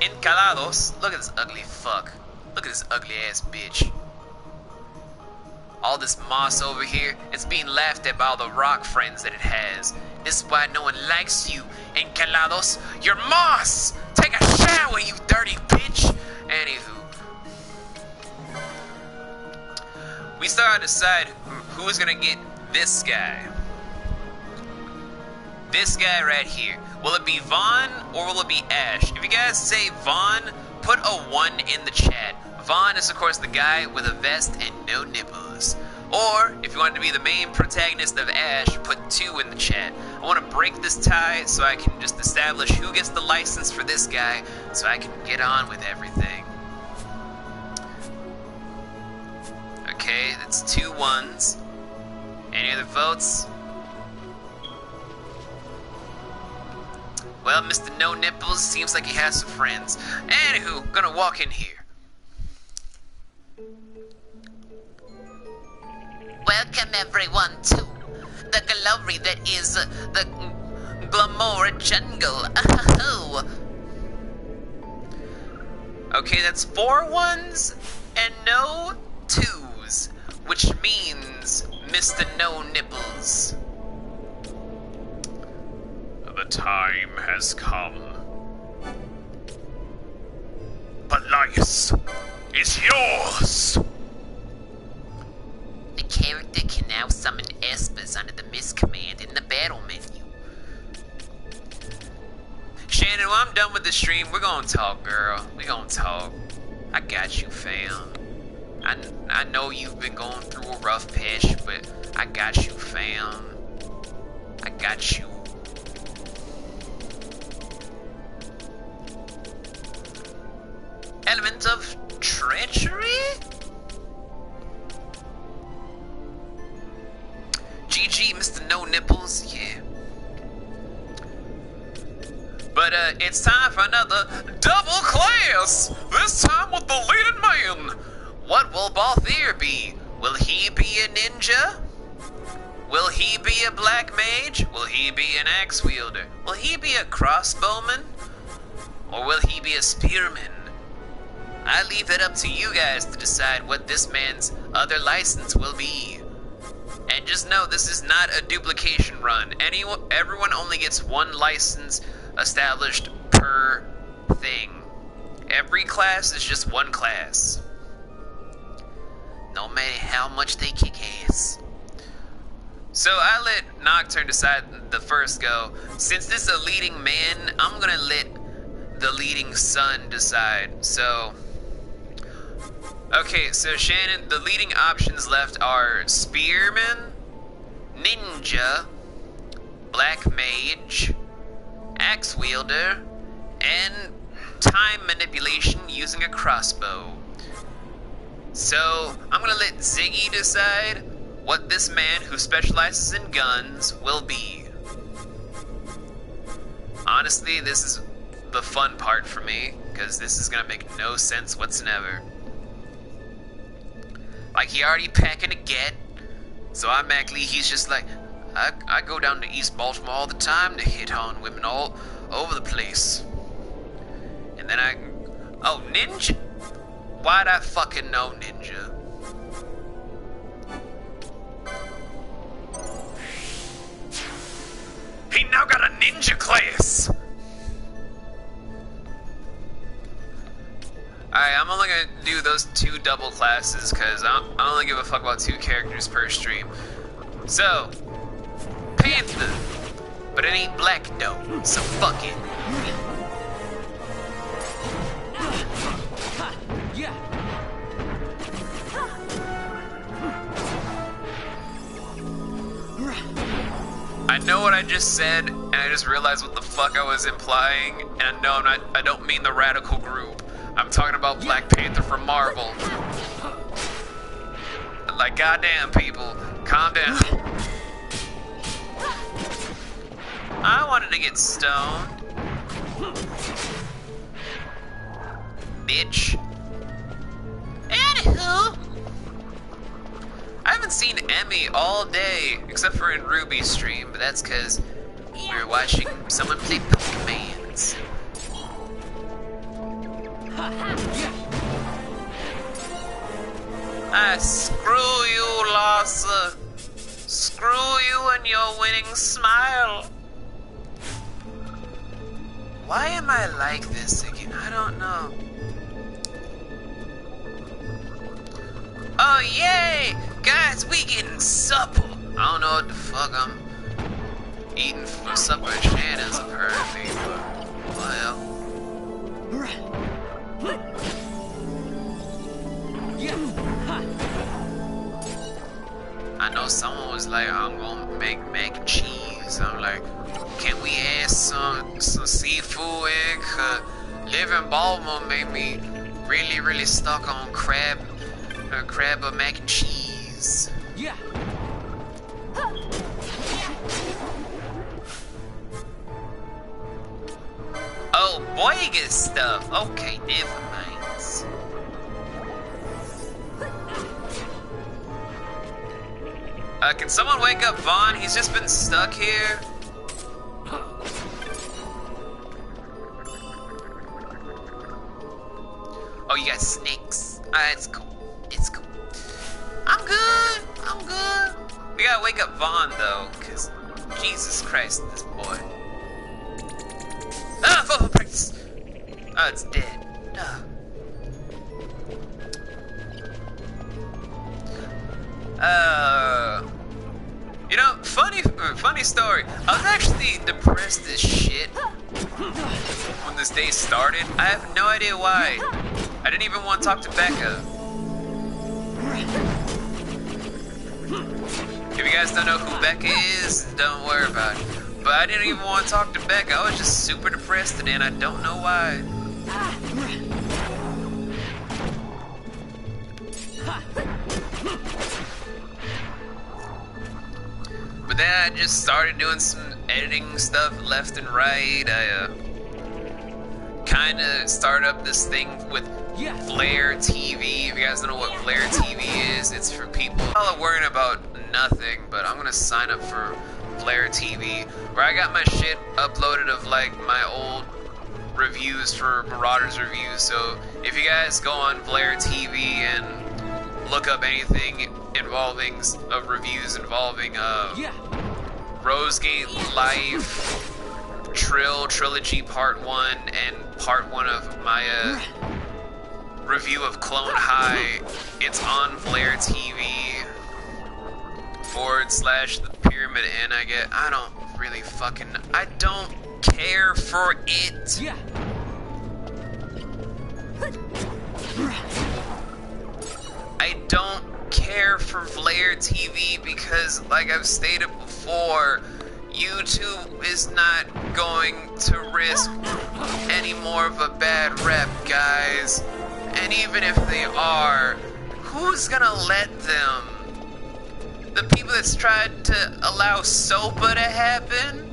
encalados, look at this ugly fuck. Look at this ugly ass bitch. All this moss over here, it's being laughed at by all the rock friends that it has. This is why no one likes you, encalados. You're moss! Take a shower, you dirty bitch! Anywho. We still gotta decide who's gonna get this guy. This guy right here. Will it be Vaughn or will it be Ash? If you guys say Vaughn, put a 1 in the chat. Vaughn is of course the guy with a vest and no nipples. Or, if you want to be the main protagonist of Ash, put 2 in the chat. I want to break this tie so I can just establish who gets the license for this guy so I can get on with everything. Okay, that's 2 1s. Any other votes? Well, Mr. No Nipples seems like he has some friends. Anywho, gonna walk in here. Welcome everyone to the glory that is the Glamour Jungle. Okay, that's 4 1s and no 2s, which means Mr. No Nipples. The time has come. Pelias is yours! The character can now summon espers under the miss command in the battle menu. Shannon, when I'm done with the stream, we're gonna talk, girl. We gonna talk. I got you, fam. I know you've been going through a rough patch, but I got you, fam. I got you. Element of treachery? GG, Mr. No Nipples, yeah. But it's time for another double class! This time with the leading man! What will Balthier be? Will he be a ninja? Will he be a black mage? Will he be an axe wielder? Will he be a crossbowman? Or will he be a spearman? I leave it up to you guys to decide what this man's other license will be. And just know this is not a duplication run. Everyone only gets 1 license established per thing. Every class is just 1 class. No matter how much they kick ass. So I let Nocturne decide the first go. Since this is a leading man, I'm gonna let the leading son decide. So... okay, so Shannon, the leading options left are Spearman, Ninja, Black Mage, Axe Wielder, and Time Manipulation using a crossbow. So, I'm gonna let Ziggy decide what this man who specializes in guns will be. Honestly, this is the fun part for me, because this is gonna make no sense whatsoever. Like, he already packing a get, so automatically he's just like, I go down to East Baltimore all the time to hit on women all over the place. And then oh, Ninja? Why'd I fucking know Ninja? He now got a ninja class! Alright, I'm only gonna do those 2 double classes, because I only give a fuck about 2 characters per stream. So, Panther. But it ain't black though, so fuck it. Yeah. I know what I just said, and I just realized what the fuck I was implying, and no, I don't mean the radical group. I'm talking about Black Panther from Marvel. Like, goddamn, people, calm down. I wanted to get stoned. Bitch. Anywho, I haven't seen Emmy all day, except for in Ruby's stream, but that's because we were watching someone play Pokemans. Screw you, Larsa. Screw you and your winning smile. Why am I like this again? I don't know. Oh, yay! Guys, we getting supper. I don't know what the fuck I'm eating for supper. Shannon's apparently, but well. I know someone was like, I'm gonna make mac and cheese. I'm like, can we add some seafood in? Cause living in Baltimore made me really stuck on crab or mac and cheese. Yeah. Oh, Boyga stuff. Okay, never mind. Can someone wake up Vaughn? He's just been stuck here. Oh, you got snakes. It's cool. It's cool. I'm good. I'm good. We gotta wake up Vaughn, though, because Jesus Christ, this boy. Ah, football practice. Oh, it's dead. Ah. You know, funny story. I was actually depressed as shit when this day started. I have no idea why. I didn't even want to talk to Becca. If you guys don't know who Becca is, don't worry about it. But I didn't even want to talk to Becca. I was just super depressed today, and I don't know why. But then I just started doing some editing stuff left and right. I kind of started up this thing with Flare TV. If you guys don't know what Flare TV is, it's for people worrying about nothing, but I'm gonna sign up for Flare TV, where I got my shit uploaded of like my old reviews for Marauders Reviews. So if you guys go on Flare TV and look up anything involving reviews involving Rosegate Life, Trilogy Part 1, and Part 1 of my review of Clone High, it's on Flare TV / the Pyramid Inn. I don't really fucking, I don't care for it. Yeah. I don't care for Flare TV because, like I've stated before, YouTube is not going to risk any more of a bad rep, guys. And even if they are, who's gonna let them? The people that's tried to allow SOPA to happen?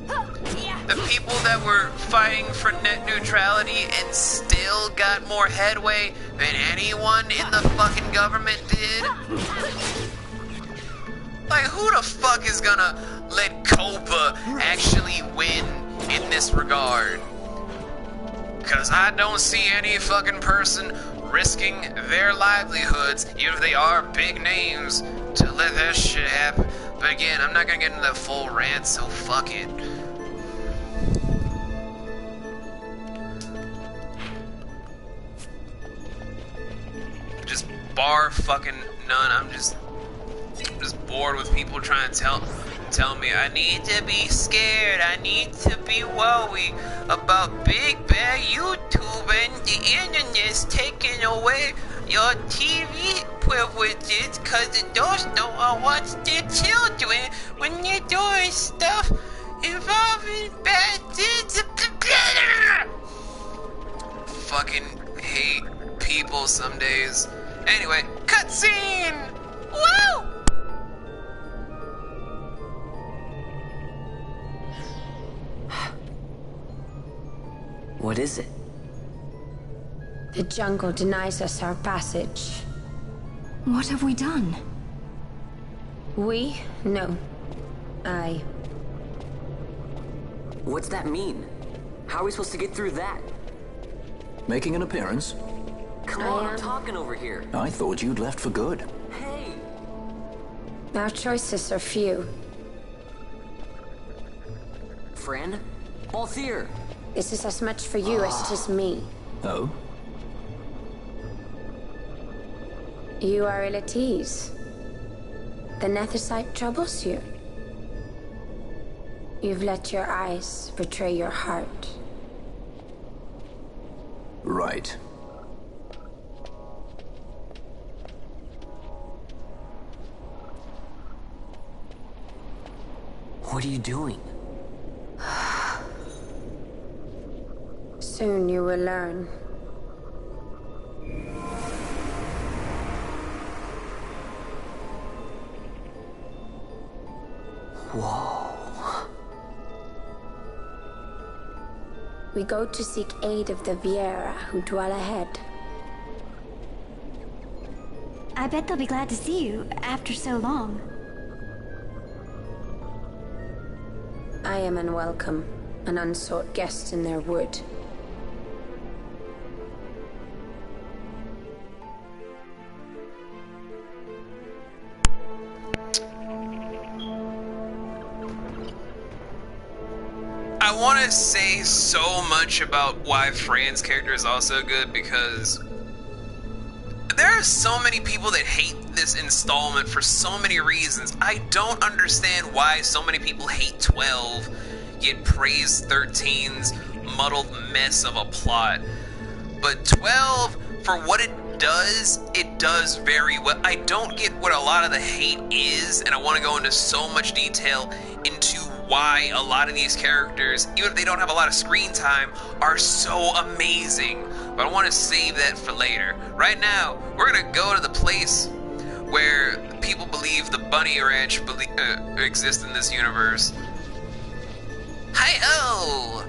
The people that were fighting for net neutrality and still got more headway than anyone in the fucking government did? Like, who the fuck is gonna let COPA actually win in this regard? Cause I don't see any fucking person risking their livelihoods, even if they are big names, to let that shit happen. But again, I'm not gonna get into the full rant, so fuck it. Just bar fucking none. I'm just bored with people trying to tell me I need to be scared, I need to be worried about big bad YouTube and the internet's taking away your TV privileges because adults don't want to watch their children when they're doing stuff Evolving back to fucking hate people some days. Anyway, cutscene! Woo! What is it? The jungle denies us our passage. What have we done? We? No. I. What's that mean? How are we supposed to get through that? Making an appearance? Come on, I'm talking over here. I thought you'd left for good. Hey! Our choices are few. Friend? Balthier! This is as much for you as it is me. Oh? You are ill at ease. The Nethersite troubles you. You've let your eyes betray your heart. Right. What are you doing? Soon you will learn. Whoa. We go to seek aid of the Viera who dwell ahead. I bet they'll be glad to see you after so long. I am unwelcome, an unsought guest in their wood. I want to say so much about why Fran's character is also good, because there are so many people that hate this installment for so many reasons. I don't understand why so many people hate 12, yet praise 13's muddled mess of a plot. But 12, for what it does very well. I don't get what a lot of the hate is, and I want to go into so much detail into why a lot of these characters, even if they don't have a lot of screen time, are so amazing. But I want to save that for later. Right now, we're going to go to the place where people believe the Bunny Ranch exists in this universe. Hi-ho!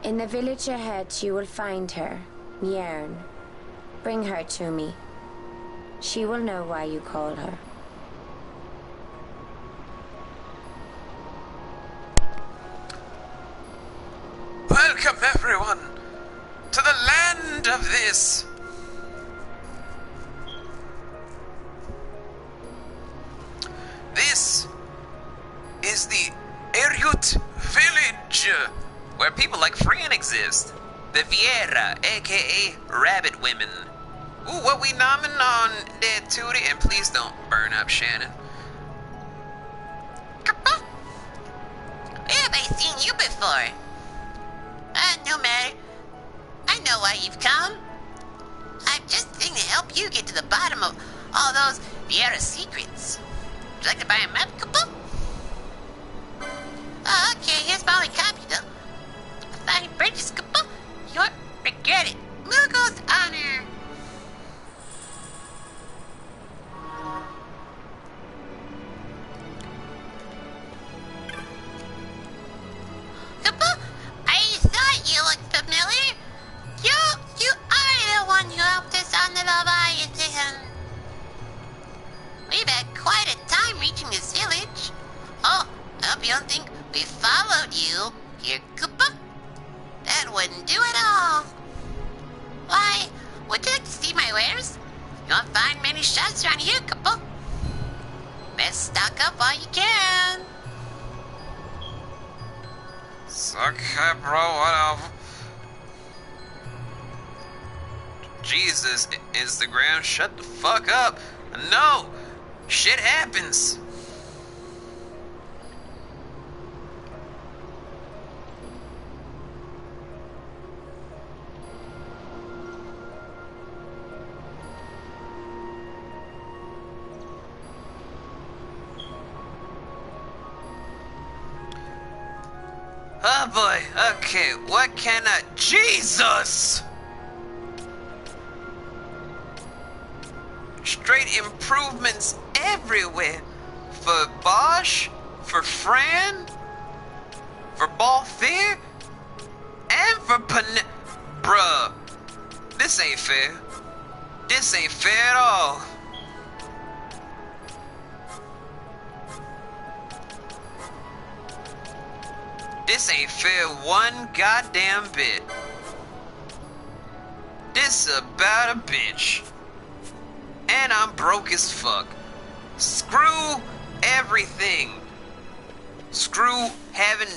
In the village ahead, you will find her, Nyearn. Bring her to me. She will know why you call her. Welcome, everyone, to the land of this. This is the Eryut village, where people like Fran exist. The Viera, aka Rabbit Women. Ooh, what we nomin on Dead Tootie? And please don't burn up, Shannon. Where have I seen you before? No matter. I know why you've come. I'm just thinking to help you get to the bottom of all those Viera secrets. Would you like to buy a map, Kupo? Oh, okay, here's my only copy, though. Fine purchase, Kupo. You won't regret it. Mugo's honor. Kupo, I thought you looked familiar. You are the one who helped us on the Leviathan. We've had quite a time reaching this village. Oh, I hope you don't think we followed you here, Koopa. That wouldn't do at all. Why, would you like to see my wares? You won't find many shops around here, Koopa. Best stock up while you can. Okay, bro, whatever. Jesus, Instagram, shut the fuck up. No, shit happens. Oh boy, okay, what can I... Jesus! Straight improvements everywhere. For Bosch, for Fran, for Balthier, and for Bruh, this ain't fair. This ain't fair at all. This ain't fair one goddamn bit. This about a bitch. And I'm broke as fuck. Screw everything. Screw having...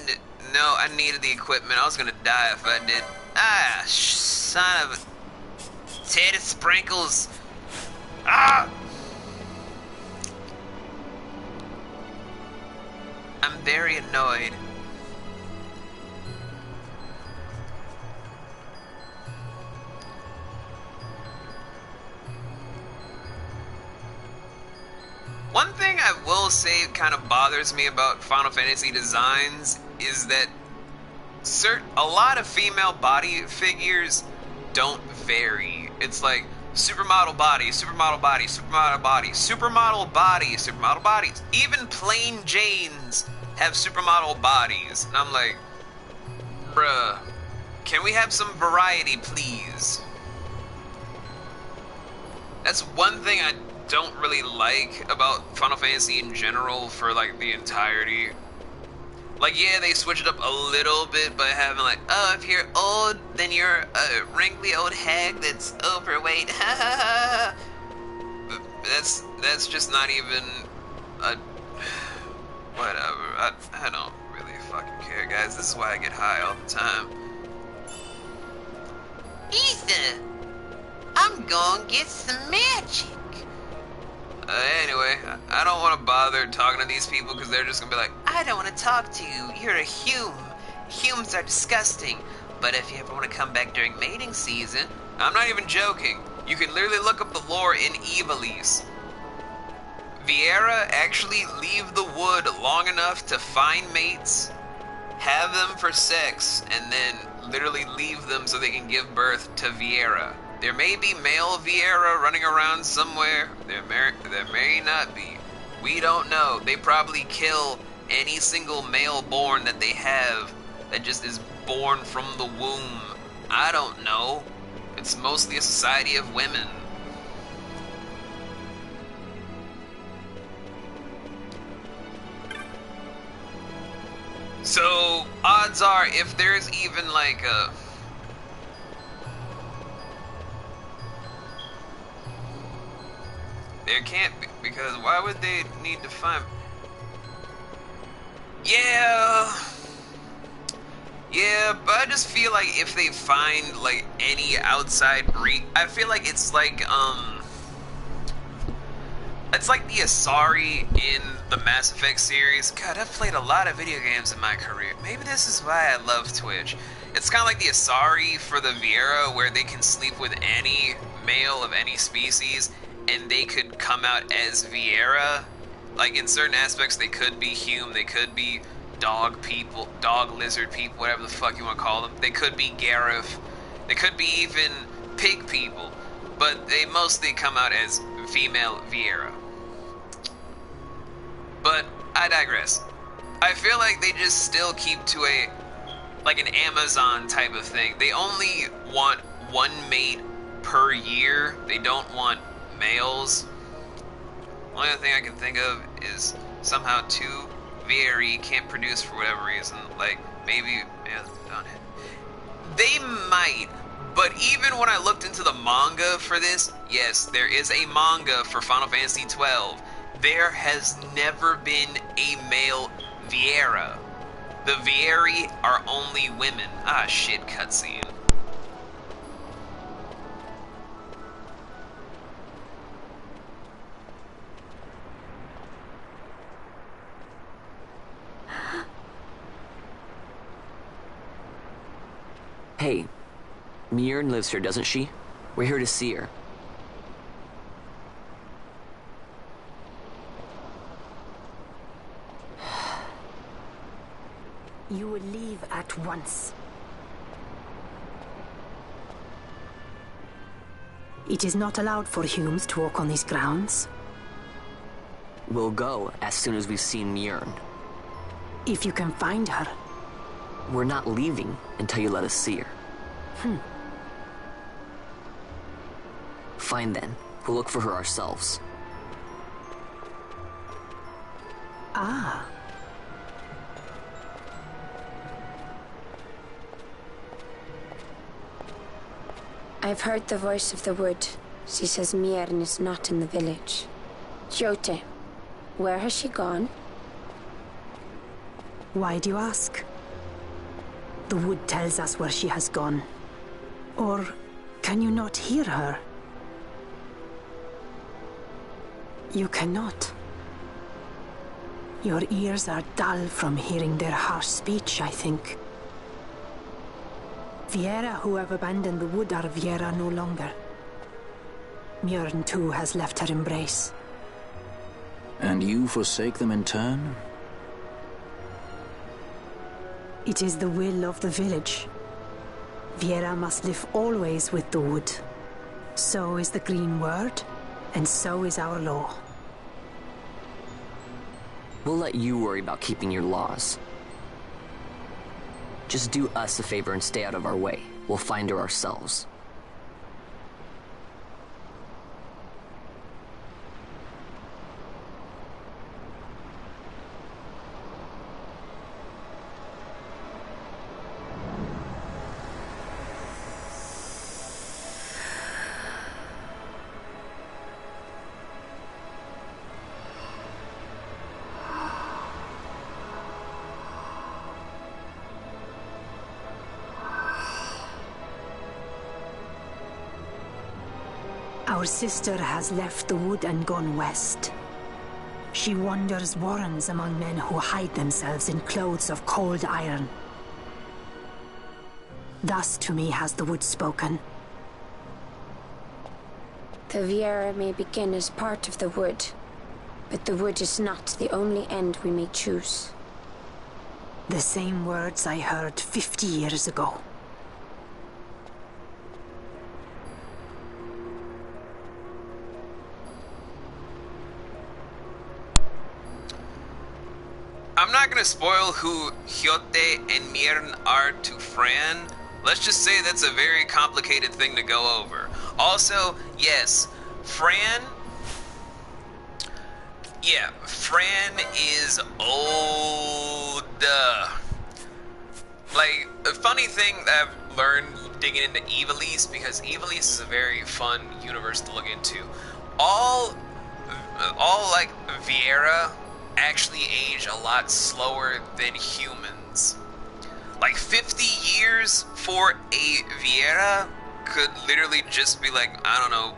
No, I needed the equipment. I was gonna die if I did. Ah, son of a... Tater sprinkles. Ah! I'm very annoyed. One thing I will say kind of bothers me about Final Fantasy designs is that a lot of female body figures don't vary. It's like supermodel body, supermodel body, supermodel body, supermodel body, supermodel bodies. Even plain Janes have supermodel bodies. And I'm like, bruh, can we have some variety, please? That's one thing I don't really like about Final Fantasy in general for like the entirety. Like, yeah, they switch it up a little bit by having like, oh, if you're old, then you're a wrinkly old hag that's overweight. But that's just not even a... Whatever. I don't really fucking care, guys. This is why I get high all the time. Ether, I'm gonna get some magic. Anyway, I don't want to bother talking to these people because they're just gonna be like, I don't want to talk to you. You're a hume. Humes are disgusting. But if you ever want to come back during mating season... I'm not even joking. You can literally look up the lore in Ivalice. Viera actually leave the wood long enough to find mates, have them for sex, and then literally leave them so they can give birth to Viera. There may be male Viera running around somewhere. There may not be. We don't know. They probably kill any single male born that they have that just is born from the womb. I don't know. It's mostly a society of women. So, odds are, if there's even like a... There can't be, because why would they need to find... Yeah, but I just feel like if they find, like, any outside breed... I feel like it's like the Asari in the Mass Effect series. God, I've played a lot of video games in my career. Maybe this is why I love Twitch. It's kind of like the Asari for the Viera, where they can sleep with any male of any species, and they could come out as Viera. Like, in certain aspects, they could be human, they could be dog people, dog lizard people, whatever the fuck you want to call them. They could be Gareth. They could be even pig people. But they mostly come out as female Viera. But I digress. I feel like they just still keep to like an Amazon type of thing. They only want one mate per year. They don't want males. Only other thing I can think of is somehow two VRE can't produce for whatever reason. Like, maybe males don't have. They might, but even when I looked into the manga for this, yes, there is a manga for Final Fantasy XII. There has never been a male Viera. The Vieri are only women. Ah, shit, cutscene. Hey, Mjorn lives here, doesn't she? We're here to see her. You will leave at once. It is not allowed for humans to walk on these grounds. We'll go as soon as we've seen Mjörn. If you can find her. We're not leaving until you let us see her. Fine then. We'll look for her ourselves. Ah. I've heard the voice of the wood. She says Mjörn is not in the village. Jyote, where has she gone? Why do you ask? The wood tells us where she has gone. Or can you not hear her? You cannot. Your ears are dull from hearing their harsh speech, I think. Viera who have abandoned the wood are Viera no longer. Mjörn too has left her embrace. And you forsake them in turn? It is the will of the village. Viera must live always with the wood. So is the green word, and so is our law. We'll let you worry about keeping your laws. Just do us a favor and stay out of our way. We'll find her ourselves. Our sister has left the wood and gone west. She wanders warrens among men who hide themselves in clothes of cold iron. Thus to me has the wood spoken. The Viera may begin as part of the wood, but the wood is not the only end we may choose. The same words I heard 50 years ago. I'm not gonna spoil who Jyote and Mjörn are to Fran. Let's just say that's a very complicated thing to go over. Also, yes, Fran is old. Like, a funny thing that I've learned digging into Ivalice, because Ivalice is a very fun universe to look into. All like Viera actually age a lot slower than humans. Like 50 years for a Viera could literally just be like, I don't know,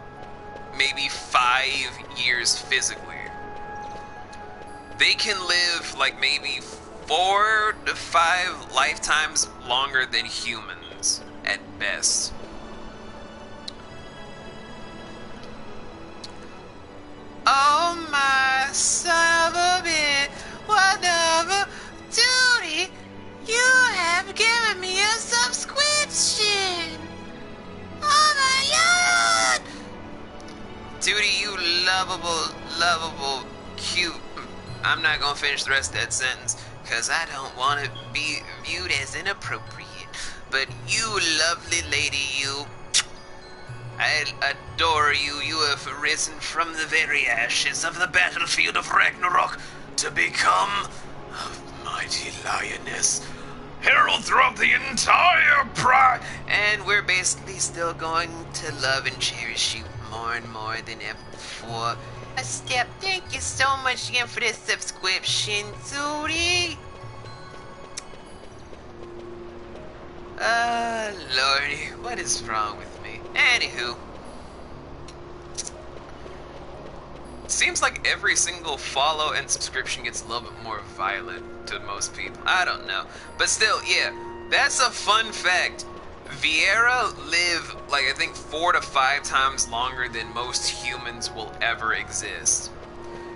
maybe 5 years physically. They can live like maybe 4 to 5 lifetimes longer than humans at best. Oh my son of a bitch, whatever duty, you have given me a subscription. Oh my god! Duty, you lovable, cute. I'm not gonna finish the rest of that sentence, cause I don't want to be viewed as inappropriate. But you lovely lady, you, I adore you. You have risen from the very ashes of the battlefield of Ragnarok to become a mighty lioness, herald throughout the entire pride. And we're basically still going to love and cherish you more and more than ever before. Step, thank you so much again for this subscription, Zuri. Lordy, what is wrong with me? Anywho, seems like every single follow and subscription gets a little bit more violent to most people. I don't know. But still, yeah, that's a fun fact. Viera live, like, I think 4 to 5 times longer than most humans will ever exist.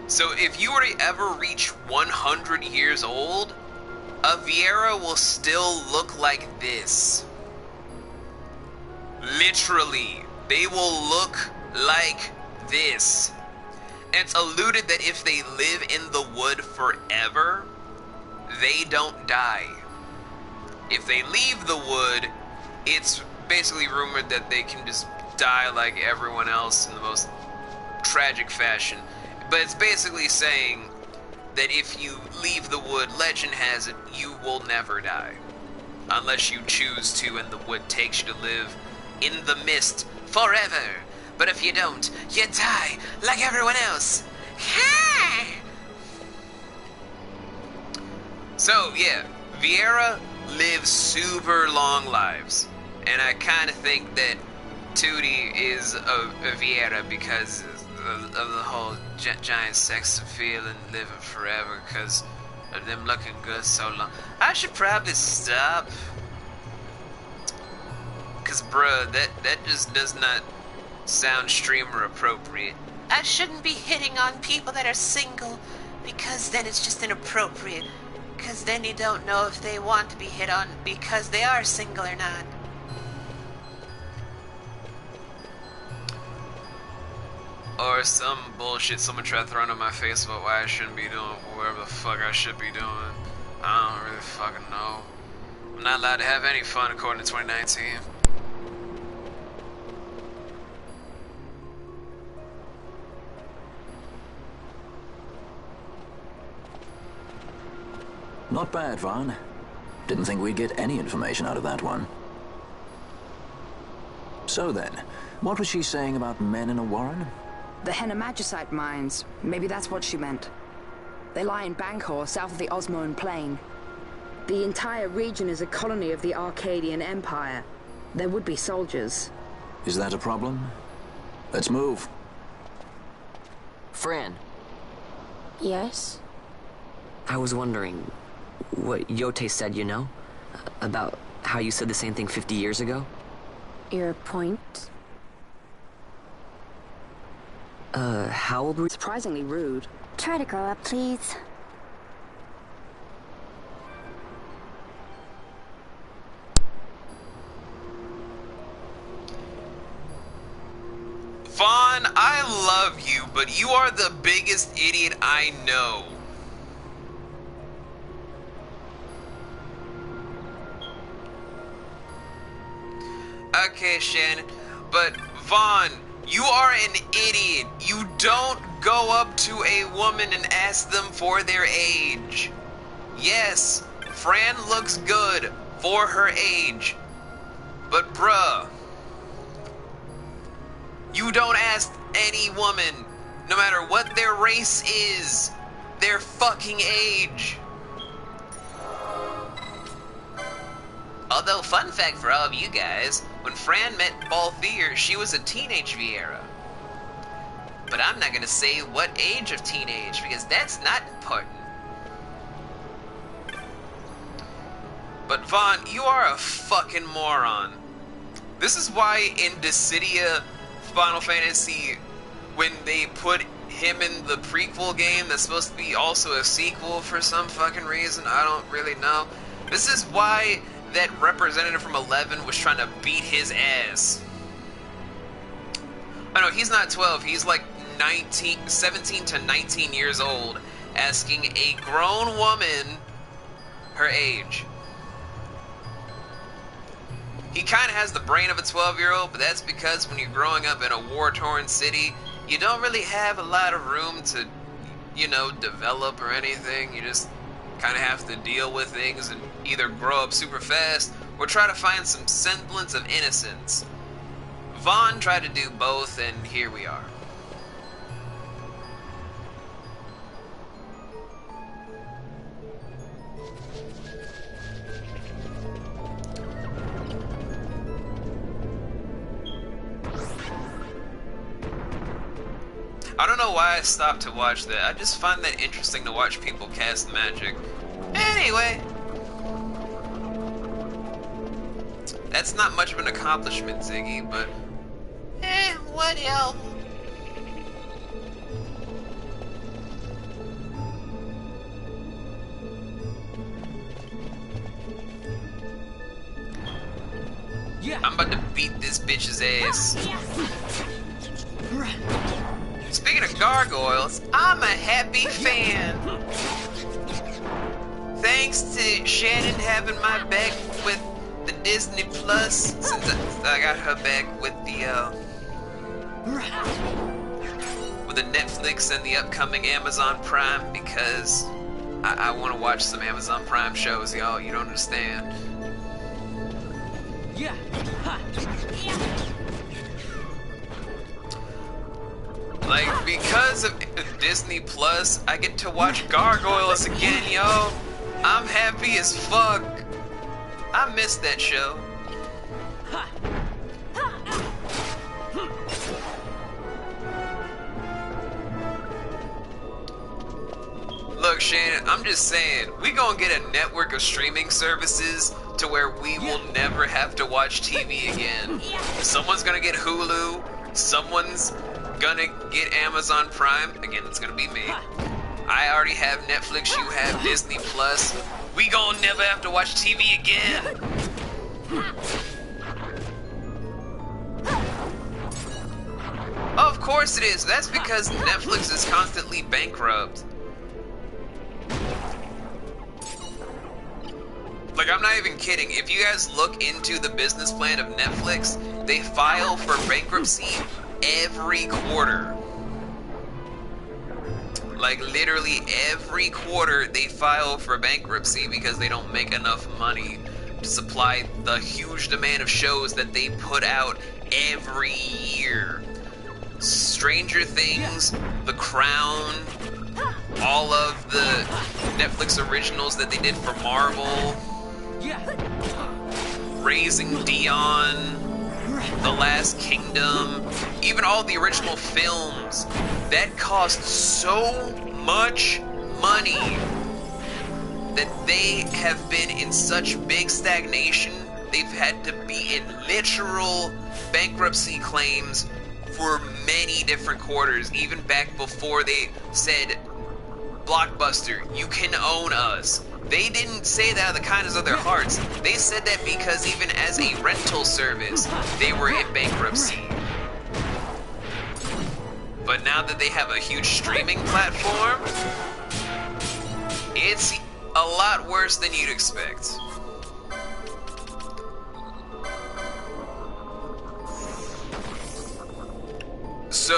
So if you were to ever reach 100 years old, a Viera will still look like this. Literally, they will look like this. And it's alluded that if they live in the wood forever, they don't die. If they leave the wood, it's basically rumored that they can just die like everyone else in the most tragic fashion. But it's basically saying that if you leave the wood, legend has it, you will never die. Unless you choose to and the wood takes you to live in the mist forever. But if you don't, you die like everyone else. So, yeah, Viera lives super long lives. And I kind of think that Tootie is a Viera because of the whole giant sex appeal and living forever because of them looking good so long. I should probably stop. Because, bruh, that just does not sound streamer appropriate. I shouldn't be hitting on people that are single, because then it's just inappropriate. Because then you don't know if they want to be hit on because they are single or not. Or some bullshit someone tried throwing in my face about why I shouldn't be doing whatever the fuck I should be doing. I don't really fucking know. I'm not allowed to have any fun according to 2019. Not bad, Vaughn. Didn't think we'd get any information out of that one. So then, what was she saying about men in a warren? The Henna-Magicite mines. Maybe that's what she meant. They lie in Bangkor, south of the Osmoan Plain. The entire region is a colony of the Arcadian Empire. There would be soldiers. Is that a problem? Let's move. Fran. Yes? I was wondering what Yote said, you know? About how you said the same thing 50 years ago? Your point? How old were you? Surprisingly rude. Try to grow up, please. Vaughn, I love you, but you are the biggest idiot I know. Okay, Shannon, but Vaughn, you are an idiot. You don't go up to a woman and ask them for their age. Yes, Fran looks good for her age, but bruh, you don't ask any woman, no matter what their race is, their fucking age. Although, fun fact for all of you guys, when Fran met Balthier, she was a teenage Viera. But I'm not gonna say what age of teenage, because that's not important. But Vaughn, you are a fucking moron. This is why in Dissidia Final Fantasy, when they put him in the prequel game that's supposed to be also a sequel for some fucking reason, I don't really know. This is why that representative from 11 was trying to beat his ass. Oh no, he's not 12, he's like 17 to 19 years old, asking a grown woman her age. He kind of has the brain of a 12-year-old, but that's because when you're growing up in a war-torn city, you don't really have a lot of room to, you know, develop or anything. You just kind of have to deal with things and either grow up super fast or try to find some semblance of innocence. Vaughn tried to do both, and here we are. I don't know why I stopped to watch that. I just find that interesting to watch people cast magic. Anyway. That's not much of an accomplishment, Ziggy, but... what else? I'm about to beat this bitch's ass. Speaking of gargoyles, I'm a happy fan. Thanks to Shannon having my back with the Disney Plus, since I got her back with the Netflix and the upcoming Amazon Prime, because I want to watch some Amazon Prime shows, y'all. You don't understand. Yeah. Ha. Like, because of Disney Plus, I get to watch Gargoyles again, yo. I'm happy as fuck. I missed that show. Look, Shannon, I'm just saying, we gonna get a network of streaming services to where we will never have to watch TV again. Someone's gonna get Hulu, someone's gonna get Amazon Prime. Again, it's gonna be me. I already have Netflix, you have Disney Plus. We gonna never have to watch TV again. Of course it is. That's because Netflix is constantly bankrupt. Like, I'm not even kidding. If you guys look into the business plan of Netflix, they file for bankruptcy every quarter. Like, literally every quarter they file for bankruptcy because they don't make enough money to supply the huge demand of shows that they put out every year. Stranger Things, The Crown, all of the Netflix originals that they did for Marvel, Raising Dion, The Last Kingdom, even all the original films, that cost so much money that they have been in such big stagnation, they've had to be in literal bankruptcy claims for many different quarters, even back before they said, Blockbuster, you can own us. They didn't say that out of the kindness of their hearts. They said that because even as a rental service, they were in bankruptcy. But now that they have a huge streaming platform, it's a lot worse than you'd expect. So,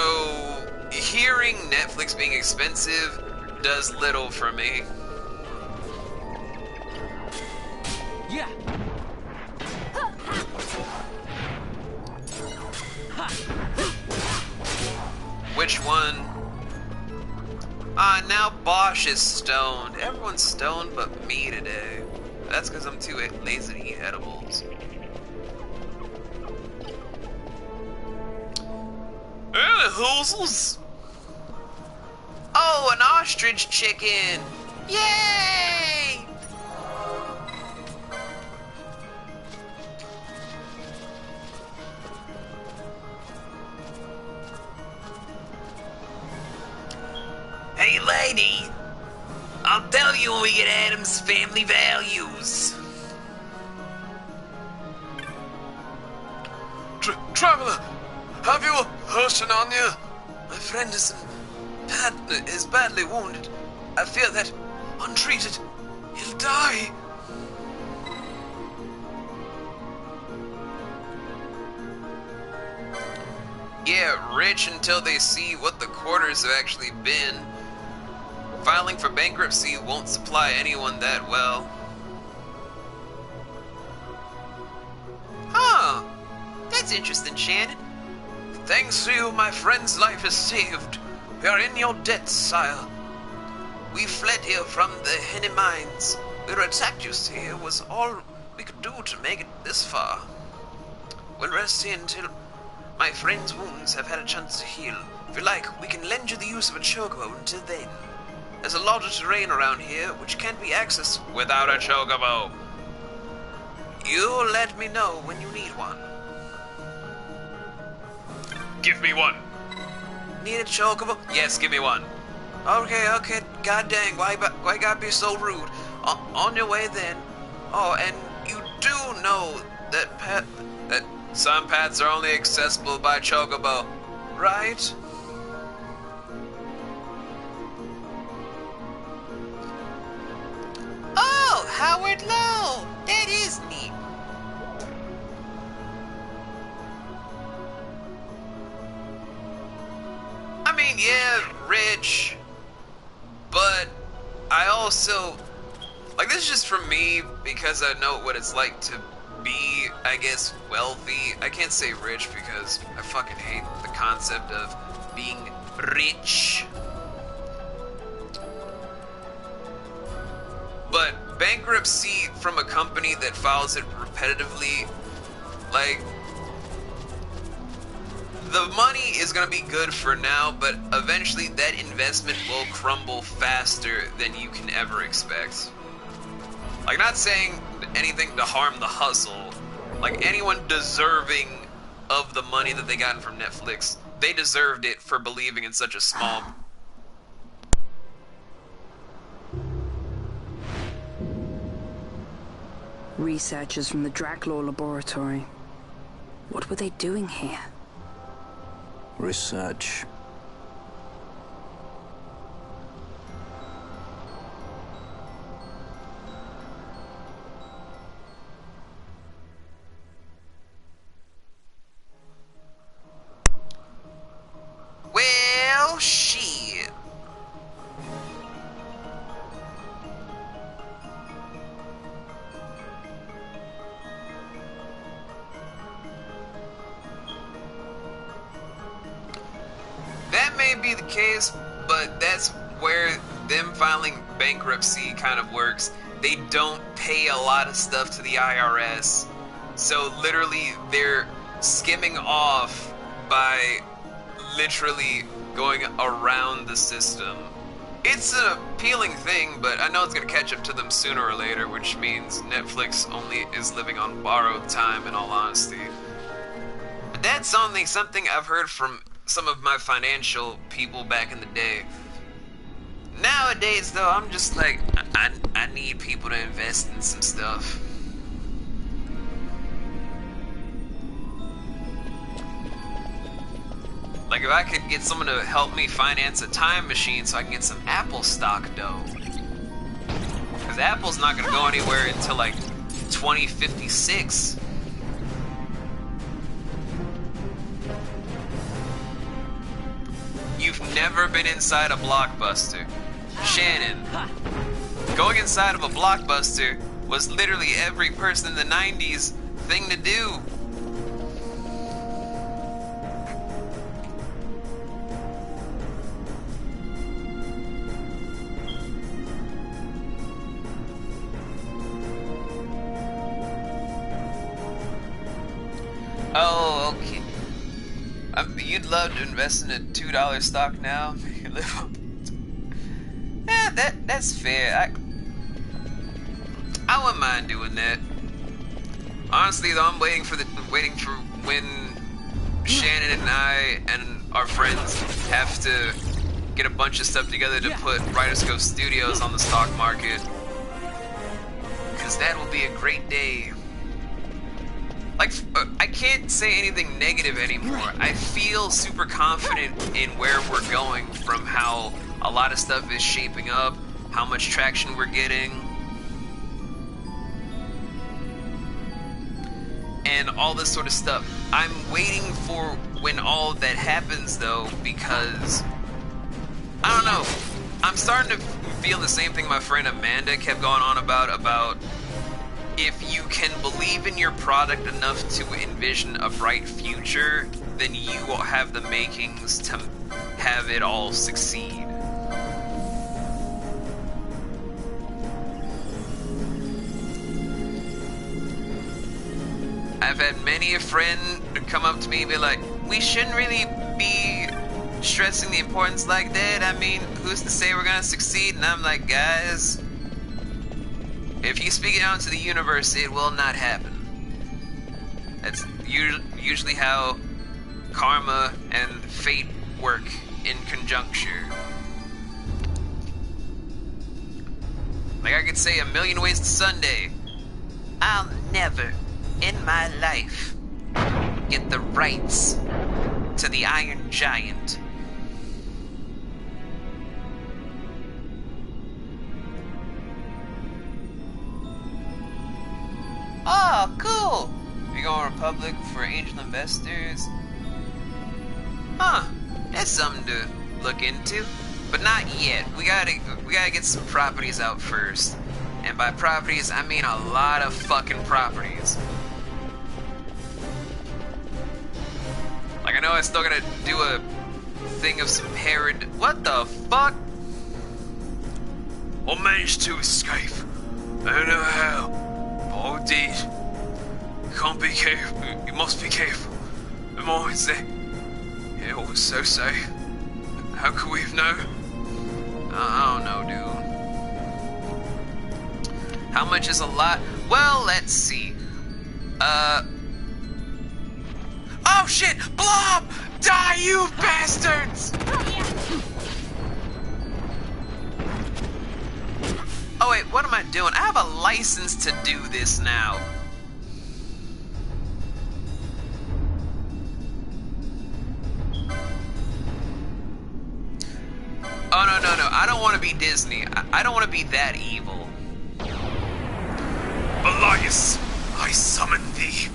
hearing Netflix being expensive does little for me. Yeah. Which one? Now Bosch is stoned. Everyone's stoned but me today. That's because I'm too lazy to eat edibles. Hoozles! Oh, an ostrich chicken! Yay! Hey, lady! I'll tell you when we get Adam's family values. Traveler, have you a person on you? My friend is badly wounded. I fear that, untreated, he'll die. Yeah, rich until they see what the quarters have actually been. Filing for bankruptcy won't supply anyone that well. Huh. That's interesting, Shannon. Thanks to you, my friend's life is saved. We are in your debt, sire. We fled here from the Henny mines. We were attacked, you see. It was all we could do to make it this far. We'll rest here until my friend's wounds have had a chance to heal. If you like, we can lend you the use of a chocobo until then. There's a lot of terrain around here which can't be accessed without a chocobo. You let me know when you need one. Give me one. Need a chocobo? Yes, give me one. Okay. God dang, why gotta be so rude? On your way then. Oh, and you do know that that some paths are only accessible by Chocobo, right? Oh, Howard Lowe! That is neat. I mean, yeah, rich, but I also, like, this is just for me because I know what it's like to be, I guess, wealthy. I can't say rich because I fucking hate the concept of being rich. But bankruptcy from a company that files it repetitively, like, the money is going to be good for now, but eventually that investment will crumble faster than you can ever expect. Like, not saying anything to harm the hustle. Like, anyone deserving of the money that they gotten from Netflix, they deserved it for believing in such a small... Researchers from the Draclaw laboratory. What were they doing here? Research. Well, shit. That may be the case, but that's where them filing bankruptcy kind of works. They don't pay a lot of stuff to the IRS, so literally they're skimming off by literally going around the system. It's an appealing thing, but I know it's going to catch up to them sooner or later, which means Netflix only is living on borrowed time, in all honesty. But that's only something I've heard from some of my financial people back in the day. Nowadays, though, I'm just like, I need people to invest in some stuff. Like, if I could get someone to help me finance a time machine so I can get some Apple stock dough. Because Apple's not going to go anywhere until, like, 2056. You've never been inside a Blockbuster. Shannon, going inside of a Blockbuster was literally every person in the 90s thing to do. Oh, okay. You'd love to invest in a $2 stock now? Yeah, that's fair. I wouldn't mind doing that. Honestly, though, I'm waiting for when Shannon and I and our friends have to get a bunch of stuff together to put Writerscope Studios on the stock market. Because that will be a great day. Like, I can't say anything negative anymore. I feel super confident in where we're going from how a lot of stuff is shaping up, how much traction we're getting, and all this sort of stuff. I'm waiting for when all that happens, though, because, I don't know, I'm starting to feel the same thing my friend Amanda kept going on about if you can believe in your product enough to envision a bright future, then you will have the makings to have it all succeed. I've had many a friend come up to me and be like, we shouldn't really be stressing the importance like that. I mean, who's to say we're gonna succeed? And I'm like, guys, if you speak it out into the universe, it will not happen. That's usually how karma and fate work in conjuncture. Like I could say a million ways to Sunday, I'll never in my life get the rights to the Iron Giant. Oh, cool! You're going Republic for angel investors? Huh, that's something to look into. But not yet. We gotta get some properties out first. And by properties, I mean a lot of fucking properties. Like, I know I still gotta do a thing of some Herod. What the fuck? I managed to escape. I don't know how. Oh, did. You can't be careful. You must be careful. The mines there. It was so safe. How could we have known? I don't know, dude. How much is a lot? Well, let's see. Oh shit! Blob! Die, you bastards! Oh wait, what am I doing? I have a license to do this now. Oh, no. I don't want to be Disney. I don't want to be that evil. Elias, I summon thee.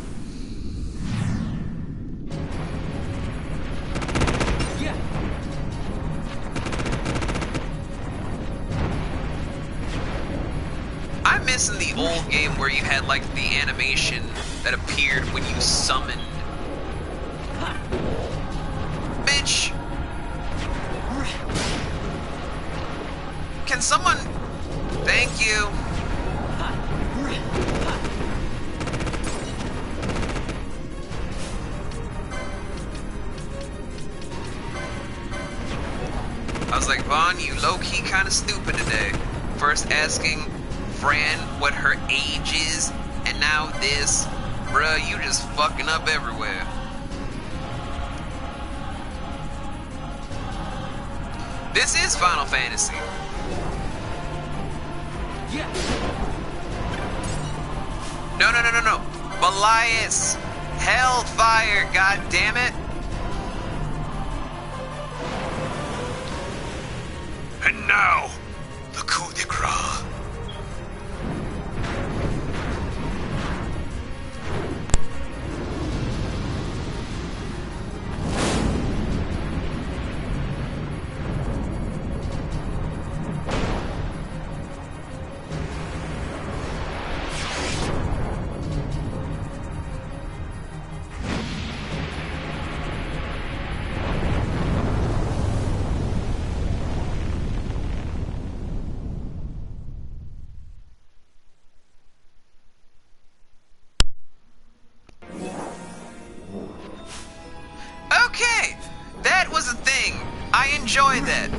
I'm missing the old game where you had like the animation that appeared when you summoned. Bitch! Can someone... Thank you. I was like, Vaughn, you low-key kind of stupid today. First asking Fran what her age is, and now this. Bruh, you just fucking up everywhere. This is Final Fantasy. Yeah. No. Belias. Hellfire, god damn it. And now, the coup de grace. Okay, that was a thing. I enjoy that.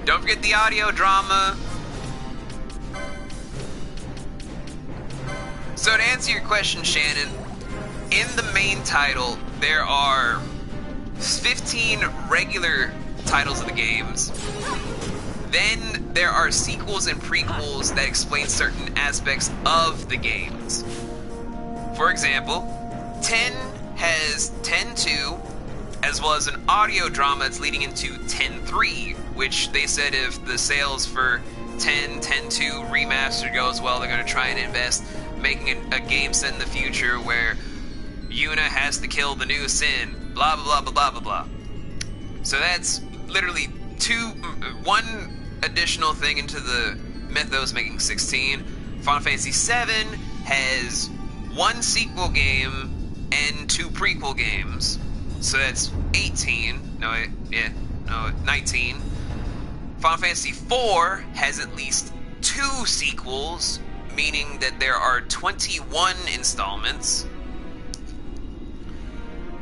Don't forget the audio drama. So to answer your question, Shannon, in the main title, there are 15 regular titles of the games. Then there are sequels and prequels that explain certain aspects of the games. For example, 10 has 10-2, as well as an audio drama that's leading into 10-3, which they said if the sales for 10-2 remastered goes well, they're going to try and invest making a game set in the future where Yuna has to kill the new Sin, blah, blah, blah, blah, blah, blah. So that's literally one additional thing into the mythos, making 16. Final Fantasy VII has 1 sequel game and 2 prequel games. So that's 18. 19. Final Fantasy IV has at least 2 sequels, meaning that there are 21 installments.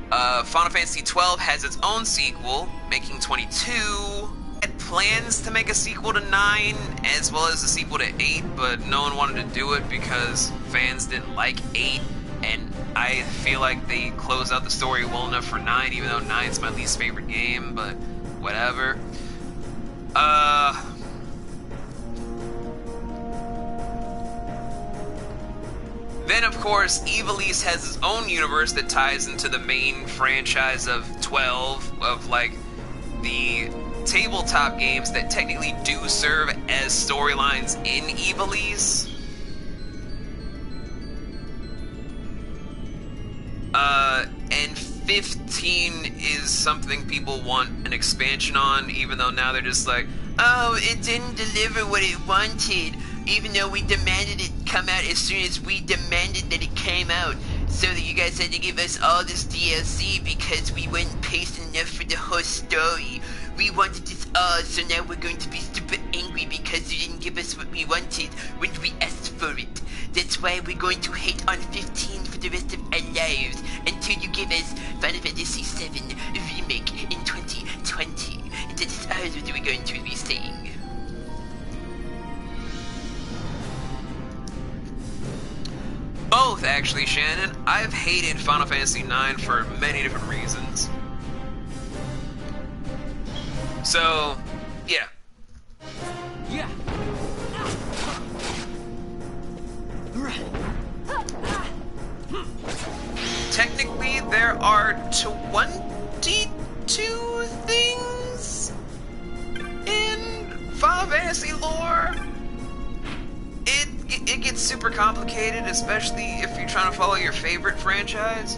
Final Fantasy XII has its own sequel, making 22. It plans to make a sequel to 9, as well as a sequel to 8, but no one wanted to do it because fans didn't like 8, and I feel like they closed out the story well enough for 9, even though 9's my least favorite game, but whatever. Then course, Ivalice has its own universe that ties into the main franchise of 12, of like the tabletop games that technically do serve as storylines in Ivalice. And 15 is something people want an expansion on, even though now they're just like, oh, it didn't deliver what it wanted, even though we demanded it come out as soon as we demanded that it came out, so that you guys had to give us all this DLC because we weren't pacing enough for the whole story. We wanted this all, so now we're going to be super angry because you didn't give us what we wanted when we asked for it. That's why we're going to hate on 15 for the rest of our lives until you give us Final Fantasy VII Remake in 2020. That's all what we're going to be saying. Both, actually, Shannon. I've hated Final Fantasy IX for many different reasons. So, yeah. Yeah. Technically, there are 22 things in Final Fantasy lore. It gets super complicated, especially if you're trying to follow your favorite franchise.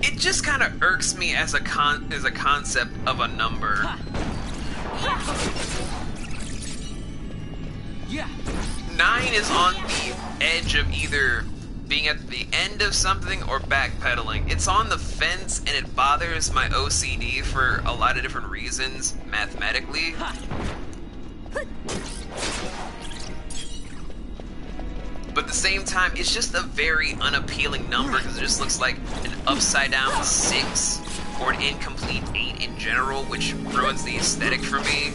It just kind of irks me as a concept of a number. Yeah. 9 is on the edge of either being at the end of something or backpedaling. It's on the fence, and it bothers my OCD for a lot of different reasons, mathematically. But at the same time, it's just a very unappealing number because it just looks like an upside down 6 or an incomplete 8 in general, which ruins the aesthetic for me.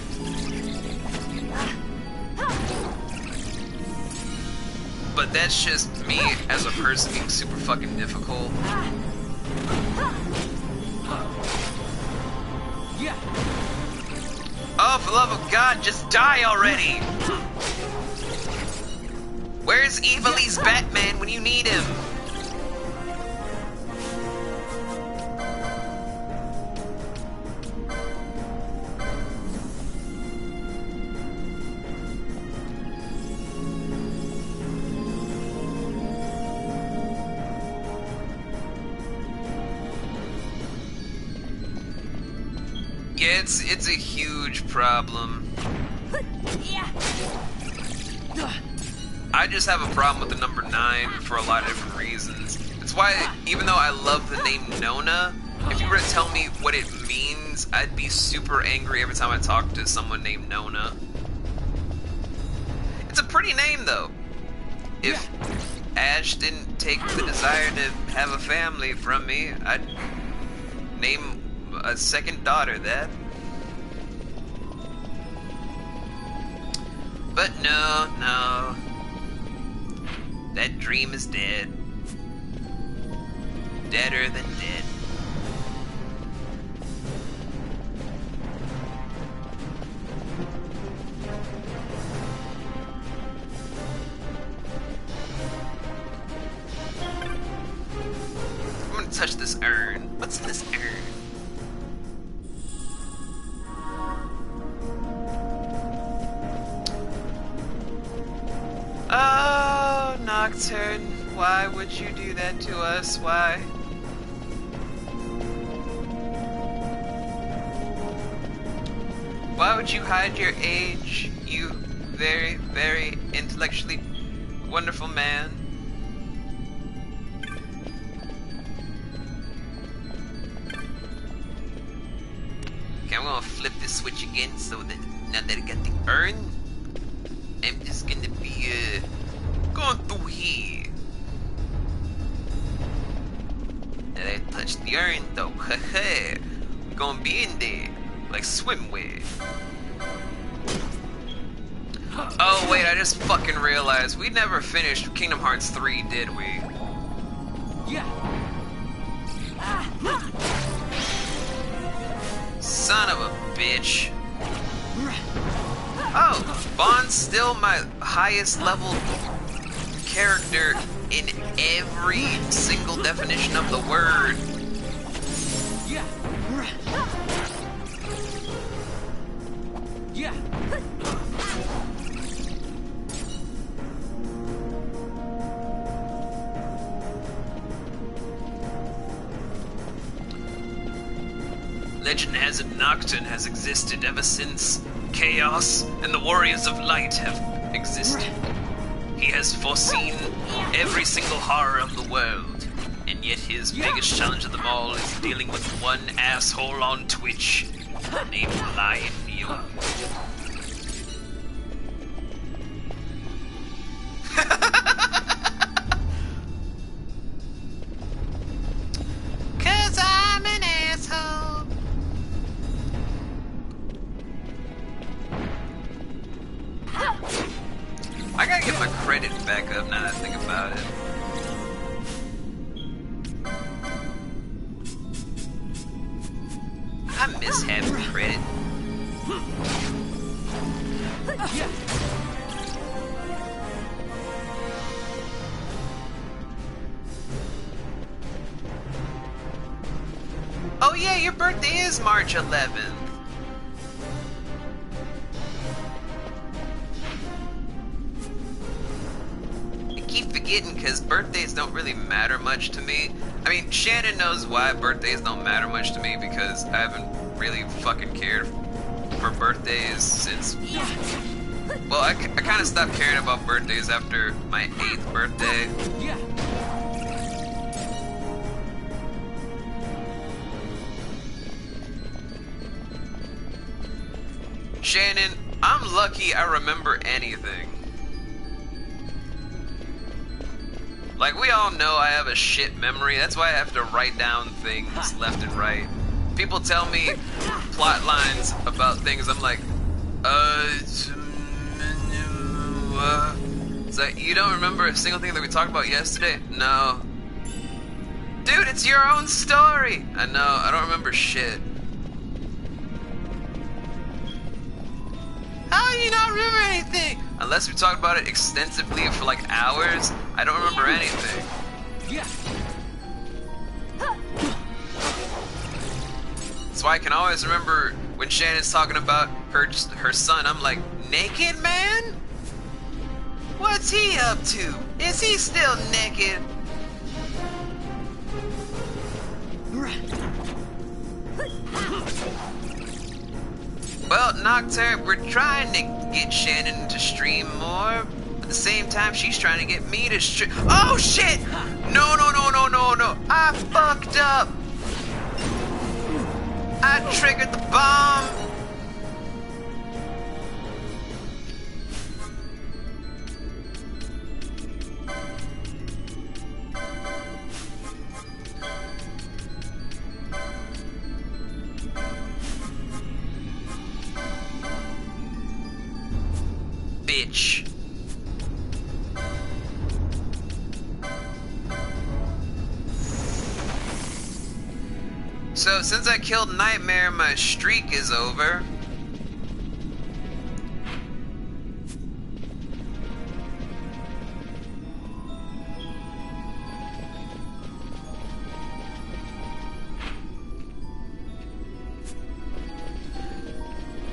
But that's just me as a person being super fucking difficult. Yeah. Oh, for the love of God, just die already! Where's Ivalice's Batman when you need him? Yeah, it's a huge problem. I just have a problem with the number 9 for a lot of different reasons. It's why, even though I love the name Nona, if you were to tell me what it means, I'd be super angry every time I talk to someone named Nona. It's a pretty name, though. If Ash didn't take the desire to have a family from me, I'd name a second daughter that. But no. That dream is dead. Deader than dead. I'm gonna touch this urn. What's in this urn? Oh, Nocturne, why would you do that to us? Why? Why would you hide your age, you very, very intellectually wonderful man? Okay, I'm gonna flip this switch again so that now that I got the urn, I'm just gonna be going through here. Now that I touched the urn though, haha, we're gonna be in there like swimwear. Oh wait, I just fucking realized we never finished Kingdom Hearts 3, did we? Yeah. Son of a bitch. Oh, Bond still my highest level character in every single definition of the word. Yeah. Yeah. Legend has it Nocturne has existed ever since Chaos and the Warriors of Light have existed. He has foreseen every single horror of the world, and yet his biggest challenge of them all is dealing with one asshole on Twitch named Lion Neil. Cause I'm an asshole. I gotta get my credit back up now that I think about it. I miss having credit. Oh yeah, your birthday is March 11th. I keep forgetting because birthdays don't really matter much to me. I mean, Shannon knows why birthdays don't matter much to me because I haven't really fucking cared for birthdays since... Well, I kind of stopped caring about birthdays after my 8th birthday. Shannon, I'm lucky I remember anything. Like, we all know I have a shit memory. That's why I have to write down things left and right. People tell me plot lines about things. I'm like, it's like, you don't remember a single thing that we talked about yesterday? No. Dude, it's your own story. I know, I don't remember shit. How do you not remember anything? Unless we talked about it extensively for like hours, I don't remember anything. That's why I can always remember when Shannon's talking about her son. I'm like, naked man? What's he up to? Is he still naked? Well, Nocturne, we're trying to get Shannon to stream more. At the same time, she's trying to get me to stream. Oh shit! No, no, no, no, no, no. I fucked up. I triggered the bomb. Bitch. So, since I killed Nightmare, my streak is over.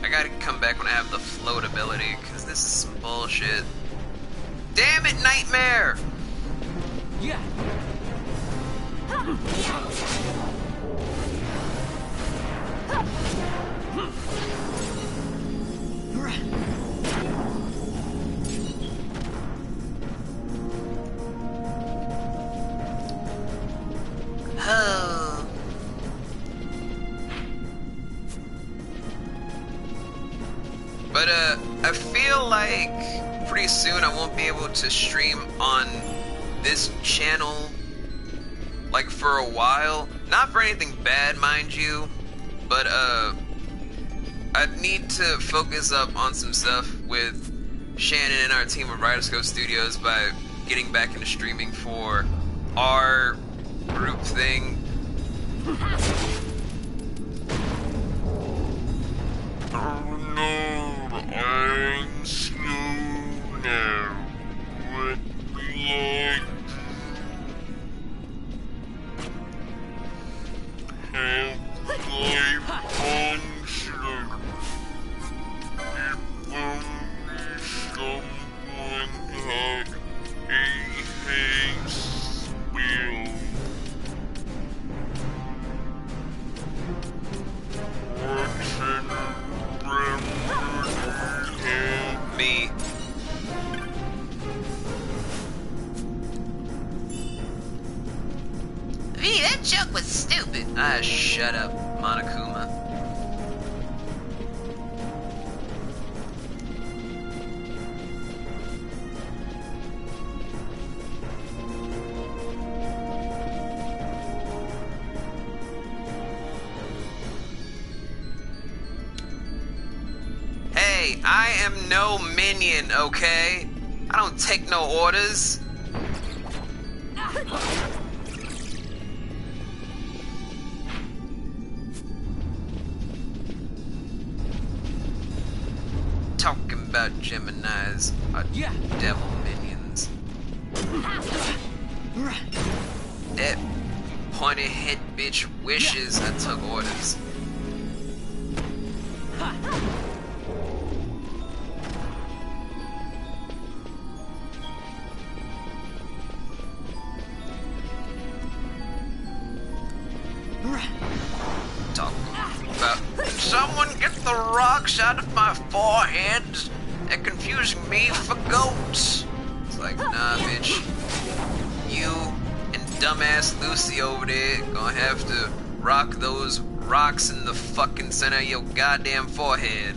I gotta come back when I have the float ability, because this is some bullshit. Damn it, Nightmare! Yeah. Oh. But, I feel like pretty soon I won't be able to stream on this channel, like, for a while. Not for anything bad, mind you, but, I need to focus up on some stuff with Shannon and our team of Rhydoscope Studios by getting back into streaming for our group thing. Oh no, I'm slow. joke was stupid. Ah, shut up, Monokuma. Hey, I am no minion, okay? I don't take no orders. Talking about Geminis are devil minions. That pointy head bitch wishes I took orders. Someone get the rocks out of my forehead. They're confusing me for goats. It's like, nah, bitch. You and dumbass Lucy over there gonna have to rock those rocks in the fucking center of your goddamn forehead.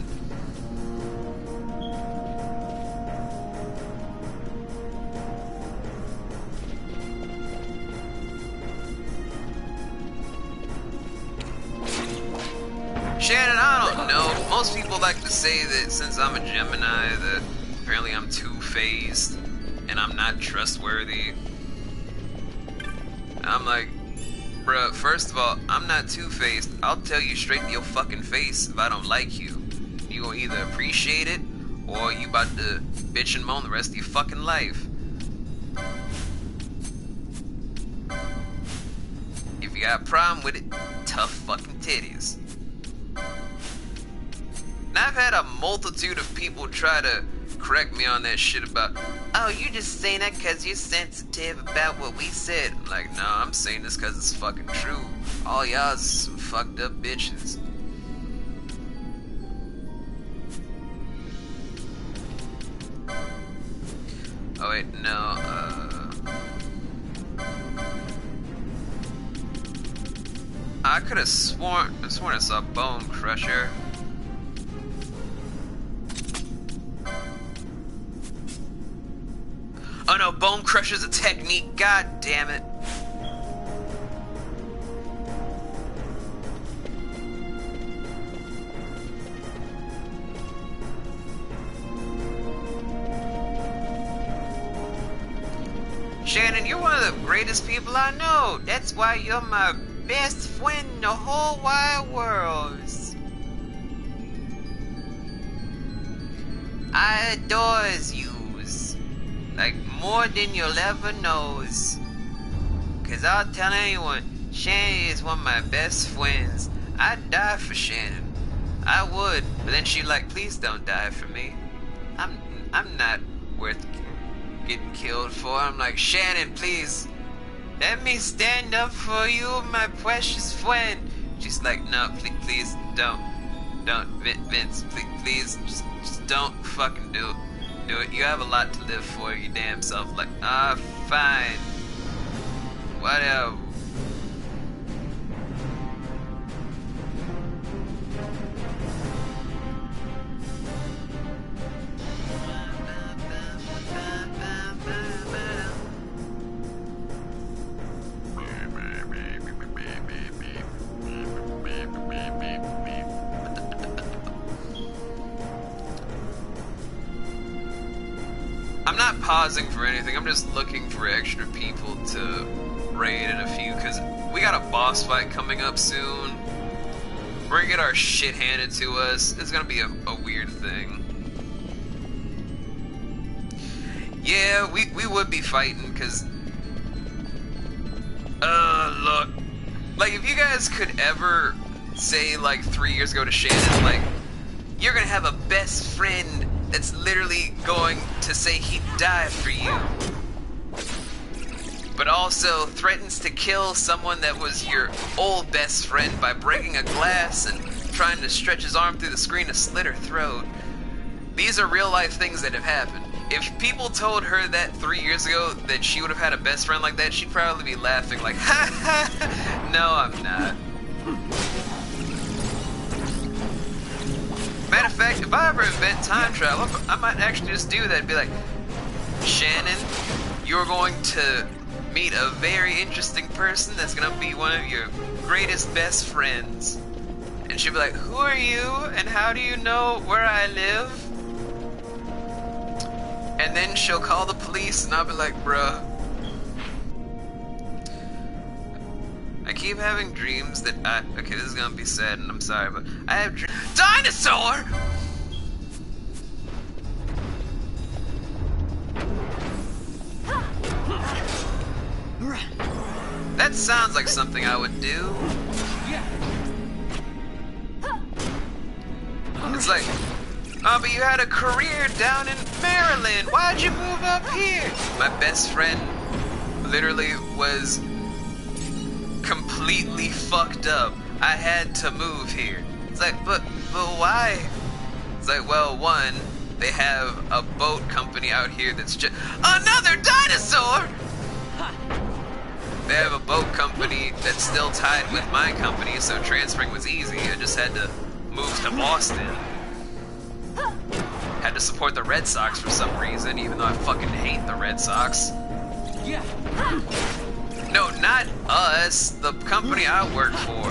Shannon, I don't know. Most people like to say that since I'm a Gemini that apparently I'm two-faced and I'm not trustworthy. I'm like, bruh, first of all, I'm not two-faced. I'll tell you straight to your fucking face if I don't like you. You gonna either appreciate it or you about to bitch and moan the rest of your fucking life. If you got a problem with it, tough fucking titties. And I've had a multitude of people try to correct me on that shit about, oh, you're just saying that because you're sensitive about what we said. I'm like, no, I'm saying this because it's fucking true. All y'all is some fucked up bitches. Oh wait, no, I could have sworn I saw Bone Crusher. Oh no, Bone Crusher's a technique, god damn it. Shannon, you're one of the greatest people I know. That's why you're my best friend in the whole wide world. I adores yous. Like more than you'll ever knows. Cause I'll tell anyone, Shannon is one of my best friends. I'd die for Shannon. I would, but then she'd like, please don't die for me. I'm not worth getting killed for. I'm like, Shannon, please. Let me stand up for you, my precious friend. She's like, no, please, don't, Vince, please, just don't fucking do it. You have a lot to live for, your damn self. Like, fine, whatever. I'm not pausing for anything, I'm just looking for extra people to raid in a few, because we got a boss fight coming up soon. We're gonna get our shit handed to us. It's gonna be a weird thing. Yeah, we would be fighting, because... look. Like, if you guys could ever say, like, 3 years ago to Shannon, like, you're gonna have a best friend that's literally going to say he'd die for you, but also threatens to kill someone that was your old best friend by breaking a glass and trying to stretch his arm through the screen to slit her throat. These are real life things that have happened. If people told her that 3 years ago that she would have had a best friend like that, she'd probably be laughing like, ha ha, No, I'm not. Matter of fact, if I ever invent time travel, I might actually just do that. Be like, Shannon, you're going to meet a very interesting person that's gonna be one of your greatest best friends. And she'll be like, who are you and how do you know where I live? And then she'll call the police and I'll be like, bruh, I keep having dreams that okay, this is gonna be sad and I'm sorry, but I have Dinosaur! That sounds like something I would do. It's like, oh, but you had a career down in Maryland. Why'd you move up here? My best friend literally was completely fucked up. I had to move here. It's like, but why? It's like, well, one, they have a boat company out here that's just another dinosaur. They have a boat company that's still tied with my company, so transferring was easy. I just had to move to Boston. Had to support the Red Sox for some reason, even though I fucking hate the Red Sox. Yeah. No, not us. The company I work for.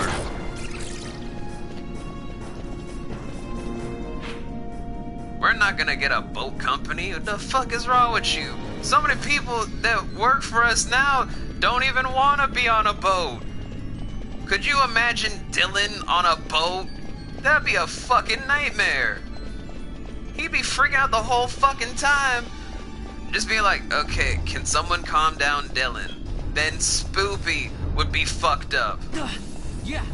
We're not gonna get a boat company. What the fuck is wrong with you? So many people that work for us now don't even want to be on a boat. Could you imagine Dylan on a boat? That'd be a fucking nightmare. He'd be freaking out the whole fucking time. Just being like, okay, can someone calm down Dylan? Then Spoopy would be fucked up. Yeah.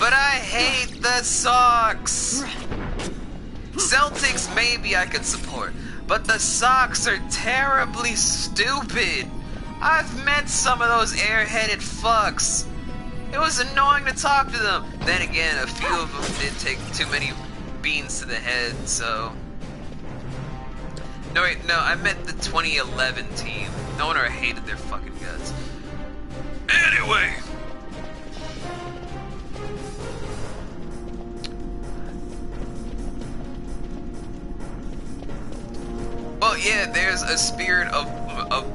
But I hate the Sox. Celtics maybe I could support, but the Sox are terribly stupid. I've met some of those airheaded fucks. It was annoying to talk to them. Then again, a few of them did take too many beans to the head, so... No, wait, no, I meant the 2011 team. No wonder I hated their fucking guts. Anyway... Well, yeah, there's a spirit of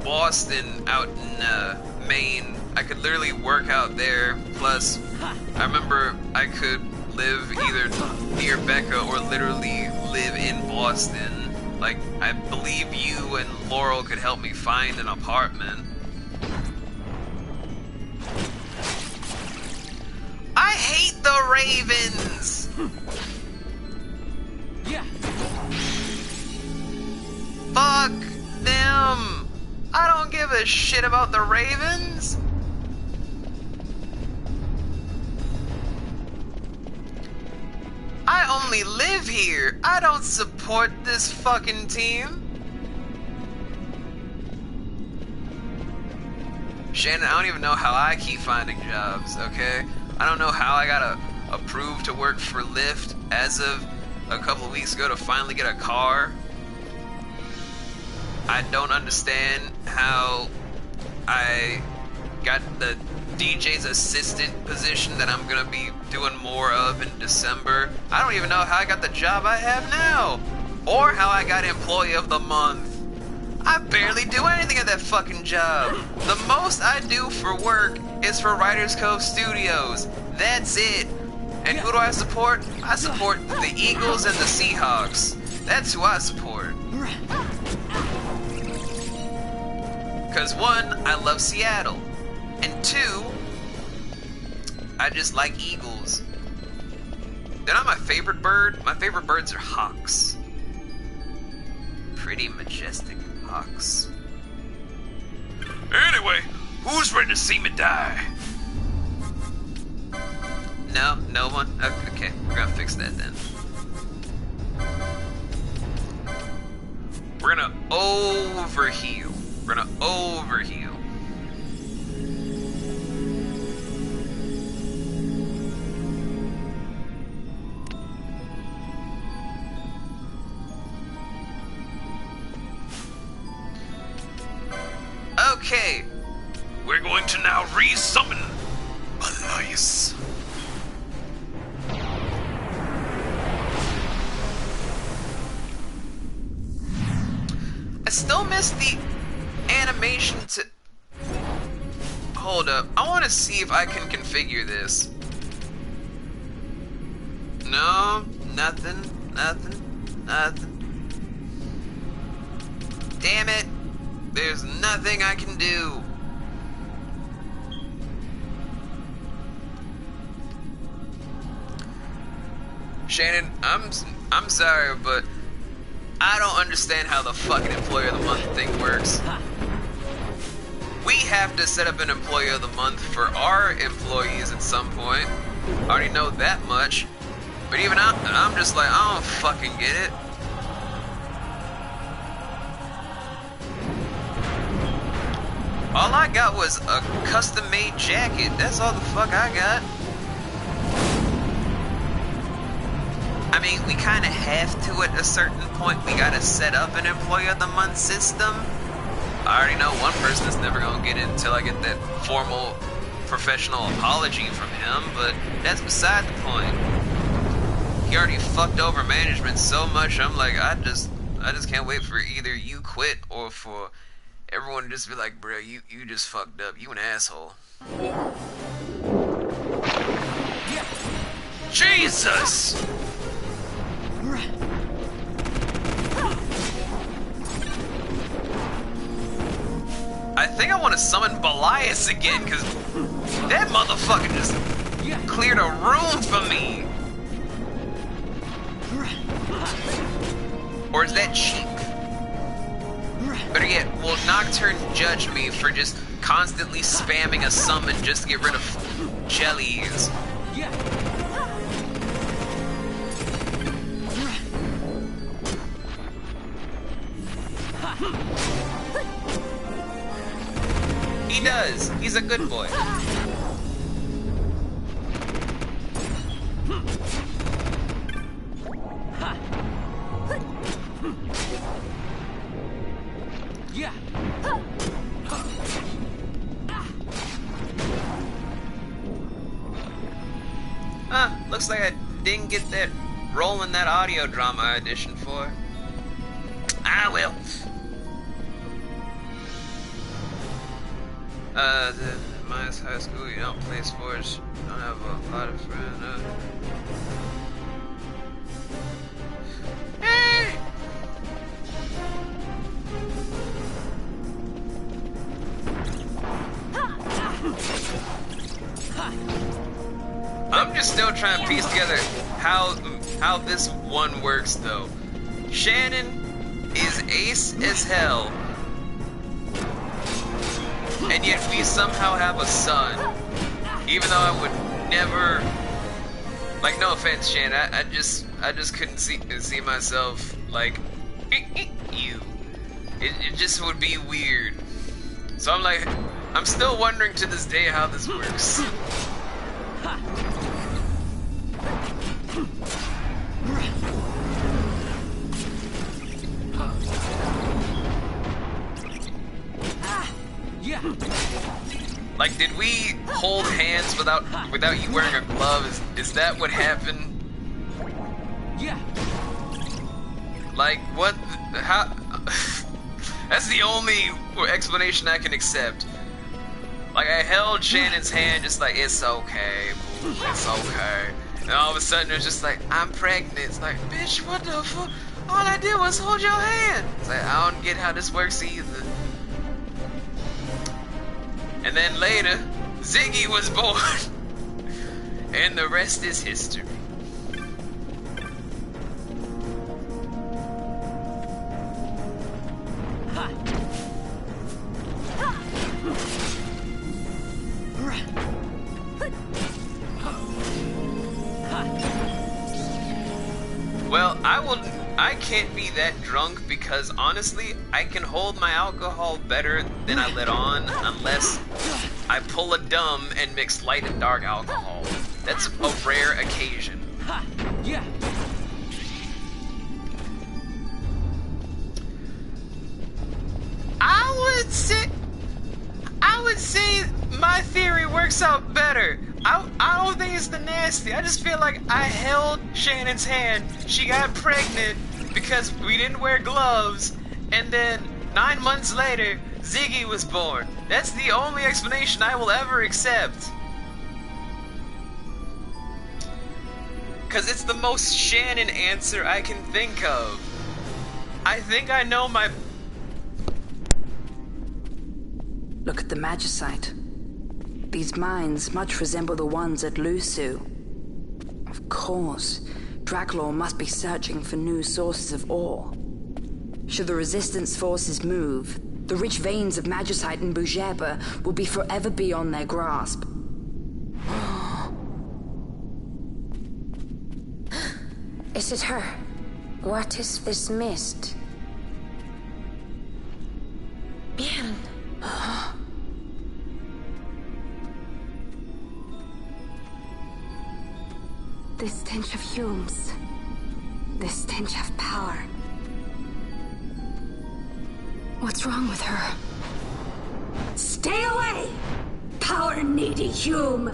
Boston out in Maine. I could literally work out there. Plus, I remember I could live either near Becca or literally live in Boston. Like, I believe you and Laurel could help me find an apartment. I hate the Ravens! Yeah. Fuck them! I don't give a shit about the Ravens! I only live here! I don't support this fucking team! Shannon, I don't even know how I keep finding jobs, okay? I don't know how I got approved to work for Lyft as of a couple of weeks ago to finally get a car. I don't understand how I got the DJ's assistant position that I'm gonna be doing more of in December. I don't even know how I got the job I have now, or how I got Employee of the Month. I barely do anything at that fucking job. The most I do for work is for Writers Cove Studios. That's it. And who do I support? I support the Eagles and the Seahawks. That's who I support. Because one, I love Seattle. And two, I just like eagles. They're not my favorite bird. My favorite birds are hawks. Pretty majestic hawks. Anyway, who's ready to see me die? No one? Okay, we're gonna fix that then. We're gonna overheal. We're gonna overheal. okay. We're going to now re-summon Elias. I still miss the animation to... Hold up. I want to see if I can configure this. No, nothing. Damn it. There's nothing I can do. Shannon, I'm sorry, but I don't understand how the fucking Employee of the Month thing works. We have to set up an Employee of the Month for our employees at some point. I already know that much. But even I'm just like, I don't fucking get it. All I got was a custom-made jacket. That's all the fuck I got. I mean, we kind of have to at a certain point. We gotta set up an Employee of the Month system. I already know one person that's never gonna get it until I get that formal professional apology from him, but that's beside the point. He already fucked over management so much, I'm like, I just can't wait for either you quit or for everyone to just be like, bro, you just fucked up. You an asshole. Jesus! I think I want to summon Belias again, because that motherfucker just cleared a room for me. Or is that cheap? Better yet, will Nocturne judge me for just constantly spamming a summon just to get rid of jellies? He does. He's a good boy. Looks like I didn't get that role in that audio drama I auditioned for. I will. Mine's high school, you don't play sports, you don't have a lot of friends. Hey! I'm just still trying to piece together how this one works though. Shannon is ace as hell, and yet we somehow have a son, even though I would never, like, no offense, Shannon, I just couldn't see myself like you. It just would be weird. So I'm like, I'm still wondering to this day how this works. Like, did we hold hands without you wearing a glove? Is that what happened? Yeah. Like, what? How? That's the only explanation I can accept. Like, I held Shannon's hand just like, it's okay, boo, it's okay. And all of a sudden, it was just like, I'm pregnant. It's like, bitch, what the fuck? All I did was hold your hand. It's like, I don't get how this works either. And then later, Ziggy was born. And the rest is history. Well, I can't be that drunk because honestly, I can hold my alcohol better than I let on unless I pull a dumb and mix light and dark alcohol. That's a rare occasion. Yeah. I would say would say my theory works out better. I don't think it's the nasty. I just feel like I held Shannon's hand. She got pregnant because we didn't wear gloves. And then 9 months later, Ziggy was born. That's the only explanation I will ever accept. Because it's the most Shannon answer I can think of. I think I know my... Look at the Magicite. These mines much resemble the ones at Lusu. Of course, Draklor must be searching for new sources of ore. Should the Resistance forces move, the rich veins of Magicite and Bujeba will be forever beyond their grasp. Is it her? What is this mist? Bien. This stench of fumes. This stench of power. What's wrong with her? Stay away! Power-needy Hume!